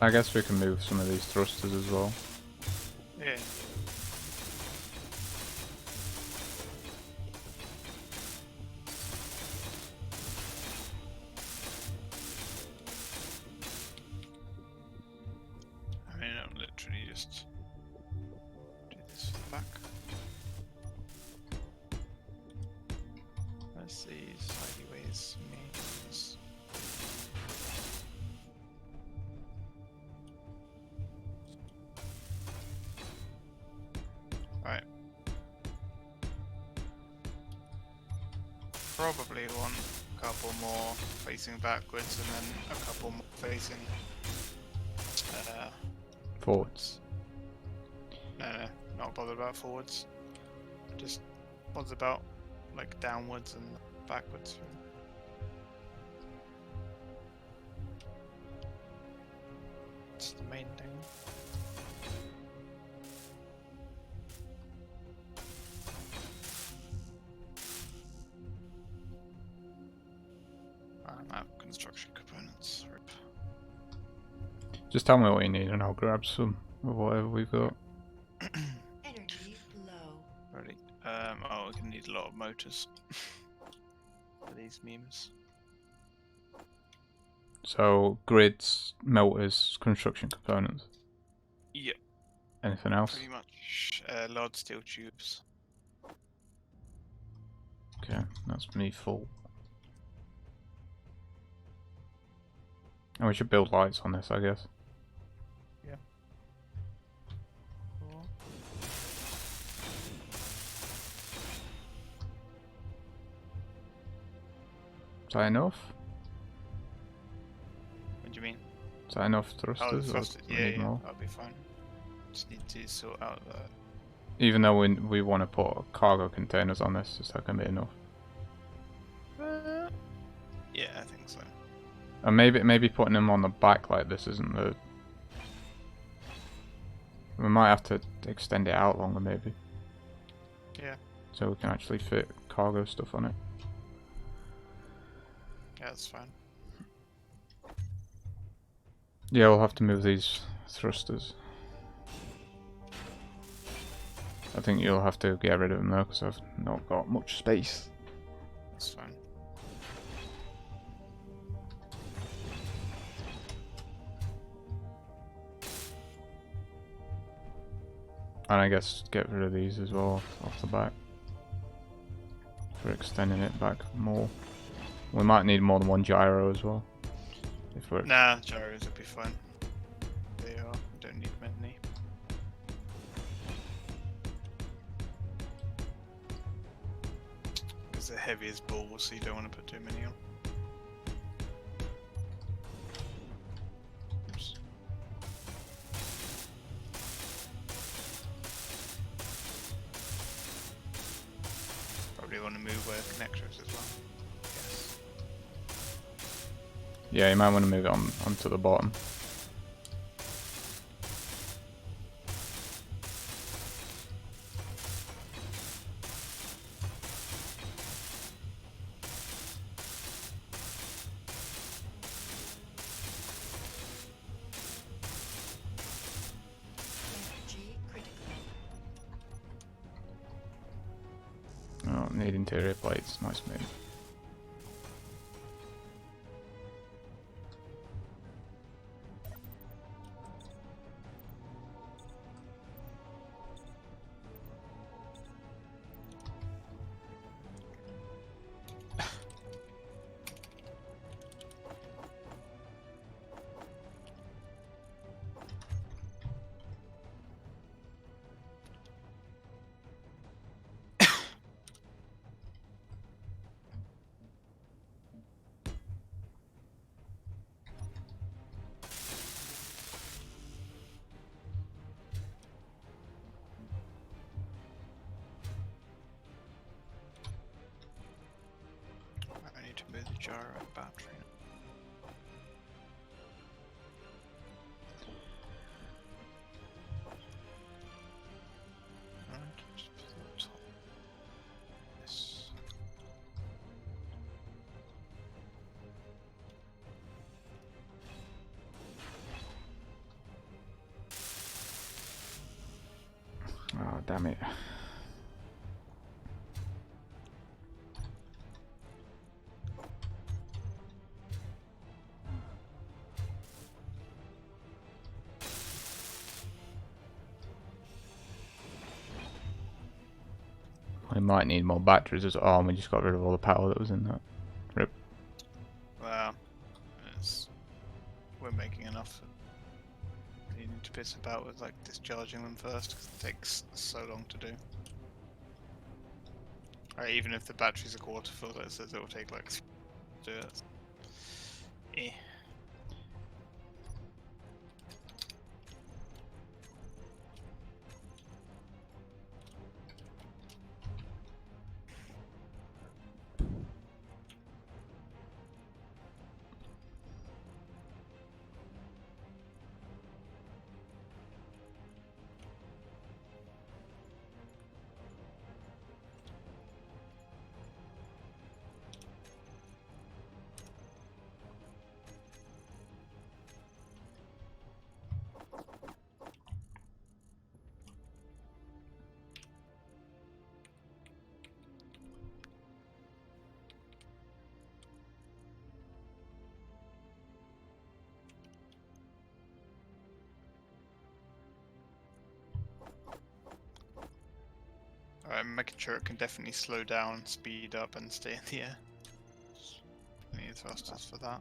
I guess we can move some of these thrusters as well. Yeah. I mean, I'll literally just do this for the back. Let's see, sideways means. Right. Probably want a couple more facing backwards and then a couple more facing Forwards. no, not bothered about forwards. Just bothered about like downwards and backwards. It's the main thing. I'm out of construction components. Rip. Just tell me what you need and I'll grab some of whatever we've got. Energy low. Ready? Oh, we're gonna need a lot of motors for these memes. So, grids, motors, construction components. Yep, Anything else? pretty much. Large steel tubes. Okay, that's me full. And we should build lights on this, I guess. Yeah. Cool. Is that enough? What do you mean? Is that enough Oh, thrusters? the Or thrusters. do we Yeah, need yeah, more? that'll be fine. Just need to sort out the. Even though we want to put cargo containers on this, is that going to be enough? Yeah, I think so. And maybe putting them on the back like this isn't the We might have to extend it out longer, maybe. Yeah. So we can actually fit cargo stuff on it. Yeah, that's fine. Yeah, we'll have to move these thrusters. I think you'll have to get rid of them though, because I've not got much space. That's fine. And I guess get rid of these as well off the back. For extending it back more. We might need more than one gyro as well. If we're... Nah, gyros would be fine. They are. Don't need many. Because they're heavy as balls, so you don't want to put too many on. Oops. Probably want to move where connectors as well. Yes. Yeah, you might want to move it onto the bottom. Energy critical. Oh, need interior plates. Nice move. I need to move the gyro and battery. Right, just put it on top. This. Oh, damn it. We might need more batteries as well. Oh, and we just got rid of all the power that was in that. Rip. Well, we're making enough. You need to piss about with like discharging them first, because it takes so long to do. Alright, even if the battery's a quarter full, it says it will take like 3 to do it. Eh. I'm making sure it can definitely slow down, speed up, and stay in the air. Plenty of thrusters for that.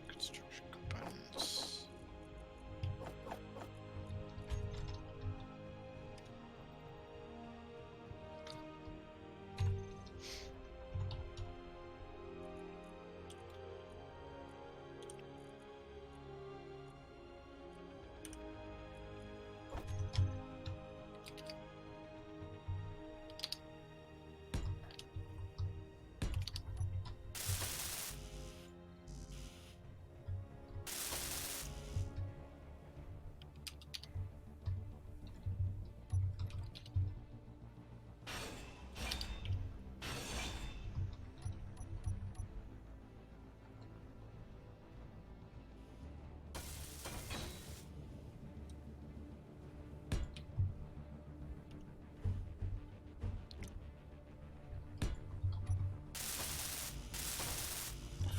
Construction components.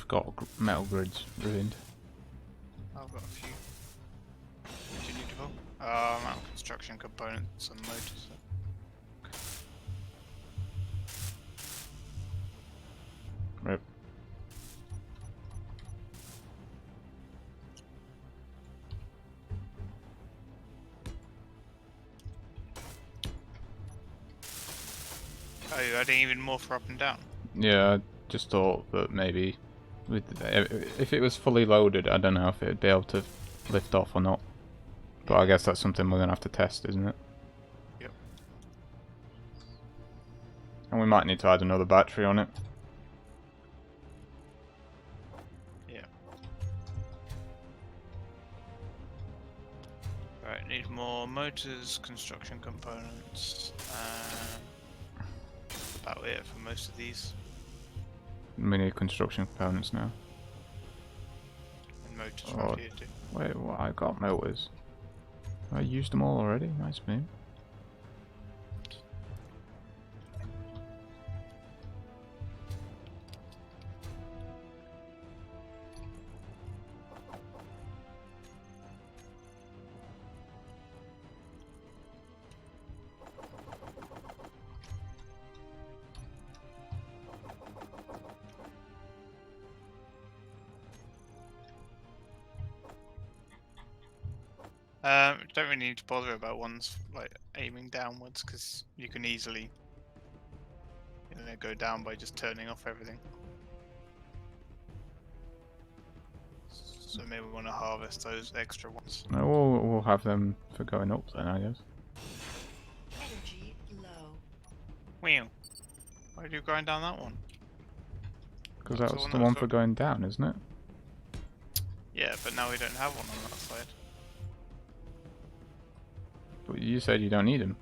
I've got metal grids ruined. I've got a few. What do you need to pull? Metal construction components and motors. Rip. Oh, you're adding even more for up and down? Yeah, I just thought that maybe if it was fully loaded, I don't know if it'd be able to lift off or not. But I guess that's something we're gonna have to test, isn't it? Yep. And we might need to add another battery on it. Yeah. Right, need more motors, construction components, and that's about it for most of these. We need construction components now. And motors Oh. right here too. Wait, what? I got motors. I used them all already. Nice meme. Don't really need to bother about ones like aiming downwards because you can easily, go down by just turning off everything. So maybe we want to harvest those extra ones. No, we'll have them for going up then, I guess. Energy low. Wow. Why are you going down that one? Because That's that's the the one one that's for up. going down, isn't it? Yeah, but now we don't have one on that side. But you said you don't need them.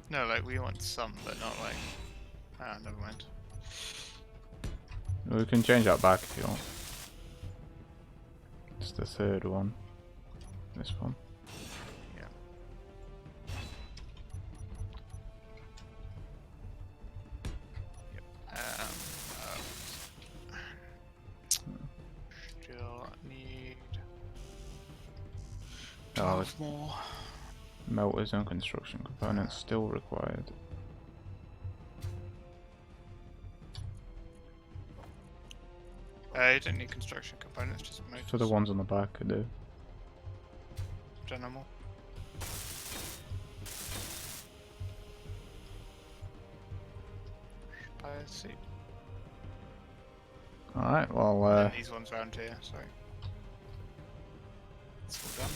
No, like we want some, but not like. Ah, never mind. We can change that back if you want. It's the third one. This one. Yeah. Yep. Still need Oh, 12 more. motors and construction components still required. You don't need construction components, just motors. For the ones on the back, I do. General. Fire seat. Alright, well, And these ones around here, sorry. It's all done.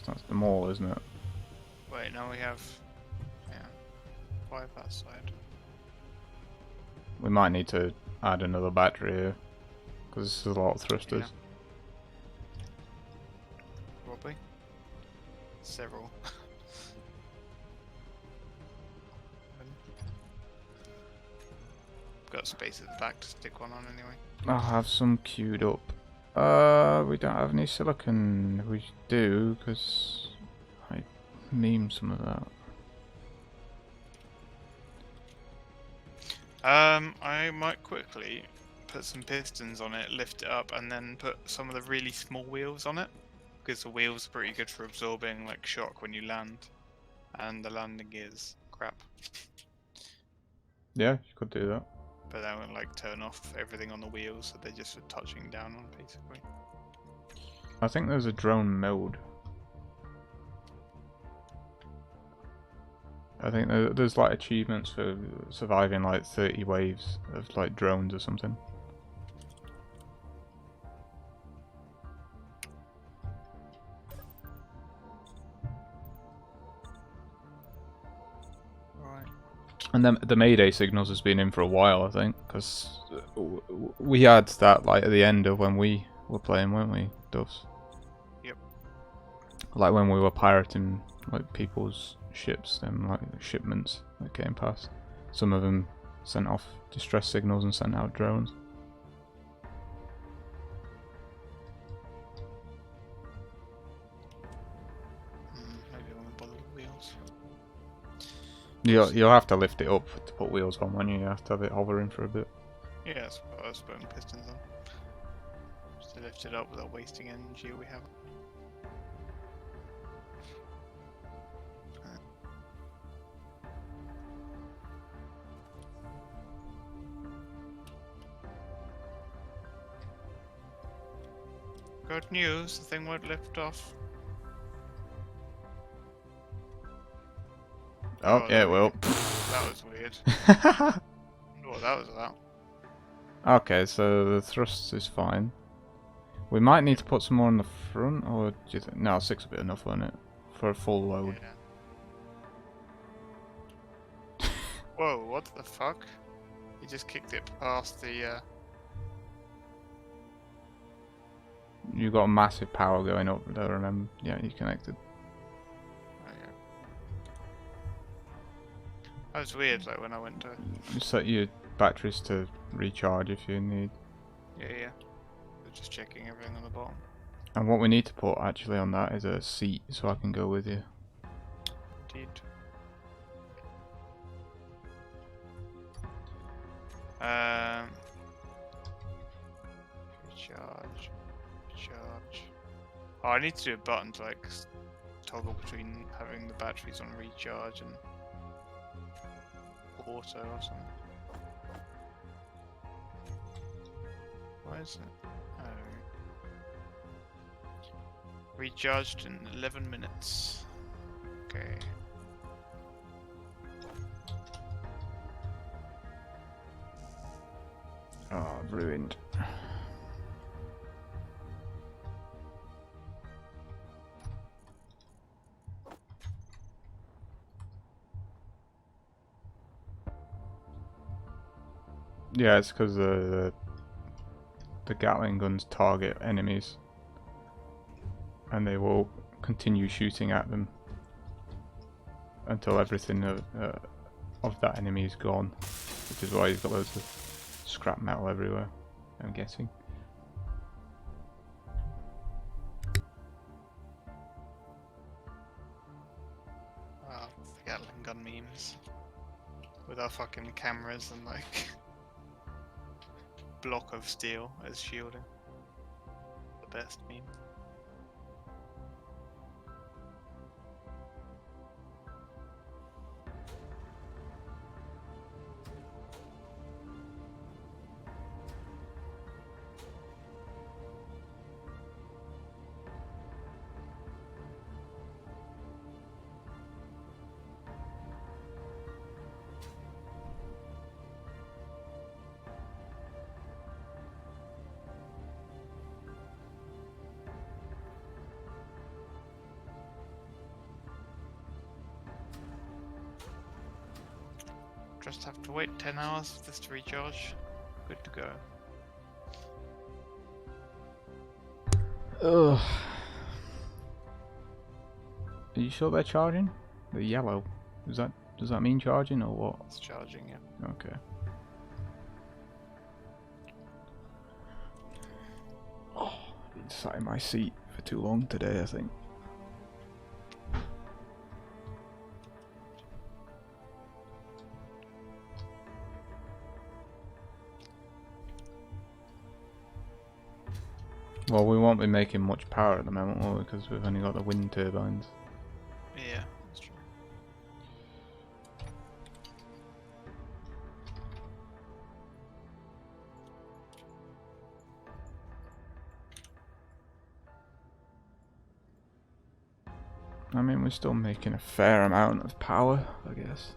that's them all, isn't it? Wait, now we have 5 that side. We might need to add another battery here. Because this is a lot of thrusters. Yeah. Probably. Several. Got space at the back to stick one on anyway. I'll have some queued up. We don't have any silicon. We do, because I meme some of that. I might quickly put some pistons on it, lift it up, and then put some of the really small wheels on it. Because the wheels are pretty good for absorbing like shock when you land. And the landing gear's crap. Yeah, you could do that. But that won't like turn off everything on the wheels, so they're just touching down on basically. I think there's a drone mode. I think there's like achievements for surviving like 30 waves of like drones or something. Right. And then the Mayday signals has been in for a while, I think, because we had that like at the end of when we were playing, weren't we, Doves? Yep. Like when we were pirating like people's ships and like shipments that came past. Some of them sent off distress signals and sent out drones. Maybe I won't bother with wheels. You'll have to lift it up to put wheels on when you have to have it hovering for a bit. Yeah, that's what I was putting pistons on. Just to lift it up without wasting energy we have. Good news, the thing won't lift off. Oh, yeah, it will. That was weird. What that was about. Okay, so the thrust is fine. We might need to put some more in the front, or do you think? No, 6 will be enough, won't it? For a full load. Yeah. Whoa, what the fuck? He just kicked it past the, You got a massive power going up there, remember? Yeah, you connected. Oh, yeah. That was weird, like when I went to... You set your batteries to recharge if you need. Yeah, yeah. Just checking everything on the bottom. And what we need to put actually on that is a seat, so I can go with you. Indeed. Recharge. Recharge. Oh, I need to do a button to like toggle between having the batteries on recharge and auto or something. Why is it? Oh. Recharged in 11 minutes. Okay. Oh, ruined. Yeah, it's because the Gatling guns target enemies, and they will continue shooting at them until everything of that enemy is gone, which is why you've got loads of scrap metal everywhere, I'm guessing. Wow, the Gatling gun memes. With our fucking cameras and like block of steel as shielding. The best meme. Just have to wait 10 hours for this to recharge. Good to go. Ugh. Are you sure they're charging? The yellow. Does that mean charging or what? It's charging, yeah. Okay. Oh, I've been sat in my seat for too long today, I think. Well, we won't be making much power at the moment, will we? Because we've only got the wind turbines. Yeah, that's true. I mean, we're still making a fair amount of power, I guess.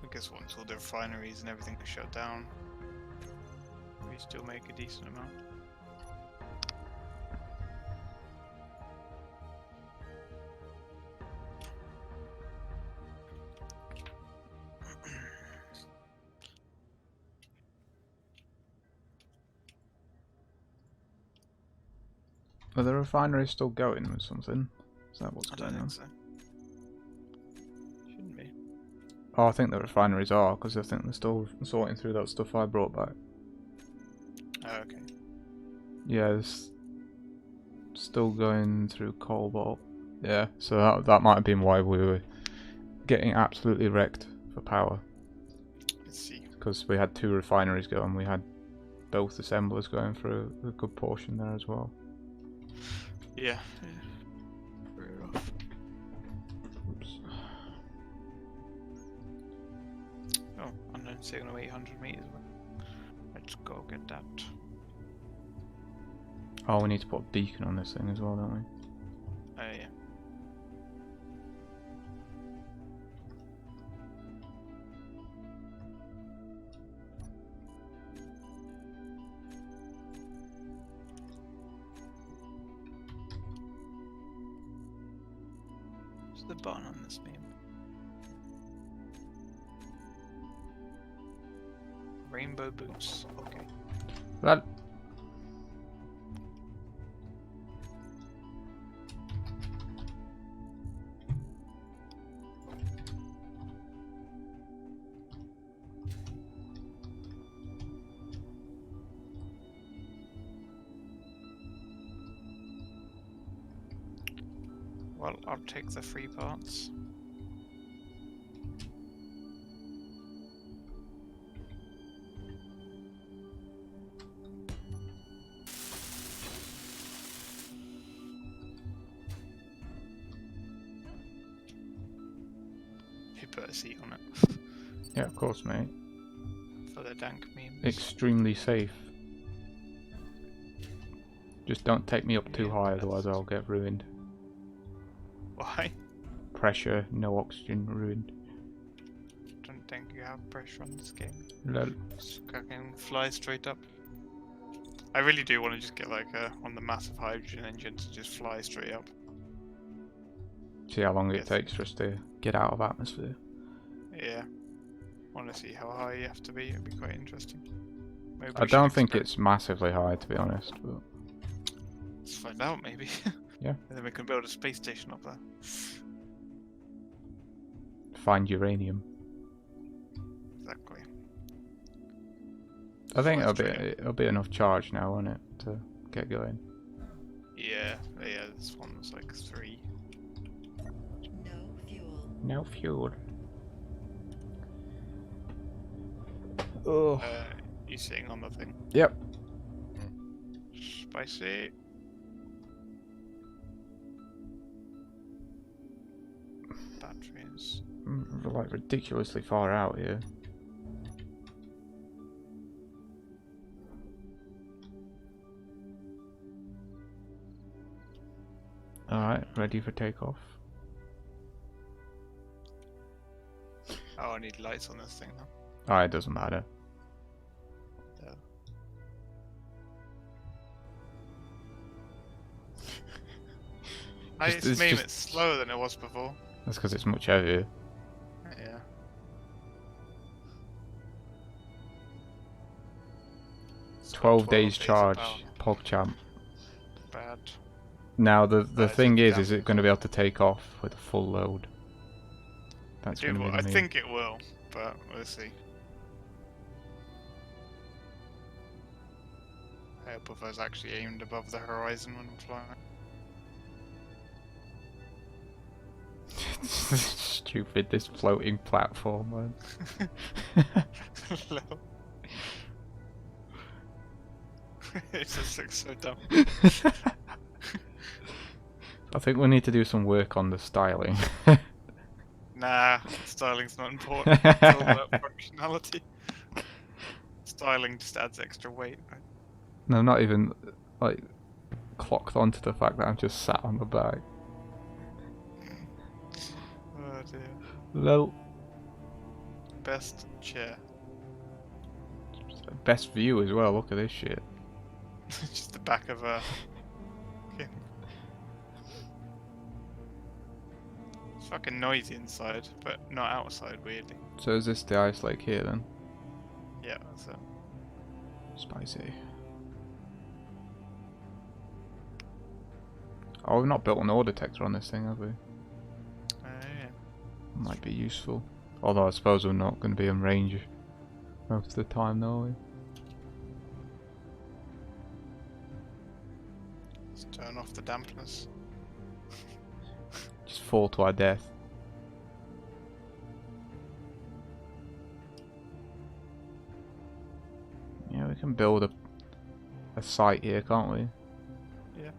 I guess once all the refineries and everything are shut down, we still make a decent amount. Are the refineries still going with something? Is that what's I going don't on? think so. Shouldn't be. Oh, I think the refineries are, because I think they're still sorting through that stuff I brought back. Oh, okay. Yeah, it's still going through cobalt. Yeah, so that might have been why we were getting absolutely wrecked for power. Let's see. Because we had 2 refineries going, we had both assemblers going through a good portion there as well. Yeah. Very rough. Oops. Oh, unknown signal 800 meters away. Let's go get that. Oh, we need to put a beacon on this thing as well, don't we? Oh, yeah. What's the button on this meme? Rainbow boots. Okay. Well, Well, I'll take the 3 parts. You put a seat on it yeah, of course, mate. for the dank memes. Extremely safe. Just don't take me up too Yeah, high, that's- otherwise I'll get ruined. Why? Pressure, no oxygen, ruined. Don't think you have pressure on this game. Lol. Just fucking fly straight up. I really do want to just get like on the massive hydrogen engine to just fly straight up. See how long it Yes. takes for us to get out of atmosphere. Yeah. Want to see how high you have to be. It'd be quite interesting. Maybe I we should don't think experiment. it's massively high, to be honest, but Let's find out, maybe. Yeah. And then we can build a space station up there. find uranium. Exactly. I think Fly straight up. it'll be enough charge now, won't it, to get going. Yeah, yeah. This one was like 3. No fuel. No fuel. Oh. You sitting on the thing? Yep. Spicy. Batteries. We're like ridiculously far out here. Alright, ready for takeoff. Oh, I need lights on this thing now. Oh, it doesn't matter. Yeah. Just- It's it's made just- it slower than it was before. That's because it's much heavier. Yeah. 12 days of charge, power. PogChamp. Bad. Now the That is thing a is it going to be able to take off with a full load? That's going to be the I main. think it will, but we'll see. I hope if I was actually aimed above the horizon when I'm flying. Stupid, this floating platform, man. Lol. It just looks so dumb. I think we need to do some work on the styling. Nah, styling's not important. It's all about functionality. Styling just adds extra weight. Right? No, not even like clocked onto the fact that I'm just sat on the back. Oh dear. Lol. Best chair. Best view as well, look at this shit. Just the back of a. It's fucking noisy inside, but not outside, weirdly. So is this the ice lake here then? Yeah, that's it. Spicy. Oh, we've not built an ore detector on this thing, have we? Yeah. Might be useful. Although I suppose we're not going to be in range most of the time, though, are we? Let's turn off the dampeners. Just fall to our death. Yeah, we can build a site here, can't we? Yeah.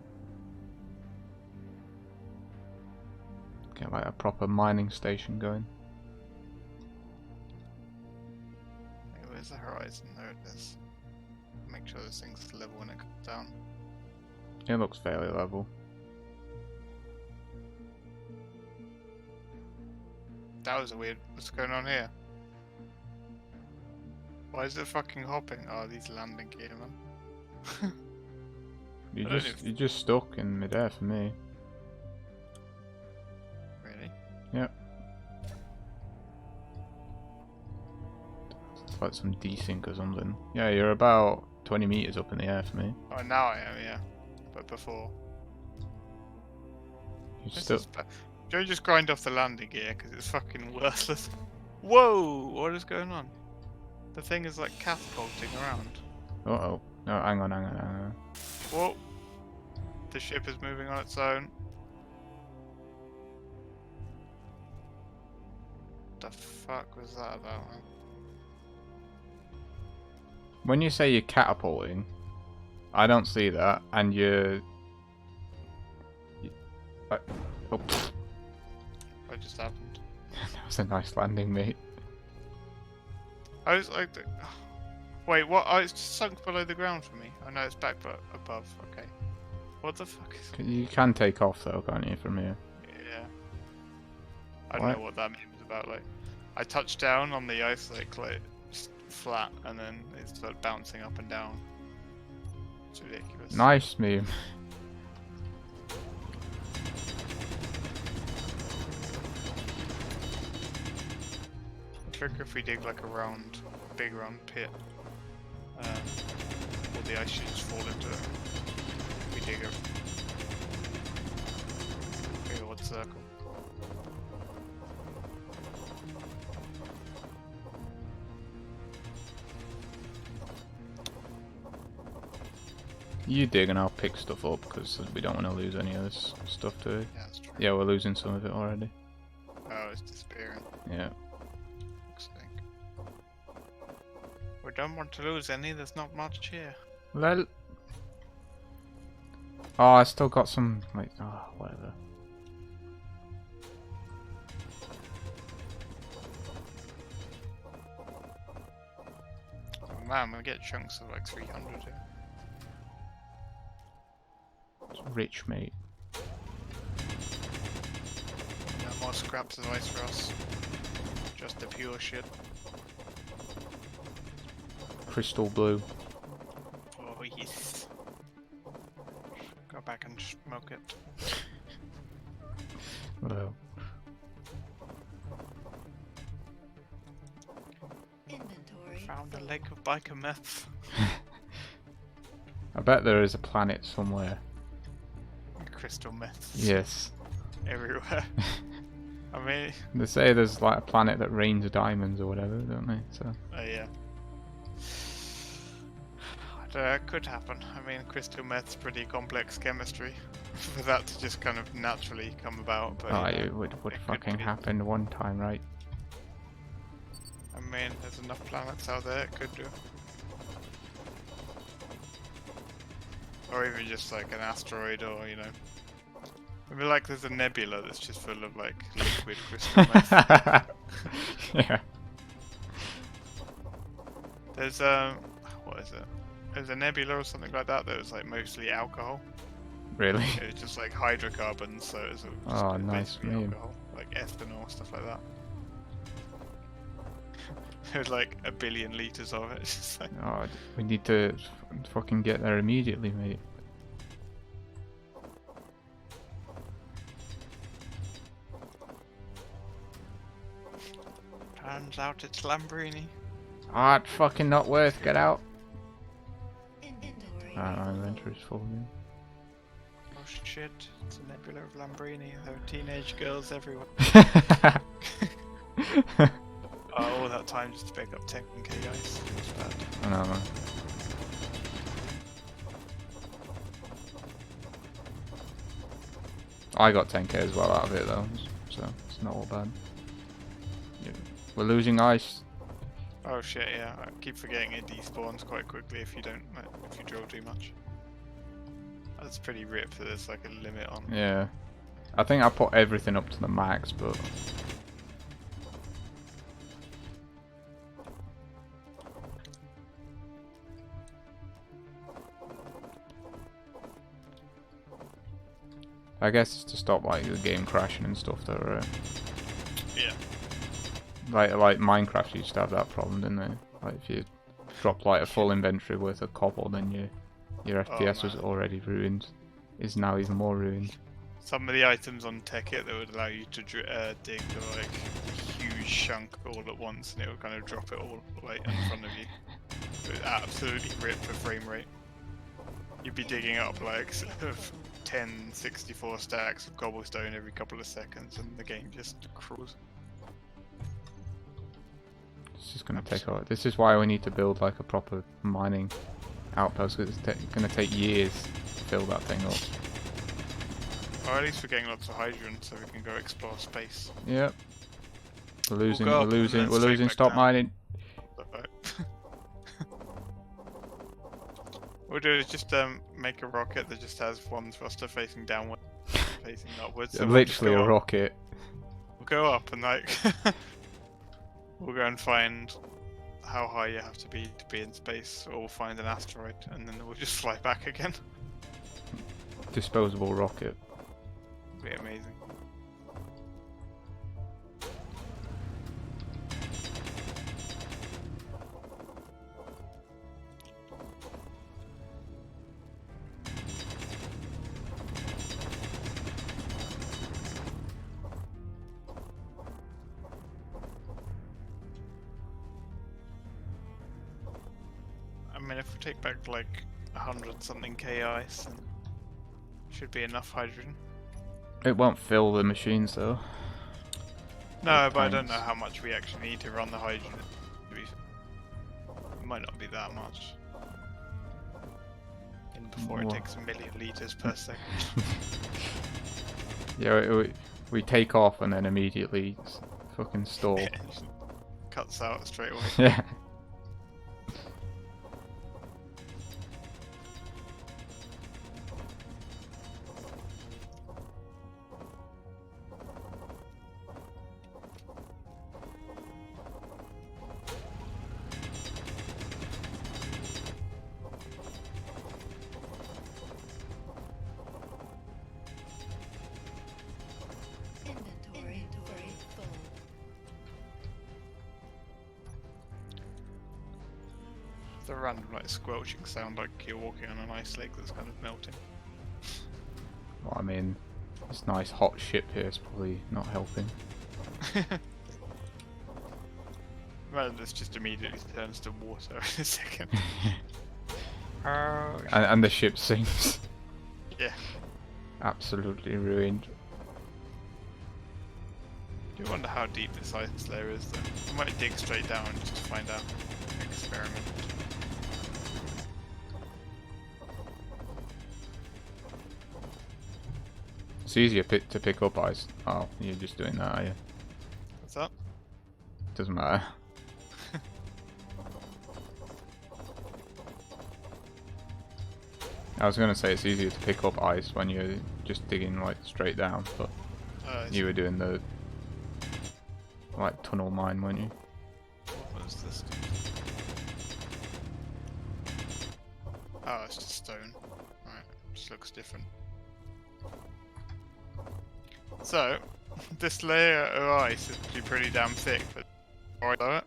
Get like a proper mining station going. Hey, where's the horizon? There it is. Make sure this thing's level when it comes down. It looks fairly level. That was a weird. What's going on here? Why is it fucking hopping? Oh, these landing gear, man. You're just stuck in midair for me. Really? Yep. It's like some desync or something. Yeah, you're about 20 meters up in the air for me. Oh, now I am, yeah. But before. You're This still. is don't just grind off the landing gear because it's fucking worthless. Whoa! What is going on? The thing is like catapulting around. Uh oh. No, hang on. Whoa! The ship is moving on its own. The fuck was that about, man? When you say you're catapulting, I don't see that, and oh, What just happened? that was a nice landing, mate. I was like, wait, what? Oh, it's just sunk below the ground for me. Oh no, it's back above. Okay. What the fuck is? You can take off though, can't you, from here? Yeah. I don't know what that means about like. I touched down on the ice like just flat, and then it started bouncing up and down. It's ridiculous. Nice meme. I think if we dig like a big round pit, all the ice should just fall into it. We dig a big old circle. You dig and I'll pick stuff up because we don't want to lose any of this stuff to it. Yeah, that's true. Yeah, we're losing some of it already. Oh, it's disappearing. Yeah. Looks like. We don't want to lose any, there's not much here. Well. Oh, I still got some, like, oh, whatever. Oh man, we get chunks of like 300 here. It's rich, mate. No more scraps of ice for us. Just the pure shit. Crystal blue. Oh yes. Go back and smoke it. Well. Inventory. Found a lake of biker meth. I bet there is a planet somewhere. Crystal meth. Yes. Everywhere. I mean, They say there's like a planet that rains diamonds or whatever, don't they? So. yeah. It could happen. I mean, crystal meth's pretty complex chemistry for that to just kind of naturally come about. But Oh, you know, it would it could fucking be. happen one time, right? I mean, there's enough planets out there it could do. Or even just like an asteroid, or you know. I mean, like there's a nebula that's just full of like liquid crystal meth. Yeah. There's what is it? There's a nebula or something like that that was like mostly alcohol. Really? It was just like hydrocarbons, so it was just Oh, nice basically meme. alcohol, like ethanol, stuff like that. There's like 1 billion liters of it. It's just like, Oh, we need to fucking get there immediately, mate. turns out it's Lamborghini. Ah, it's fucking not worth. Get out. Inventory. Ah, my inventory's full again. Oh shit. It's a nebula of Lambrini. There are teenage girls everywhere. All that time just to pick up 10k ice. It was bad. I know, man. I got 10k as well out of it though, so it's not all bad. Yeah. We're losing ice. Oh shit, yeah. I keep forgetting it despawns quite quickly if you don't, if you drill too much. That's pretty rip that there's like a limit on. Yeah. I think I put everything up to the max, but... I guess it's to stop like the game crashing and stuff that are... Yeah. Like Minecraft used to have that problem, didn't they? Like if you dropped like a full inventory worth of copper, then your FPS was already ruined. Is now even more ruined. Some of the items on TechIt that would allow you to dig like a huge chunk all at once, and it would kind of drop it all like in front of you. It would absolutely rip the frame rate. You'd be digging up like sort of 10 64 stacks of cobblestone every couple of seconds, and the game just crawls. It's just gonna take over. This is why we need to build like a proper mining outpost, because it's gonna take years to fill that thing up. Or at least we're getting lots of hydrogen, so we can go explore space. Yep. We're losing. We'll We're losing. Stop mining. What we'll do is just make a rocket that just has one thruster facing downward, facing upwards. So Literally a rocket. We'll go up and like we'll go and find how high you have to be in space, or we'll find an asteroid and then we'll just fly back again. Disposable rocket. It'll be amazing. I mean, if we take back like 100 something K ice, then should be enough hydrogen. It won't fill the machines though. No, but I don't know how much we actually need to run the hydrogen. It might not be that much. And before it takes 1 million liters per second. Yeah, we take off and then immediately fucking stall. Yeah, cuts out straight away. Yeah. Inventory full. The random like squelching sound like you're walking on an ice lake that's kind of melting. Well, I mean, this nice hot ship here is probably not helping. Rather this just immediately turns to water in a second. And the ship sinks. Yeah. Absolutely ruined. Do you wonder how deep this ice layer is though? I might dig straight down just to find out. Experiment. It's easier to pick up ice. Oh, you're just doing that, are you? What's up? Doesn't matter. I was gonna say it's easier to pick up ice when you're just digging like straight down, but you were doing the like tunnel mine, weren't you? What was this? Oh, it's just stone. Right, just looks different. So, this layer of ice is actually pretty damn thick, but before I do it,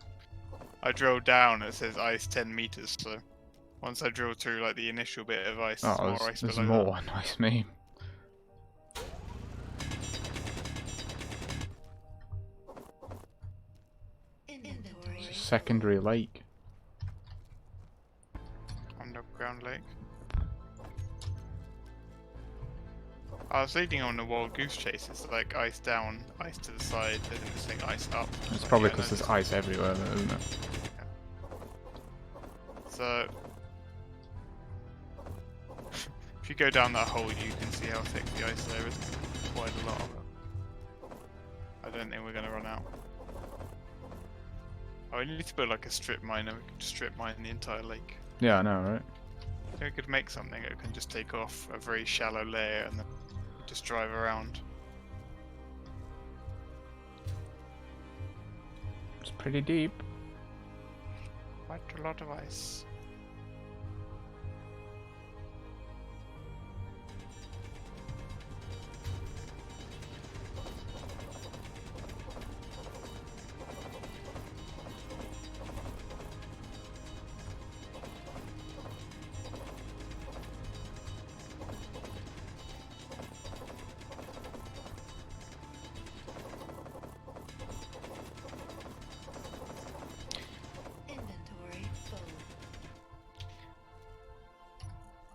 I drilled down, it says ice 10 meters, so once I drill through like the initial bit of ice, there's more ice there's below more. that. Nice meme. Inventory. It's a secondary lake. Underground lake. I was leading on a wild goose chase. It's like ice down, ice to the side, then it's like ice up. It's Like, probably yeah, because no, there's ice everywhere, though, isn't it? So if you go down that hole, you can see how thick the ice there is. Quite a lot of it. I don't think we're going to run out. Oh, we need to build like a strip mine, and we can just strip mine the entire lake. Yeah, I know, right? I think we could make something that can just take off a very shallow layer and then just drive around. It's pretty deep. Quite a lot of ice. Inventory full.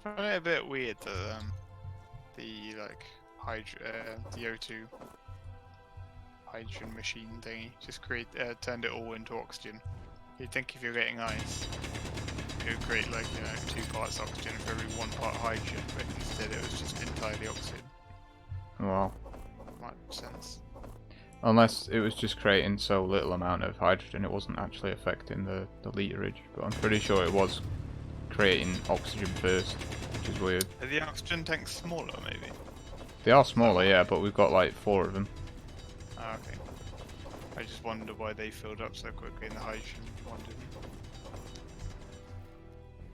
I find it a bit weird that the like the O2 hydrogen machine thingy just turned it all into oxygen. You'd think if you're getting ice, it would create like 2 parts oxygen for every 1 part hydrogen, but instead it was just entirely oxygen. Well, Might make sense. unless it was just creating so little amount of hydrogen, it wasn't actually affecting the literage. But I'm pretty sure it was creating oxygen first, which is weird. Are the oxygen tanks smaller, maybe? They are smaller, yeah, but we've got like 4 of them. Ah, okay. I just wonder why they filled up so quickly and the hydrogen one didn't.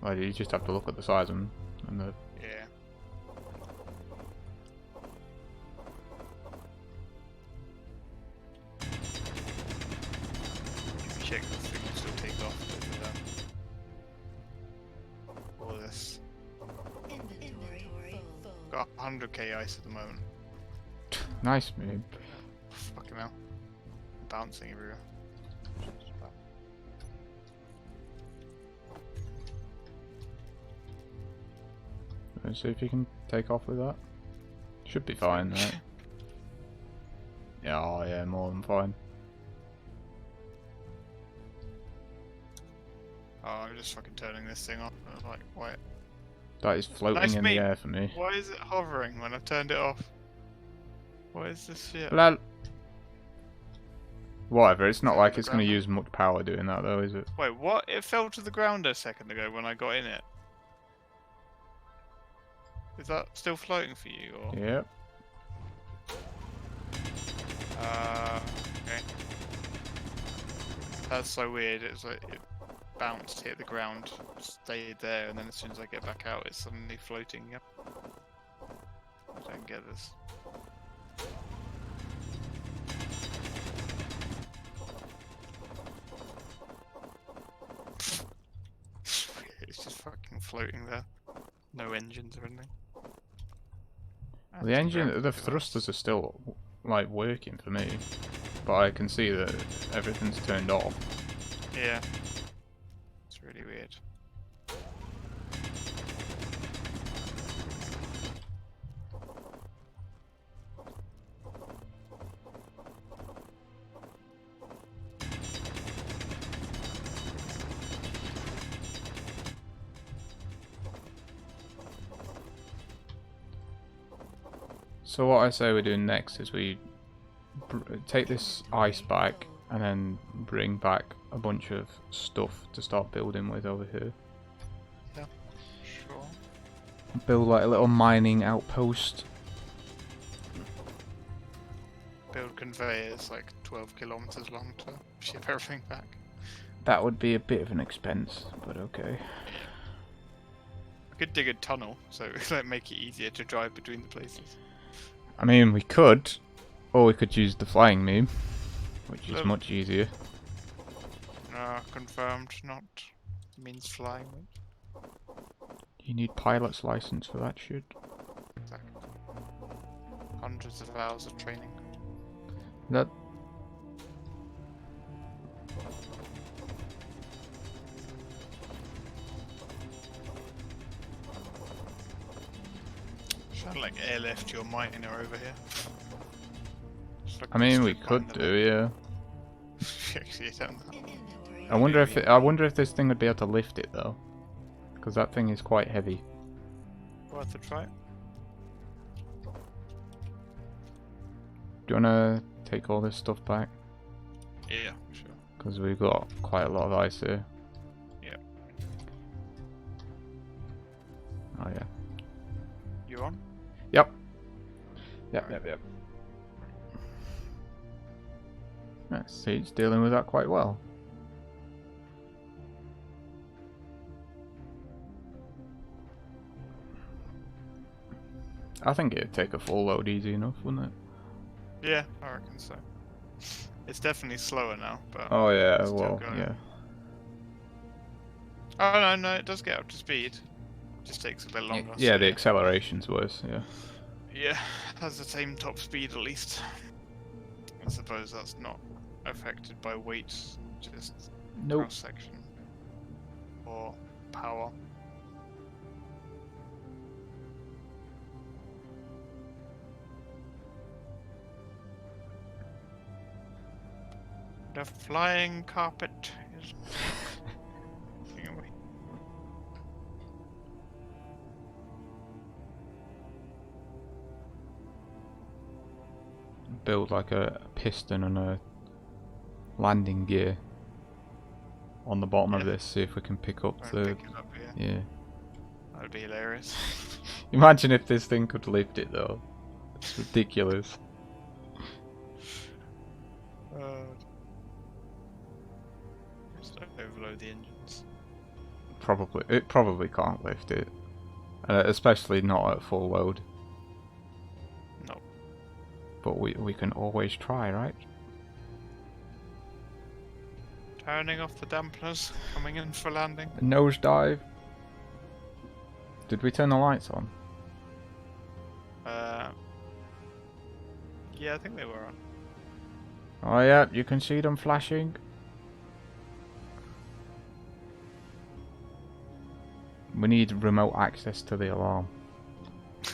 Well, you just have to look at the size of them and the. Yeah. Check this thing will still take off with all this. Inventory full. Got 100k ice at the moment. Nice move. Fucking hell. Bouncing everywhere. Let's see if you can take off with that. Should be fine, right? Yeah, oh yeah, more than fine. Oh, I'm just fucking turning this thing off. I was like, why? That is floating Nice in meme. the air for me. Why is it hovering when I've turned it off? What is this shit? Lol. Whatever, it's not Is it like on it's the going to ground use much power doing that though, is it? Wait, what? It fell to the ground a second ago when I got in it. Is that still floating for you, or? Yep. Okay. That's so weird. It's like it bounced, hit the ground, stayed there, and then as soon as I get back out, it's suddenly floating. Yep. I don't get this. It's just fucking floating there. No engines or anything. The engine, the thrusters are still like working for me, but I can see that everything's turned off. Yeah. It's really weird. So what I say we're doing next is we take this ice back and then bring back a bunch of stuff to start building with over here. Yeah, sure. Build like a little mining outpost. Build conveyors like 12 kilometers long to ship everything back. That would be a bit of an expense, but okay. We could dig a tunnel, so it would make it easier to drive between the places. I mean, we could, or we could use the flying meme, which is much easier. Confirmed, not means flying. You need pilot's license for that shit. Exactly. Hundreds of hours of training. That Shut like airlift your miner over here. Just like I mean, we strip mine could the do, yeah. Actually, don't know. Inventory. I wonder if this thing would be able to lift it though, because that thing is quite heavy. Worth a try. Do you wanna take all this stuff back? Yeah, sure. Because we've got quite a lot of ice here. Yeah. Oh yeah. You on? Yep. Yep. Right, Siege dealing with that quite well. I think it'd take a full load easy enough, wouldn't it? Yeah, I reckon so. It's definitely slower now, but Oh yeah, it's still well, going. yeah. Oh no, it does get up to speed. It just takes a bit longer. Yeah, so the acceleration's worse, yeah. Yeah, has the same top speed at least. I suppose that's not affected by weight, just Nope. cross section or power. The flying carpet is moving away. Build like a piston and a landing gear on the bottom of Yeah. this, see if we can pick up Try the... and pick it up here. Yeah. That'd be hilarious. Imagine if this thing could lift it though. It's ridiculous. Just overload the engines. It probably can't lift it. Especially not at full load. No. But we can always try, right? Turning off the dampeners, coming in for landing. A nosedive. Did we turn the lights on? Yeah, I think they were on. Oh yeah, you can see them flashing. We need remote access to the alarm.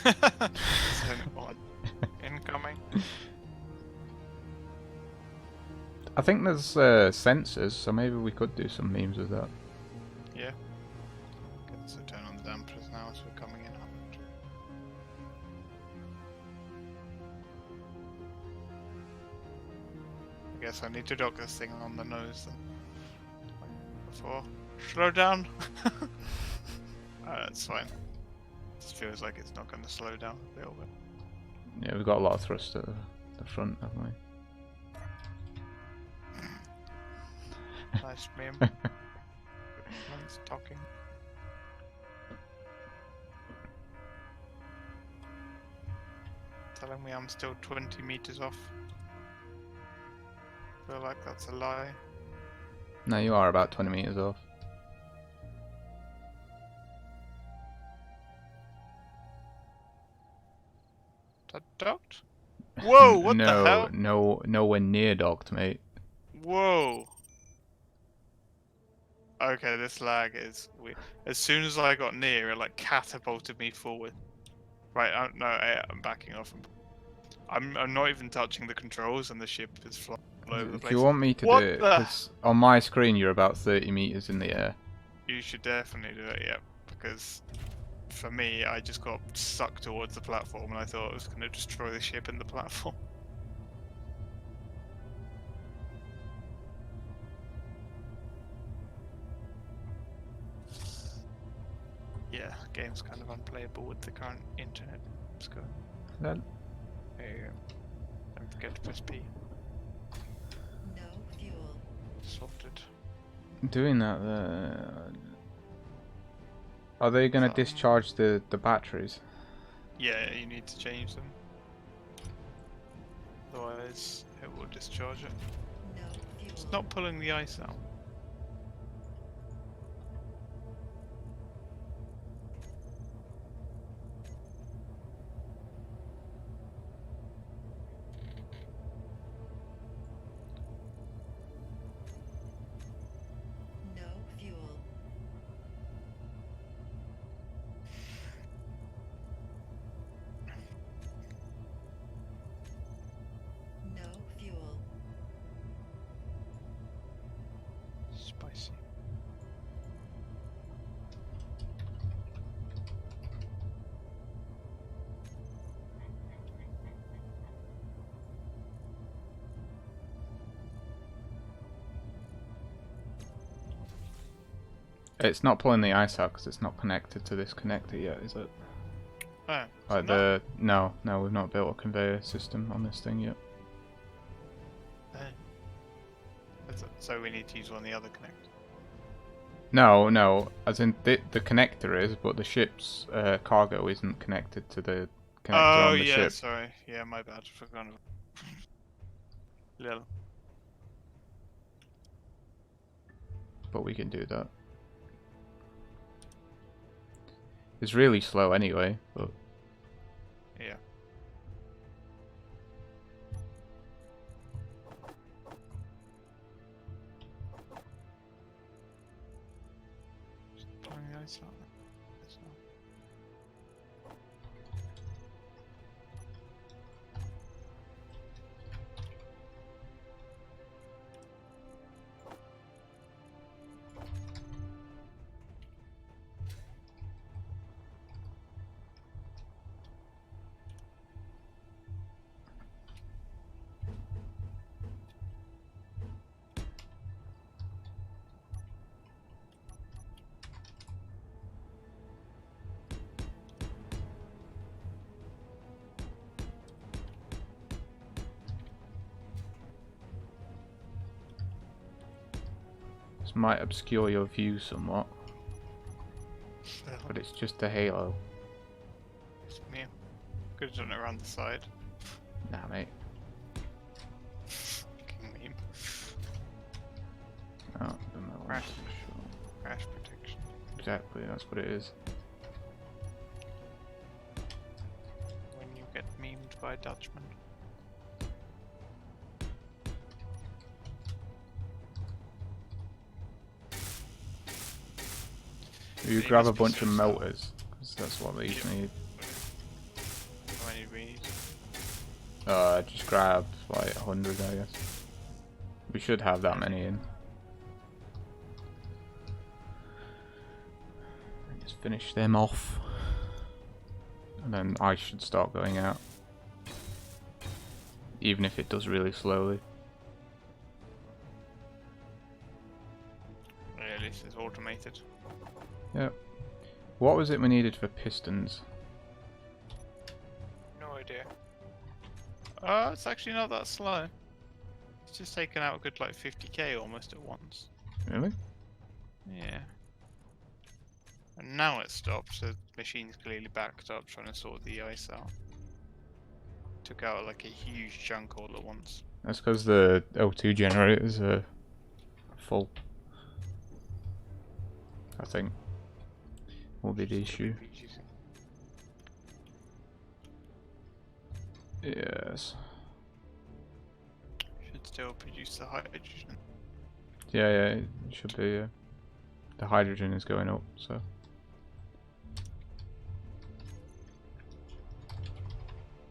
Turn it on. Incoming. I think there's sensors, so maybe we could do some memes with that. Yeah. Okay, so turn on the dampers now as we're coming in. I guess I need to dock this thing on the nose then. Like before. Slow down! That's fine. Just feels like it's not going to slow down a little bit. Yeah, we've got a lot of thrust at the front, haven't we? Nice meme. Nice talking. Telling me I'm still 20 meters off. Feel like that's a lie. No, you are about 20 meters off. That docked? Whoa, what the hell? No, nowhere near docked, mate. Whoa. Okay, this lag is weird. As soon as I got near, it like catapulted me forward. Right, I'm backing off. I'm not even touching the controls, and the ship is flying all over the If place. you want me to What do it, the- 'cause on my screen you're about 30 meters in the air. You should definitely do it, yeah, because for me, I just got sucked towards the platform, and I thought it was going to destroy the ship and the platform. Yeah, game's kind of unplayable with the current internet. Let's go. That, There you go. Don't forget to press P. No fuel. Sorted. doing that, are they going to Um, discharge the batteries? Yeah, you need to change them. Otherwise, it will discharge it. No fuel. It's not pulling the ice out. No fuel. Spicy. It's not pulling the ice out because it's not connected to this connector yet, is it? Oh, Like no, we've not built a conveyor system on this thing yet. So we need to use one of the other connectors. No, as in the connector is, but the ship's cargo isn't connected to the connector on the yeah, ship. sorry. Yeah, my bad. Forgot about Little. But we can do that. It's really slow anyway, but Yeah. Just blowing the ice out. That's not- this might obscure your view somewhat. Little. But it's just a halo. It's me. Could have done it around the side. Nah, mate. Fucking meme. Oh, the metal. Crash. Crash protection. Exactly, that's what it is. When you get memed by Dutchmen. You They grab a must be bunch so of slow. melters, because that's what these Yeah. need. How many we need? Just grab like 100, I guess. We should have that many in. And just finish them off. And then I should start going out. Even if it does really slowly. Yeah, at least it's automated. Yep. What was it we needed for pistons? No idea. It's actually not that slow. It's just taken out a good like 50k almost at once. Really? Yeah. And now it's stopped, so the machine's clearly backed up trying to sort the ice out. Took out like a huge chunk all at once. That's because the O2 generators are full. I think. Will be the issue. Yes. Should still produce the hydrogen. Yeah, it should be. The hydrogen is going up, so.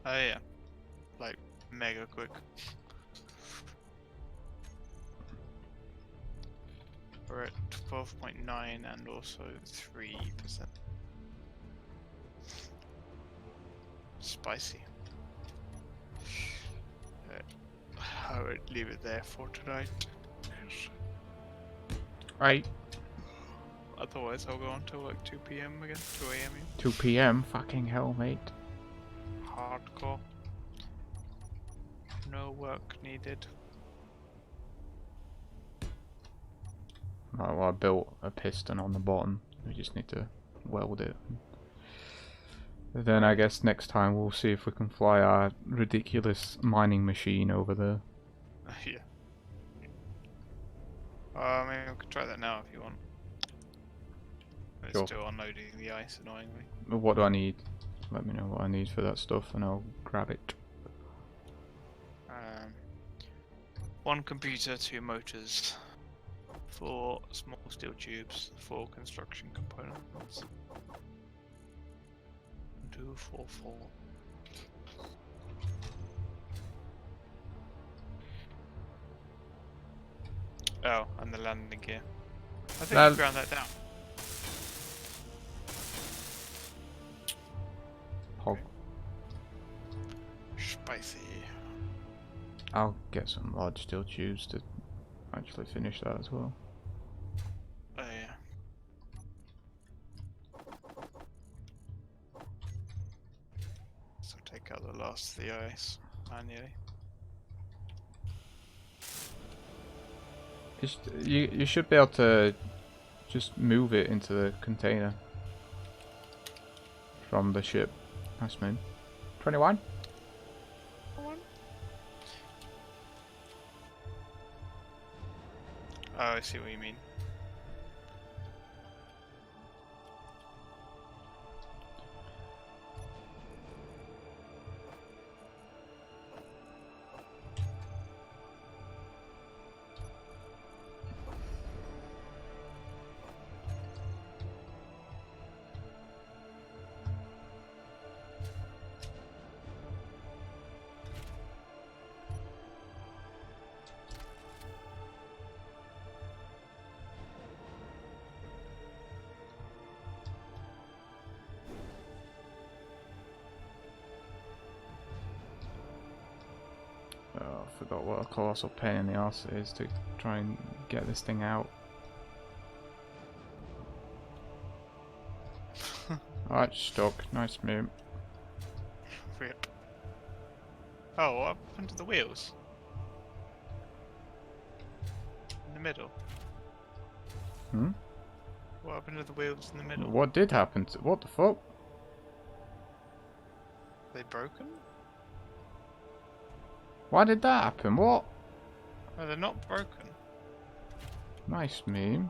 Oh yeah. Like, mega quick. We're at 12.9 and also 3%. Spicy. I would leave it there for tonight. Right. Otherwise I'll go on till like 2 PM again, 2 AM. 2 PM? Fucking hell, mate. Hardcore. No work needed. Right, well, I built a piston on the bottom. We just need to weld it. Then I guess next time we'll see if we can fly our ridiculous mining machine over there. Yeah. I mean, we could try that now if you want. It's Sure. still unloading the ice, annoyingly. What do I need? Let me know what I need for that stuff and I'll grab it. 1 computer, 2 motors, 4 small steel tubes, 4 construction components. 2, 4, 4. Oh, and the landing gear. I think Well- we ground that down. Hog. Spicy. I'll get some large steel tubes to actually finish that as well. Oh yeah. So take out the last of the ice manually. You should be able to just move it into the container from the ship. Nice man. 21. Oh, I see what you mean. Oh, I forgot what a colossal pain in the arse it is to try and get this thing out. Alright, stuck. Nice move. Rip. Oh, what happened to the wheels? In the middle. Hmm? What happened to the wheels in the middle? What did happen to... What the fuck? Are they broken? Why did that happen? What? No, they're not broken. Nice meme.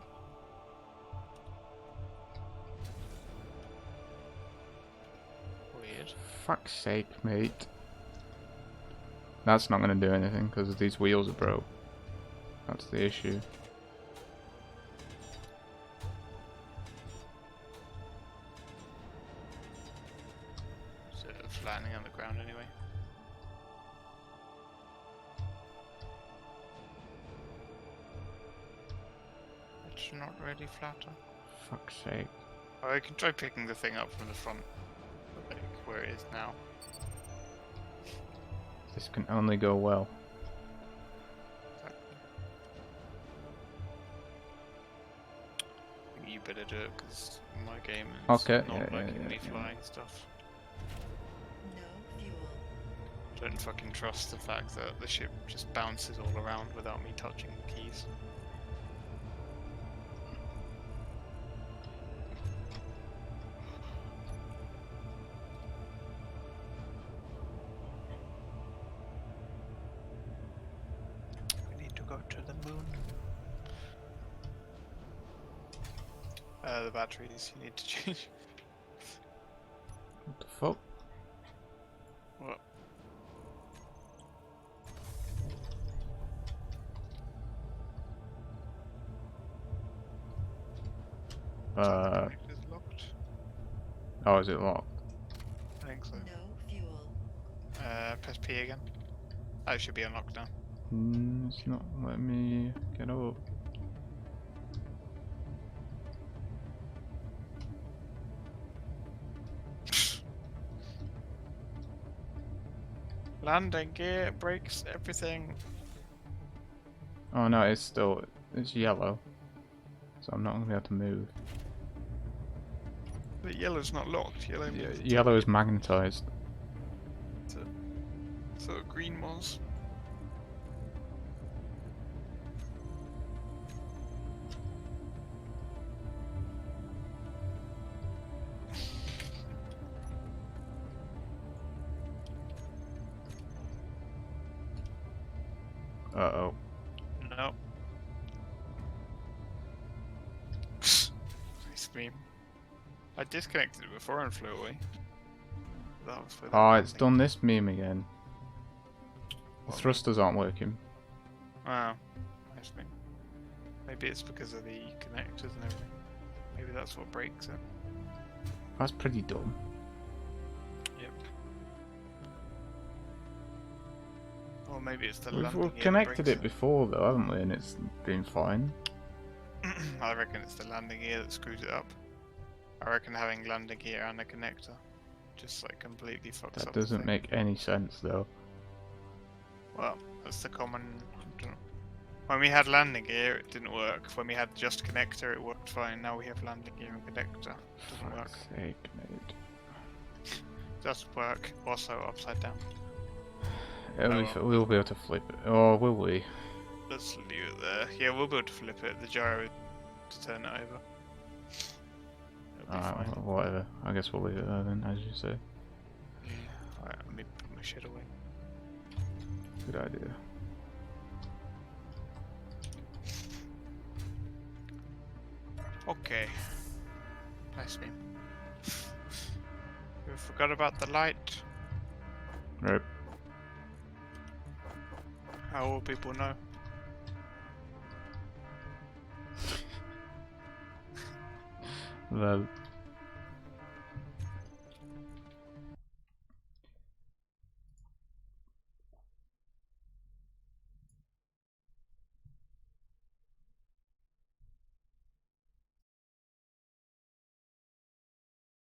Weird. Fuck's sake, mate. That's not going to do anything because these wheels are broke. That's the issue. Sort of landing on the ground anyway. It's not really flatter. Fuck's sake. Oh, I can try picking the thing up from the front, like where it is now. This can only go well. I think you better do it because my game is Okay, not yeah, liking yeah, me yeah. flying stuff. No fuel. Don't fucking trust the fact that the ship just bounces all around without me touching the keys. We need to go to the moon. The batteries you need to change. What the fuck? What? Connector's locked. Oh, is it locked? I think so. No fuel. Press P again. Oh, it should be unlocked now. It's not letting me get up. Landing gear, brakes, everything. Oh no, it's yellow. So I'm not going to be able to move. The yellow's not locked. Yellow means Yellow is magnetized. so green was. Uh-oh. No. Nice meme. I disconnected it before and flew away. That was without Oh, it's landing. done this meme again. The What? thrusters aren't working. Oh, nice meme. Maybe it's because of the connectors and everything. Maybe that's what breaks it. That's pretty dumb. Yep. Well, Or maybe it's the We've landing gear that connected breaks it before though, haven't we? And it's been fine. I reckon it's the landing gear that screws it up. I reckon having landing gear and a connector just like completely fucks That up the doesn't thing. make any sense though. Well, that's the common. I don't know. When we had landing gear, it didn't work. When we had just connector, it worked fine. Now we have landing gear and connector. It doesn't work. Fuck's sake, mate. Does work. Also upside down. We'll be able to flip it. Or will we? Let's leave it there. Yeah, we'll be able to flip it. The gyro to turn it over. It'll be Alright, fine. whatever. I guess we'll leave it there then, as you say. Alright, let me put my shit away. Good idea. Okay. Nice meme. We forgot about the light. Right. How will people know? Well,